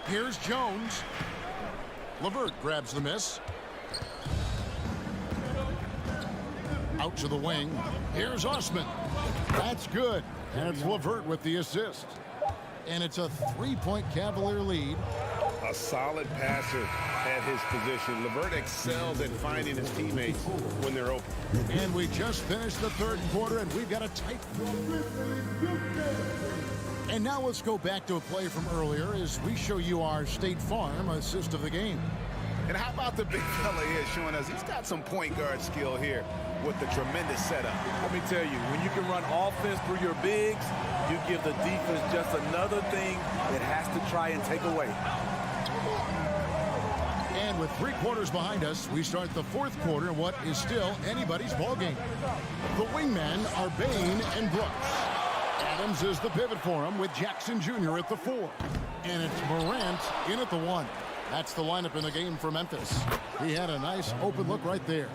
Here's Jones. LeVert grabs the miss. Out to the wing. Here's Osman. That's good. And it's LeVert with the assist. And it's a 3-point Cavalier lead. A solid passer at his position. LeVert excels at finding his teammates when they're open. And we just finished the third quarter, and we've got a tight... And now let's go back to a play from earlier as we show you our State Farm assist of the game. And how about the big fella here showing us he's got some point guard skill here with the tremendous setup. Let me tell you, when you can run offense through your bigs, you give the defense just another thing it has to try and take away. And with 3 quarters behind us, we start the fourth quarter in what is still anybody's ball game. The wingmen are Bain and Brooks. Adams is the pivot for him with Jackson Jr. at the 4. And it's Morant in at the 1. That's the lineup in the game for Memphis. He had a nice open look right there.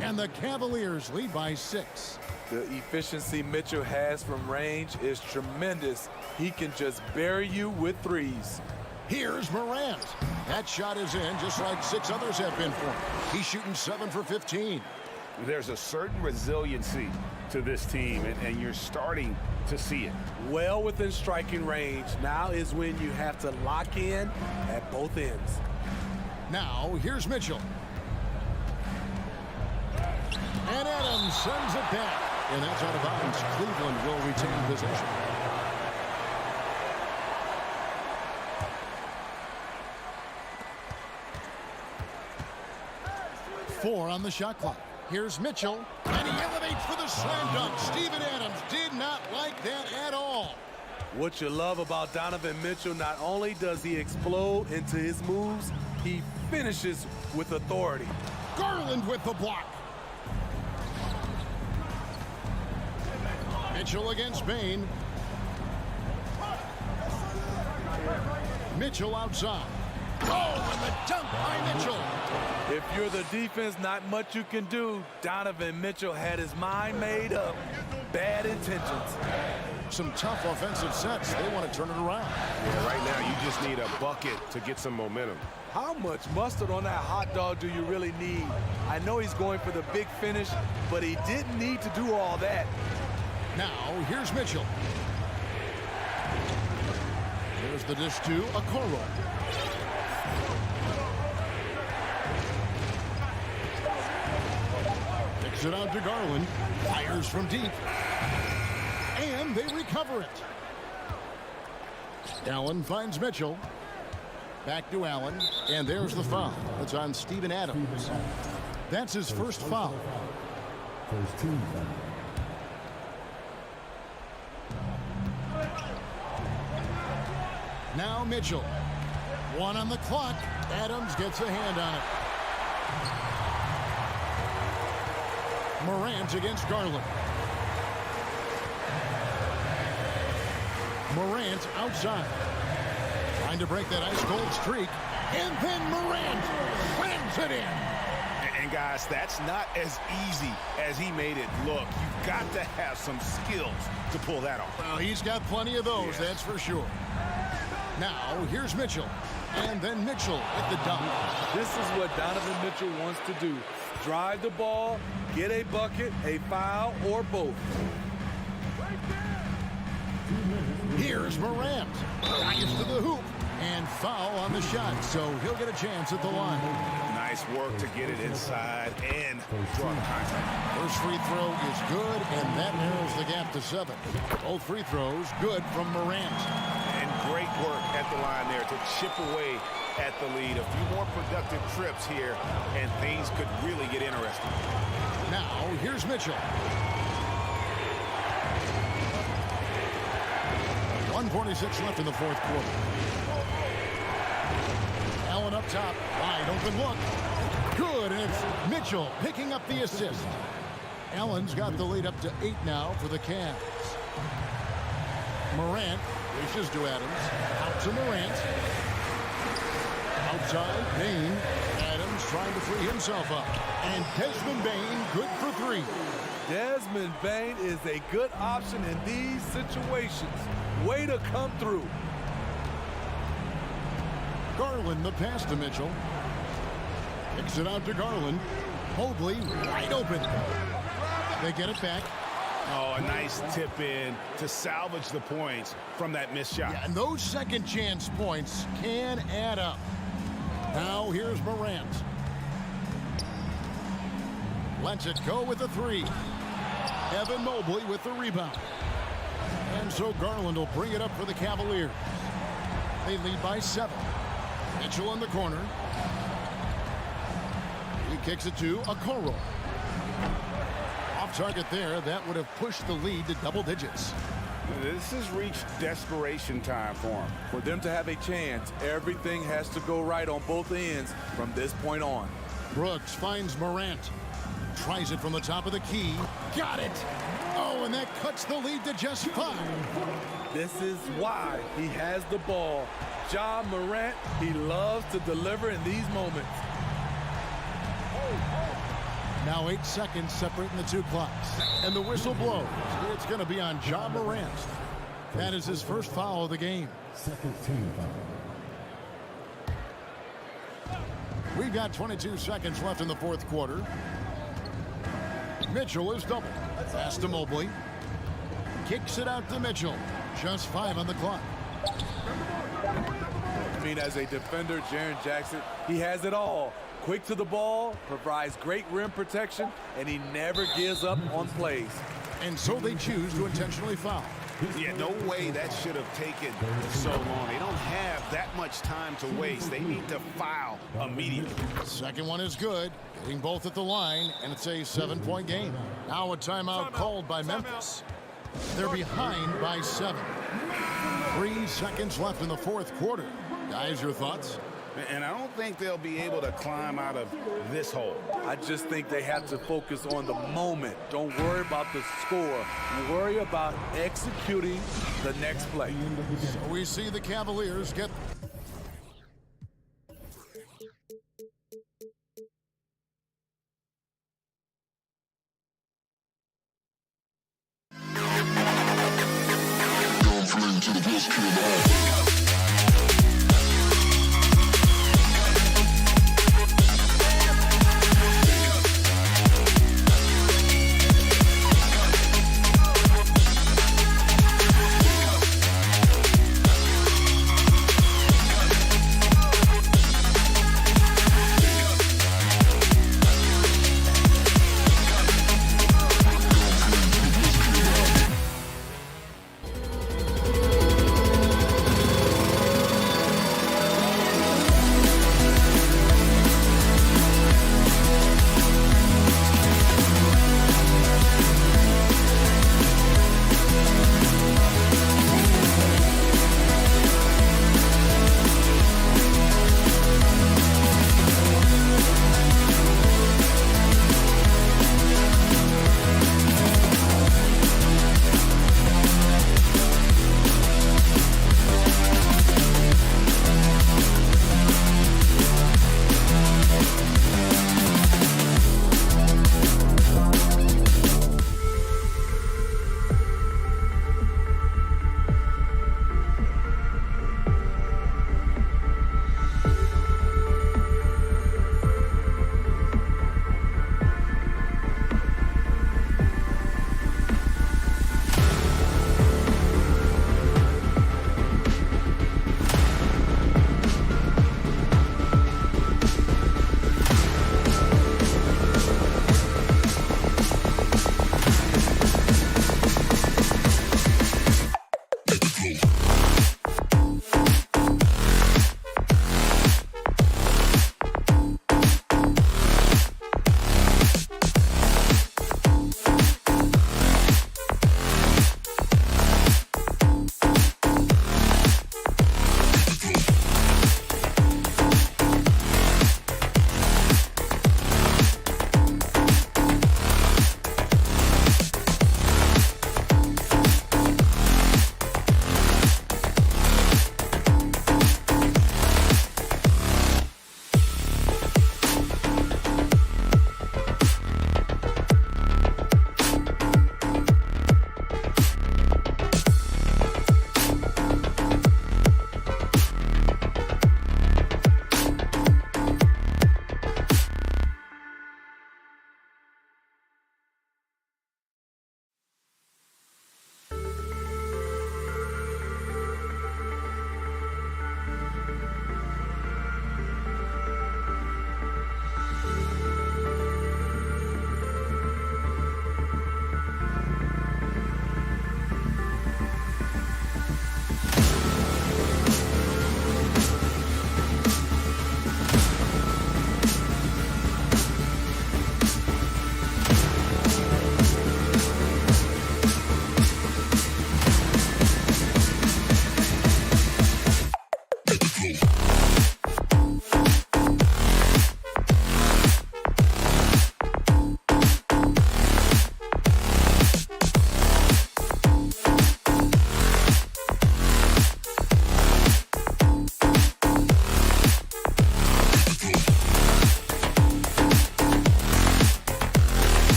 And the Cavaliers lead by 6. The efficiency Mitchell has from range is tremendous. He can just bury you with threes. Here's Morant. That shot is in just like 6 others have been for him. He's shooting 7 for 15. There's a certain resiliency to this team, and you're starting to see it. Well within striking range. Now is when you have to lock in at both ends. Now, here's Mitchell. And Adams sends it back. And that's out of bounds. Cleveland will retain possession. Four on the shot clock. Here's Mitchell. And he elevates for the slam dunk. Steven Adams did not like that at all. What you love about Donovan Mitchell, not only does he explode into his moves, he finishes with authority. Garland with the block. Mitchell against Bain. Mitchell outside. Oh, and the dunk by Mitchell. If you're the defense, not much you can do. Donovan Mitchell had his mind made up. Bad intentions. Some tough offensive sets. They want to turn it around. Yeah, right now you just need a bucket to get some momentum. How much mustard on that hot dog do you really need? I know he's going for the big finish, but he didn't need to do all that. Now, here's Mitchell. Here's the dish to Okoro. Kicks it out to Garland. Fires from deep. And they recover it. Allen finds Mitchell. Back to Allen. And there's the foul. It's on Steven Adams. That's his first foul. First team foul. Now Mitchell. 1 on the clock. Adams gets a hand on it. Morant against Garland. Morant outside. Trying to break that ice-cold streak. And then Morant slams it in. And guys, that's not as easy as he made it look. You've got to have some skills to pull that off. Well, he's got plenty of those, that's for sure. Now, here's Mitchell. And then Mitchell at the dunk. This is what Donovan Mitchell wants to do. Drive the ball, get a bucket, a foul, or both. Here's Morant. Drives to the hoop. And foul on the shot, so he'll get a chance at the line. Nice work to get it inside and draw the contact. First free throw is good, and that narrows the gap to 7. Both free throws good from Morant. And great work at the line there to chip away at the lead. A few more productive trips here, and things could really get interesting. Now, here's Mitchell. 1:46 left in the fourth quarter. Allen up top. Wide open look. Good, and it's Mitchell picking up the assist. Allen's got the lead up to 8 now for the Cavs. Morant reaches to Adams. Out to Morant. Outside, Bain. Adams trying to free himself up. And Desmond Bain good for 3. Desmond Bain is a good option in these situations. Way to come through. Garland the pass to Mitchell. Kicks it out to Garland. Mobley wide open. They get it back. Oh, a nice tip in to salvage the points from that missed shot. Yeah, and those second chance points can add up. Now here's Morant. Lets it go with the 3. Evan Mobley with the rebound. And so Garland will bring it up for the Cavaliers. They lead by 7. Mitchell in the corner. He kicks it to Okoro. Off target there. That would have pushed the lead to double digits. This has reached desperation time for him. For them to have a chance, everything has to go right on both ends from this point on. Brooks finds Morant. Tries it from the top of the key. Got it. Oh, and that cuts the lead to just 5. This is why he has the ball. Ja Morant, he loves to deliver in these moments. Now 8 seconds separating the 2 clocks. And the whistle blows. It's going to be on Ja Morant. That is his first foul of the game. Second team foul. We've got 22 seconds left in the fourth quarter. Mitchell is doubled. Pass to Mobley. Kicks it out to Mitchell. Just 5 on the clock. I mean, as a defender, Jaren Jackson, he has it all. Quick to the ball, provides great rim protection, and he never gives up on plays. And so they choose to intentionally foul. Yeah, no way that should have taken so long. They don't have that much time to waste. They need to foul immediately. Second one is good. Getting both at the line, and it's a 7-point game. Now a timeout called by Memphis. They're behind by 7. 3 seconds left in the fourth quarter. Guys, your thoughts? And I don't think they'll be able to climb out of this hole. I just think they have to focus on the moment. Don't worry about the score. Worry about executing the next play. So we see the Cavaliers get... To the best kid.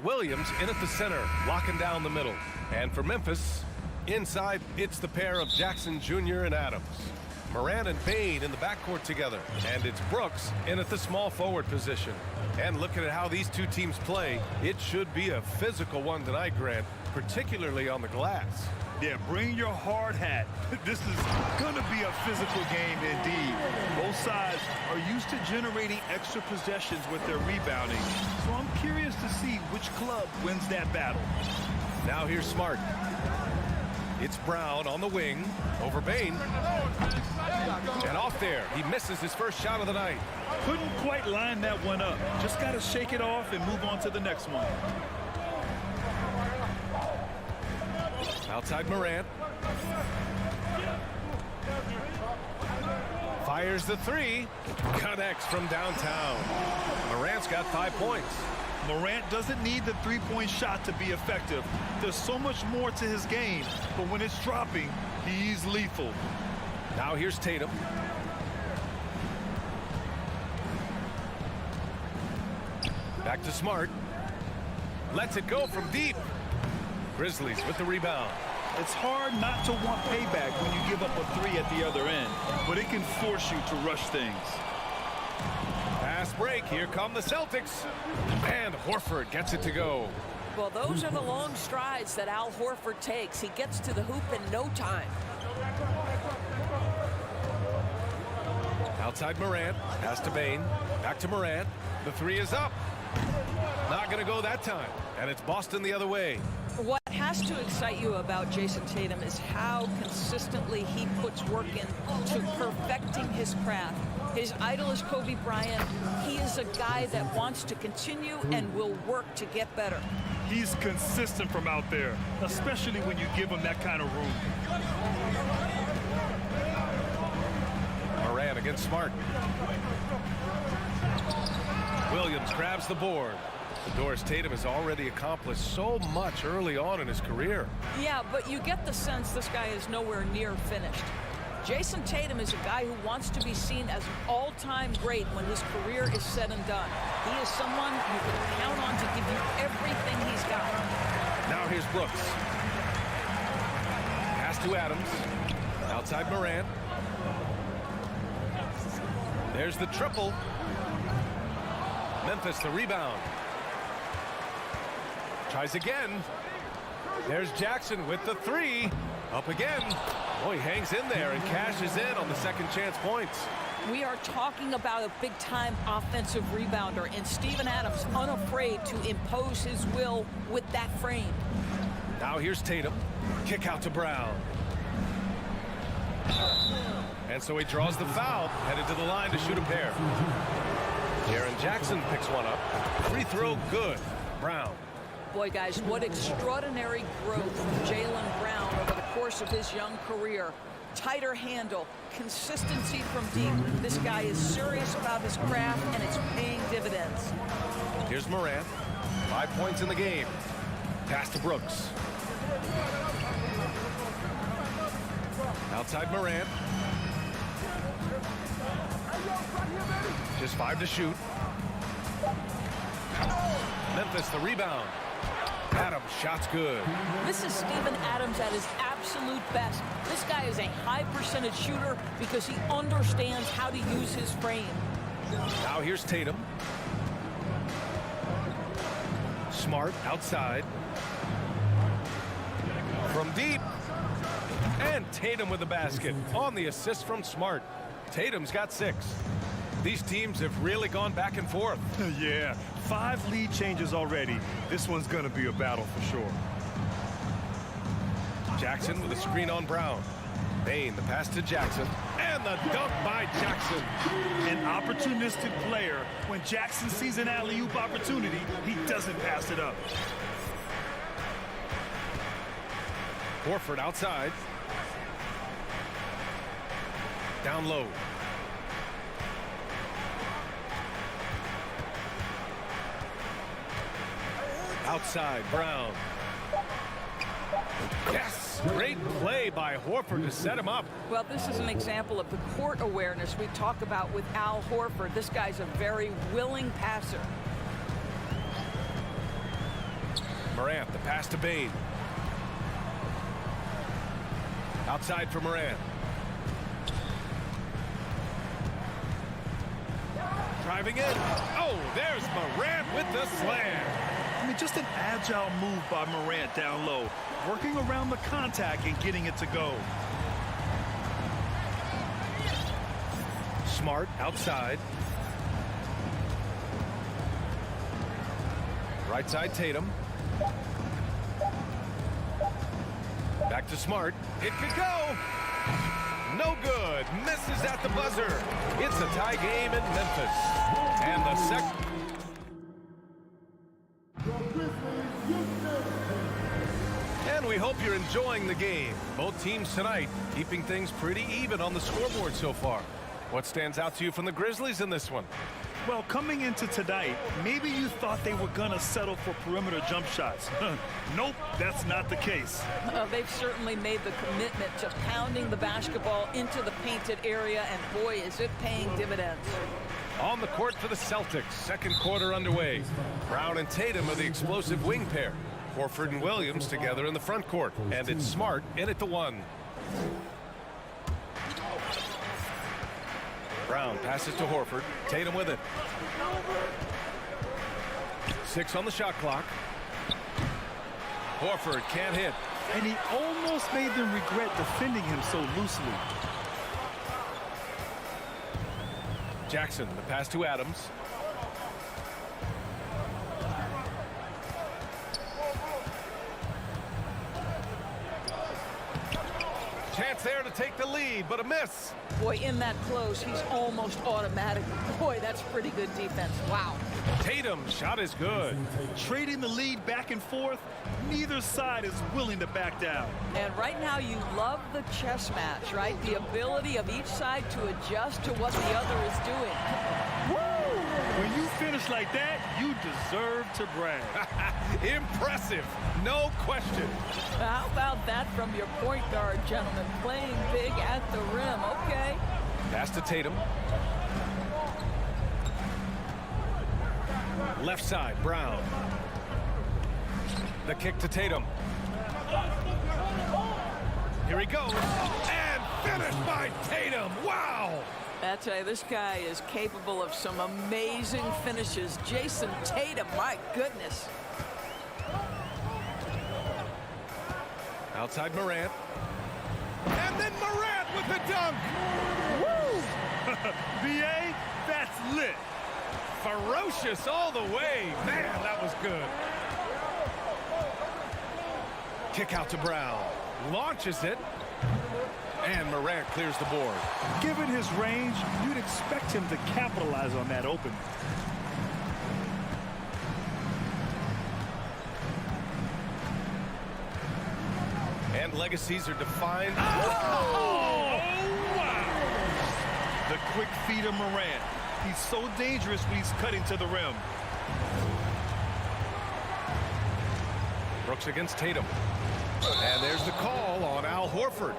Williams in at the center, locking down the middle. And for Memphis, inside, it's the pair of Jackson Jr. and Adams. Morant and Bane in the backcourt together. And it's Brooks in at the small forward position. And looking at how these two teams play, it should be a physical one tonight, Grant, particularly on the glass. Yeah, bring your hard hat. This is going to be a physical game indeed. Both sides are used to generating extra possessions with their rebounding. So I'm curious to see which club wins that battle. Now here's Smart. It's Brown on the wing over Bane. And off there. He misses his first shot of the night. Couldn't quite line that one up. Just got to shake it off and move on to the next one. Outside Morant. Fires the three. Connects from downtown. Morant's got 5 points. Morant doesn't need the three-point shot to be effective. There's so much more to his game, but when it's dropping, he's lethal. Now here's Tatum. Back to Smart. Lets it go from deep. Grizzlies with the rebound. It's hard not to want payback when you give up a three at the other end, but it can force you to rush things. Fast break. Here come the Celtics. And Horford gets it to go. Well, those are the long strides that Al Horford takes. He gets to the hoop in no time. Outside Morant. Pass to Bane. Back to Morant. The three is up. Not going to go that time. And it's Boston the other way. What has to excite you about Jason Tatum is how consistently he puts work into perfecting his craft. His idol is Kobe Bryant. He is a guy that wants to continue and will work to get better. He's consistent from out there, especially when you give him that kind of room. Morant against Smart. Williams grabs the board. Doris Tatum has already accomplished so much early on in his career. Yeah, but you get the sense this guy is nowhere near finished. Jason Tatum is a guy who wants to be seen as an all-time great when his career is said and done. He is someone you can count on to give you everything he's got. Now here's Brooks. Pass to Adams. Outside Morant. There's the triple. Memphis the rebound. Tries again. There's Jackson with the three. Up again. Oh, he hangs in there and cashes in on the second chance points. We are talking about a big-time offensive rebounder, and Steven Adams unafraid to impose his will with that frame. Now here's Tatum. Kick out to Brown. And so he draws the foul, headed to the line to shoot a pair. Jaren Jackson picks one up. Free throw good. Brown. Boy, guys, what extraordinary growth from Jaylen Brown over the course of his young career. Tighter handle, consistency from deep. This guy is serious about his craft, and it's paying dividends. Here's Morant. 5 points in the game. Pass to Brooks. Outside Morant. Just 5 to shoot. Memphis the rebound. Adams, shot's good. This is Steven Adams at his absolute best. This guy is a high percentage shooter because he understands how to use his frame. Now here's Tatum. Smart outside. From deep. And Tatum with the basket on the assist from Smart. Tatum's got 6. These teams have really gone back and forth. Yeah, 5 lead changes already. This one's going to be a battle for sure. Jackson with a screen on Brown. Bane, the pass to Jackson. And the dunk by Jackson. An opportunistic player. When Jackson sees an alley-oop opportunity, he doesn't pass it up. Horford outside. Down low. Outside, Brown. Yes! Great play by Horford to set him up. Well, this is an example of the court awareness we talk about with Al Horford. This guy's a very willing passer. Morant, the pass to Bane. Outside for Morant. Driving in. Oh, there's Morant with the slam. I mean, just an agile move by Morant down low, working around the contact and getting it to go. Smart outside. Right side Tatum. Back to Smart. It could go. No good. Misses at the buzzer. It's a tie game in Memphis. And the second. And we hope you're enjoying the game. Both teams tonight keeping things pretty even on the scoreboard so far. What stands out to you from the Grizzlies in this one? Well, coming into tonight, maybe you thought they were going to settle for perimeter jump shots. Nope, that's not the case. They've certainly made the commitment to pounding the basketball into the painted area, and boy, is it paying dividends. On the court for the Celtics, second quarter underway. Brown and Tatum are the explosive wing pair. Horford and Williams together in the front court. And it's Smart in at the one. Brown passes to Horford. Tatum with it. 6 on the shot clock. Horford can't hit. And he almost made them regret defending him so loosely. Jackson, the pass to Adams. Chance there to take the lead, but a miss. Boy, in that close, he's almost automatic. Boy, that's pretty good defense. Wow. Tatum's shot is good. Trading the lead back and forth, neither side is willing to back down. And right now you love the chess match, right? The ability of each side to adjust to what the other is doing. Woo! When you finish like that, you deserve to brag. Impressive, no question. How about that from your point guard, gentlemen? Playing big at the rim. Okay. Pass to Tatum. Left side, Brown. The kick to Tatum. Here he goes. And finished by Tatum. Wow. I tell you, this guy is capable of some amazing finishes. Jason Tatum, my goodness. Outside Morant. And then Morant with the dunk. Woo! BA, that's lit. Ferocious all the way. Man, that was good. Kick out to Brown. Launches it. And Morant clears the board. Given his range, you'd expect him to capitalize on that open. And legacies are defined. Oh! Wow! The quick feed of Morant. He's so dangerous when he's cutting to the rim. Brooks against Tatum. And there's the call on Al Horford.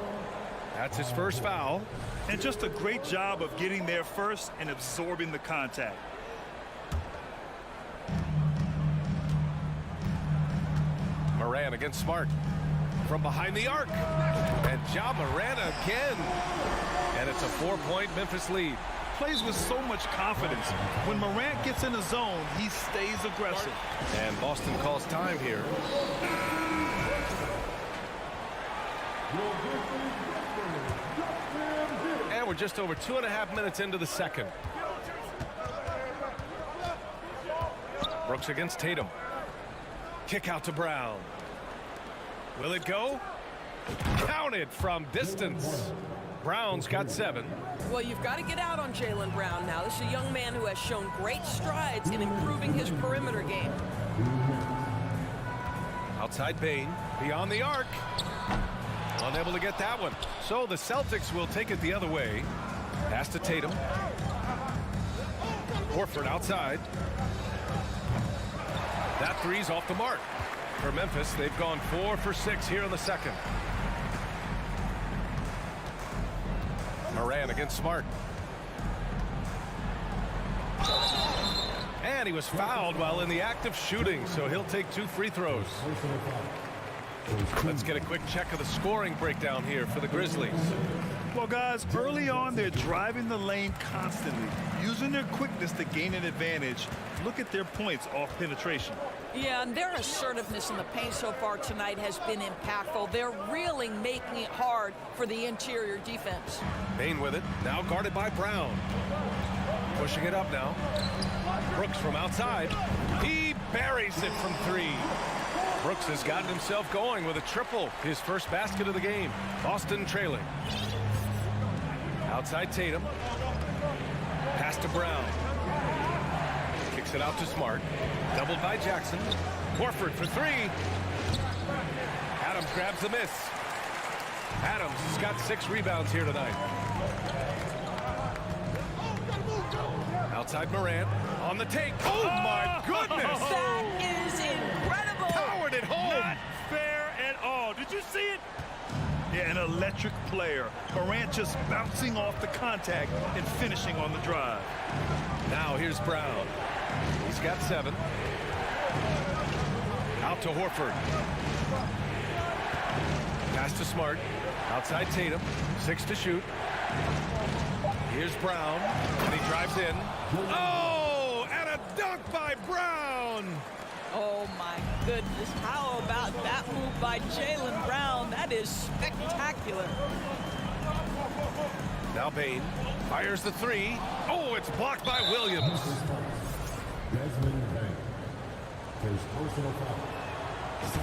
That's his first foul. And just a great job of getting there first and absorbing the contact. Morant against Smart. From behind the arc. And Ja Morant again. And it's a 4-point Memphis lead. Plays with so much confidence. When Morant gets in the zone, he stays aggressive. And Boston calls time here. And we're just over 2.5 minutes into the second. Brooks against Tatum. Kick out to Brown. Will it go? Counted from distance. Brown's got 7. Well, you've got to get out on Jaylen Brown now. This is a young man who has shown great strides in improving his perimeter game. Outside Bane, beyond the arc. Unable to get that one. So the Celtics will take it the other way. Pass to Tatum. Horford outside. That three's off the mark. For Memphis, they've gone 4 for 6 here in the second. Morant against Smart. And he was fouled while in the act of shooting, so he'll take 2 free throws. Let's get a quick check of the scoring breakdown here for the Grizzlies. Well, guys, early on, they're driving the lane constantly, using their quickness to gain an advantage. Look at their points off penetration. Yeah, and their assertiveness in the paint so far tonight has been impactful. They're really making it hard for the interior defense. Bane with it, now guarded by Brown. Pushing it up now. Brooks from outside. He buries it from 3. Brooks has gotten himself going with a triple, his first basket of the game. Boston trailing. Outside Tatum. Pass to Brown. Kicks it out to Smart. Doubled by Jackson. Horford for 3. Adams grabs the miss. Adams has got 6 rebounds here tonight. Outside Morant. On the take. Oh, my goodness! That is incredible! Powered it home! Not fair at all. Did you see it? Yeah, an electric player. Morant just bouncing off the contact and finishing on the drive. Now here's Brown. He's got 7. Out to Horford. Pass to Smart. Outside Tatum. 6 to shoot. Here's Brown. And he drives in. Oh! And a dunk by Brown! Oh, my goodness. How about that move by Jaylen Brown? That is spectacular. Now Bane fires the 3. Oh, it's blocked by Williams.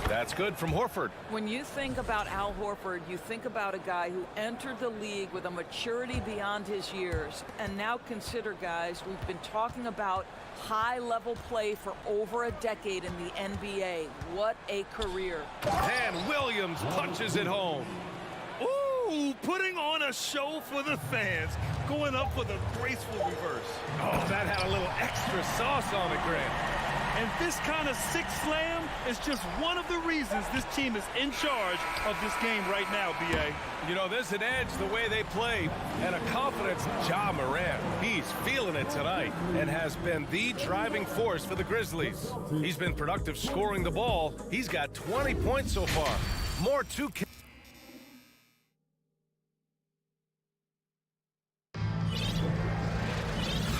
That's good from Horford. When you think about Al Horford, you think about a guy who entered the league with a maturity beyond his years. And now consider, guys, we've been talking about high-level play for over a decade in the NBA. What a career. And Williams punches it home. Ooh, putting on a show for the fans. Going up for the graceful reverse. Oh, that had a little extra sauce on it, Grant. And this kind of sick slam is just one of the reasons this team is in charge of this game right now, B.A. You know, there's an edge the way they play and a confidence. Ja Morant, he's feeling it tonight and has been the driving force for the Grizzlies. He's been productive scoring the ball. He's got 20 points so far. More to...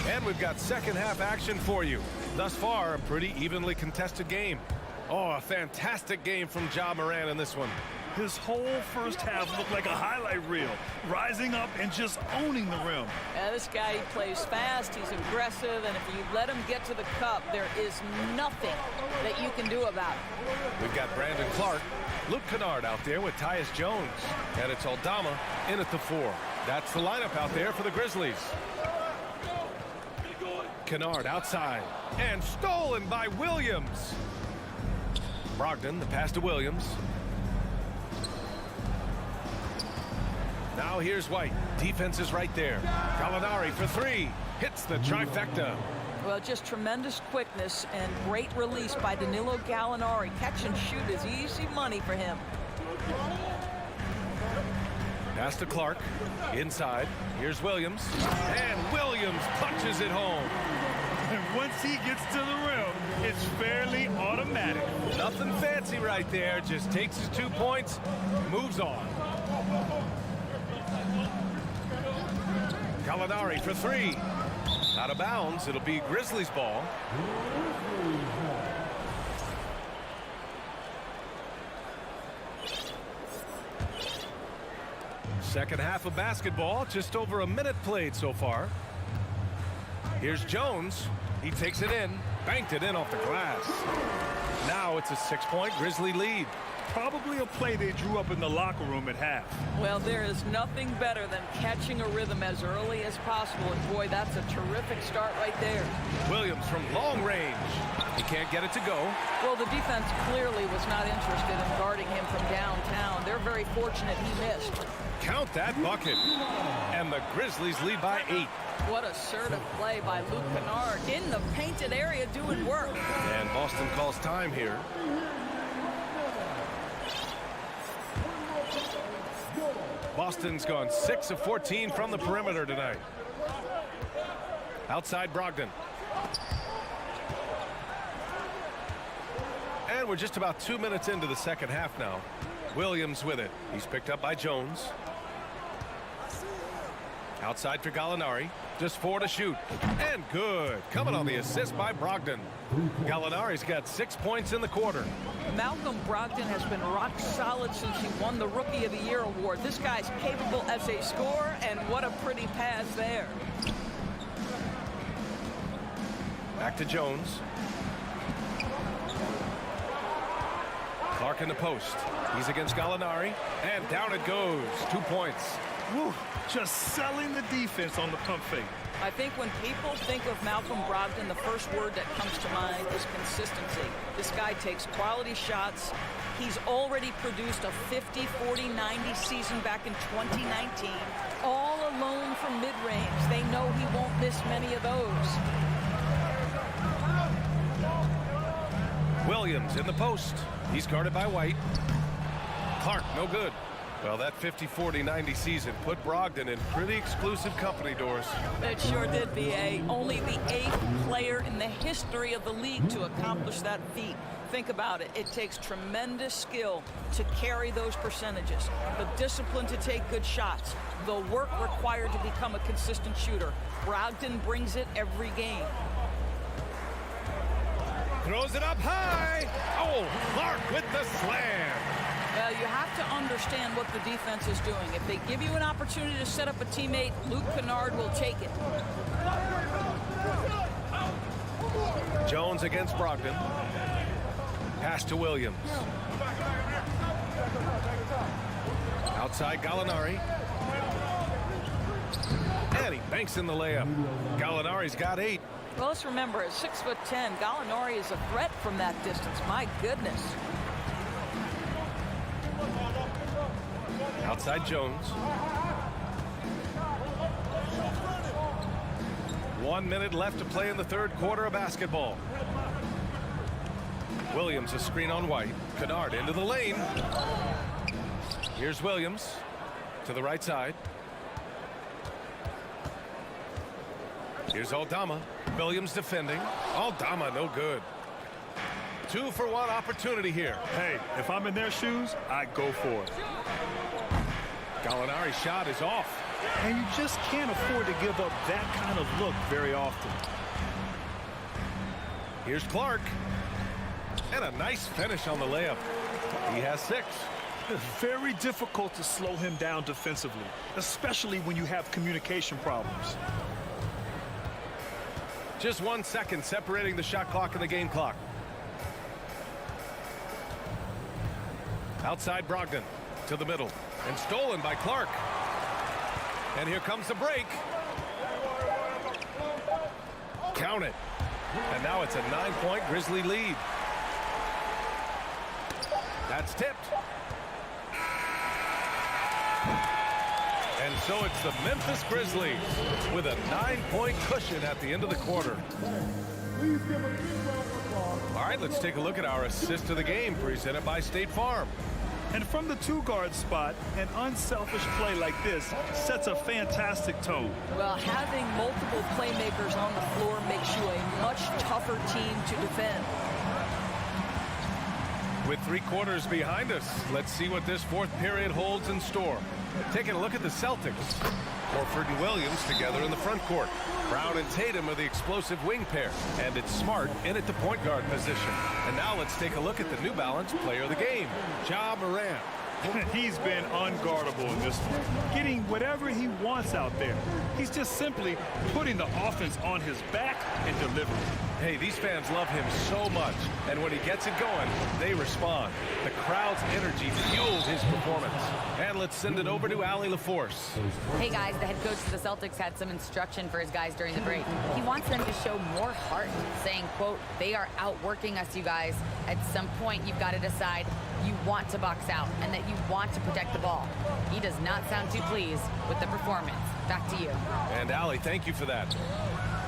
And we've got second half action for you. Thus far, a pretty evenly contested game. Oh, a fantastic game from Ja Morant in this one. His whole first half looked like a highlight reel, rising up and just owning the rim. Yeah, this guy, he plays fast, he's aggressive, and if you let him get to the cup, there is nothing that you can do about it. We've got Brandon Clark, Luke Kennard out there with Tyus Jones, and it's Aldama in at the 4. That's the lineup out there for the Grizzlies. Kennard outside, and stolen by Williams. Brogdon, the pass to Williams. Now here's White. Defense is right there. Gallinari for 3. Hits the trifecta. Well, just tremendous quickness and great release by Danilo Gallinari. Catch and shoot is easy money for him. Pass to Clark. Inside. Here's Williams. And Williams punches it home. And once he gets to the rim, it's fairly automatic. Nothing fancy right there. Just takes his 2 points, moves on. Gallinari for 3. Out of bounds. It'll be Grizzlies ball. Second half of basketball. Just over a minute played so far. Here's Jones. He takes it in. Banked it in off the glass. Now it's a 6-point Grizzly lead. Probably a play they drew up in the locker room at half. Well, there is nothing better than catching a rhythm as early as possible. And boy, that's a terrific start right there. Williams from long range. He can't get it to go. Well, the defense clearly was not interested in guarding him from downtown. They're very fortunate he missed. Count that bucket. And the Grizzlies lead by 8. What assertive play by Luke Kennard in the painted area doing work. And Boston calls time here. Boston's gone 6 of 14 from the perimeter tonight. Outside Brogdon. we're just about 2 minutes into the second half now. Williams with it. He's picked up by Jones. Outside for Gallinari. Just 4 to shoot. And good. Coming on the assist by Brogdon. Gallinari's got 6 points in the quarter. Malcolm Brogdon has been rock solid since he won the Rookie of the Year award. This guy's capable as a scorer, and what a pretty pass there. Back to Jones. Clark in the post. He's against Gallinari. And down it goes. 2 points. Woo, just selling the defense on the pump fake. I think when people think of Malcolm Brogdon, the first word that comes to mind is consistency. This guy takes quality shots. He's already produced a 50, 40, 90 season back in 2019. All alone from mid-range. They know he won't miss many of those. Williams in the post. He's guarded by White. Clark, no good. Well, that 50, 40, 90 season put Brogdon in pretty exclusive company, Doris. It sure did, B.A. Only the 8th player in the history of the league to accomplish that feat. Think about it. It takes tremendous skill to carry those percentages. The discipline to take good shots. The work required to become a consistent shooter. Brogdon brings it every game. Throws it up high. Oh, Clark with the slam. Well, you have to understand what the defense is doing. If they give you an opportunity to set up a teammate, Luke Kennard will take it. Jones against Brogdon. Pass to Williams. Outside Gallinari. And he banks in the layup. Gallinari's got 8. Well, let's remember, at 6'10", Gallinari is a threat from that distance. My goodness. Outside Jones. 1 minute left to play in the third quarter of basketball. Williams a screen on White. Kennard into the lane. Here's Williams to the right side. Here's Aldama. Williams defending. Aldama no good. 2-for-1 opportunity here. Hey, if I'm in their shoes, I go for it. Gallinari's shot is off. And you just can't afford to give up that kind of look very often. Here's Clark. And a nice finish on the layup. He has 6. Very difficult to slow him down defensively, especially when you have communication problems. Just 1 second separating the shot clock and the game clock. Outside Brogdon to the middle and stolen by Clark. And here comes the break. Count it. And now it's a 9-point Grizzly lead. That's tipped. And so it's the Memphis Grizzlies with a 9-point cushion at the end of the quarter. All right, let's take a look at our assist of the game presented by State Farm. And from the 2-guard spot, an unselfish play like this sets a fantastic tone. Well, having multiple playmakers on the floor makes you a much tougher team to defend. With 3 quarters behind us, let's see what this fourth period holds in store. Taking a look at the Celtics. Horford and Williams together in the front court. Brown and Tatum are the explosive wing pair. And it's Smart in at the point guard position. And now let's take a look at the New Balance player of the game, Ja Morant. He's been unguardable in this one, getting whatever he wants out there. He's just simply putting the offense on his back and delivering. Hey, these fans love him so much, and when he gets it going, they respond. The crowd's energy fuels his performance. And let's send it over to Allie LaForce. Hey guys, the head coach of the Celtics had some instruction for his guys during the break. He wants them to show more heart, saying, quote, "They are outworking us, you guys. At some point, you've got to decide you want to box out and that you want to protect the ball." He does not sound too pleased with the performance. Back to you. And Allie, thank you for that.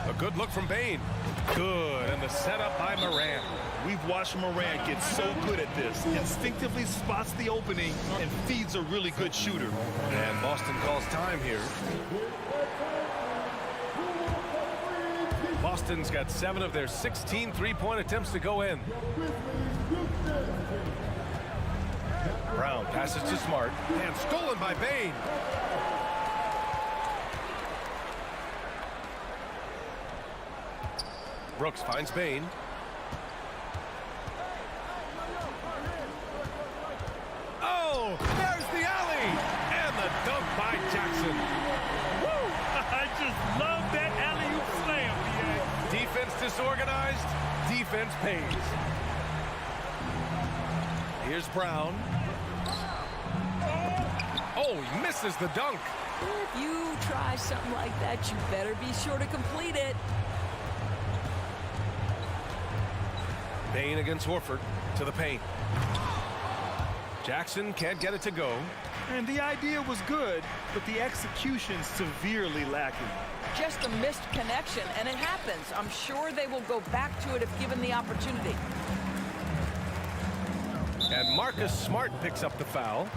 A good look from Bane. Good, and the setup by Morant. We've watched Morant get so good at this. Instinctively spots the opening and feeds a really good shooter. And Boston calls time here. Boston's got 7 of their 16 three-point attempts to go in. Brown passes to Smart, and stolen by Bane. Brooks finds Bane. Oh, there's the alley! And the dunk by Jackson. Woo! I just love that alley-oop slam, BA. Defense disorganized, defense pays. Here's Brown. Oh, he misses the dunk. If you try something like that, you better be sure to complete it. Bane against Horford to the paint. Jackson can't get it to go. And the idea was good, but the execution severely lacking. Just a missed connection, and it happens. I'm sure they will go back to it if given the opportunity. And Marcus Smart picks up the foul.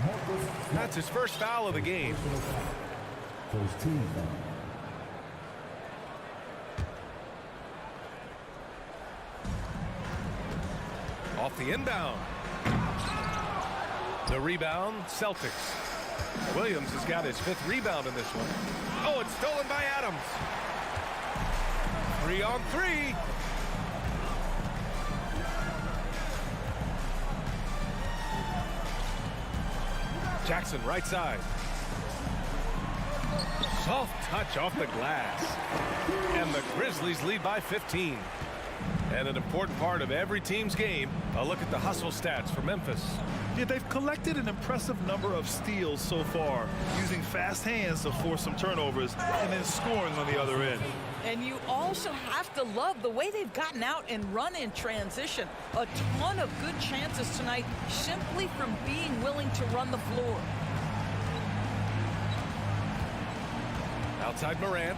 That's his first foul of the game. First team foul. Off the inbound. The rebound, Celtics. Williams has got his 5th rebound in this one. Oh, it's stolen by Adams. 3-on-3. Jackson, right side. Soft touch off the glass. And the Grizzlies lead by 15. And an important part of every team's game, a look at the hustle stats for Memphis. Yeah, they've collected an impressive number of steals so far, using fast hands to force some turnovers and then scoring on the other end. And you also have to love the way they've gotten out and run in transition. A ton of good chances tonight simply from being willing to run the floor. Outside Morant.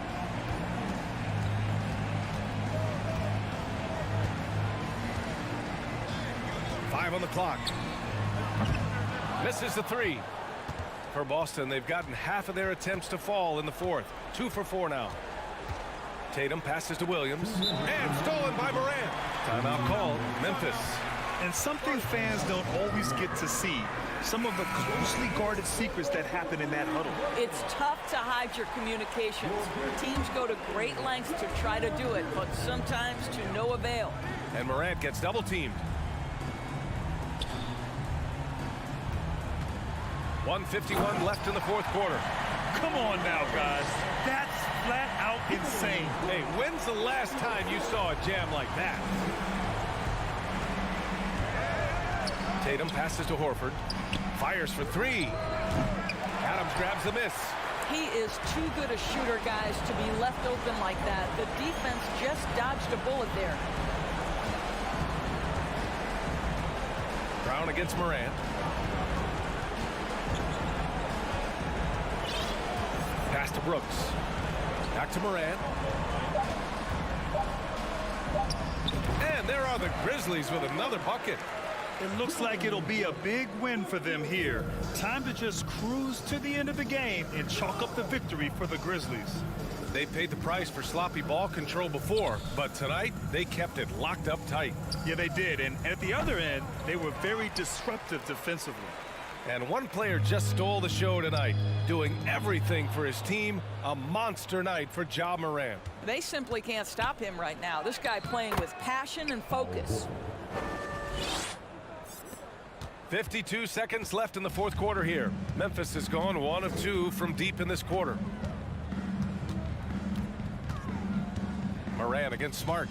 Five on the clock. Misses the 3. For Boston, they've gotten half of their attempts to fall in the 4th. 2 for 4 now. Tatum passes to Williams. And stolen by Morant. Timeout called. Memphis. And something fans don't always get to see. Some of the closely guarded secrets that happen in that huddle. It's tough to hide your communications. Teams go to great lengths to try to do it, but sometimes to no avail. And Morant gets double teamed. 1:51 left in the 4th quarter. Come on now, guys. That's flat out insane. Hey, when's the last time you saw a jam like that? Tatum passes to Horford. Fires for 3. Adams grabs the miss. He is too good a shooter, guys, to be left open like that. The defense just dodged a bullet there. Brown against Morant. Pass to Brooks. Back to Morant. And there are the Grizzlies with another bucket. It looks like it'll be a big win for them here. Time to just cruise to the end of the game and chalk up the victory for the Grizzlies. They paid the price for sloppy ball control before, but tonight they kept it locked up tight. Yeah, they did. And at the other end, they were very disruptive defensively. And one player just stole the show tonight, doing everything for his team. A monster night for Ja Morant. They simply can't stop him right now. This guy playing with passion and focus. 52 seconds left in the 4th quarter here. Memphis has gone 1 of 2 from deep in this quarter. Morant against Smart.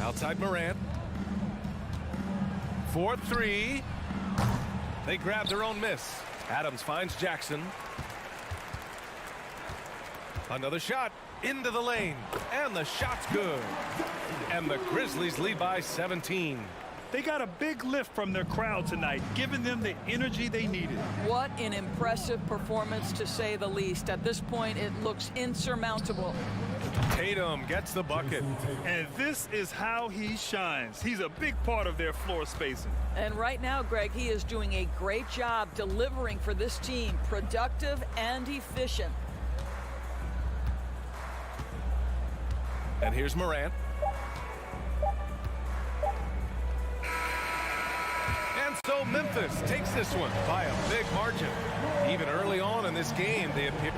Outside Morant. 4-3. They grab their own miss. Adams finds Jackson. Another shot into the lane. And the shot's good. And the Grizzlies lead by 17. They got a big lift from their crowd tonight, giving them the energy they needed. What an impressive performance, to say the least. At this point, it looks insurmountable. Tatum gets the bucket. And this is how he shines. He's a big part of their floor spacing. And right now, Greg, he is doing a great job delivering for this team. Productive and efficient. And here's Morant. And so Memphis takes this one by a big margin. Even early on in this game, they appear...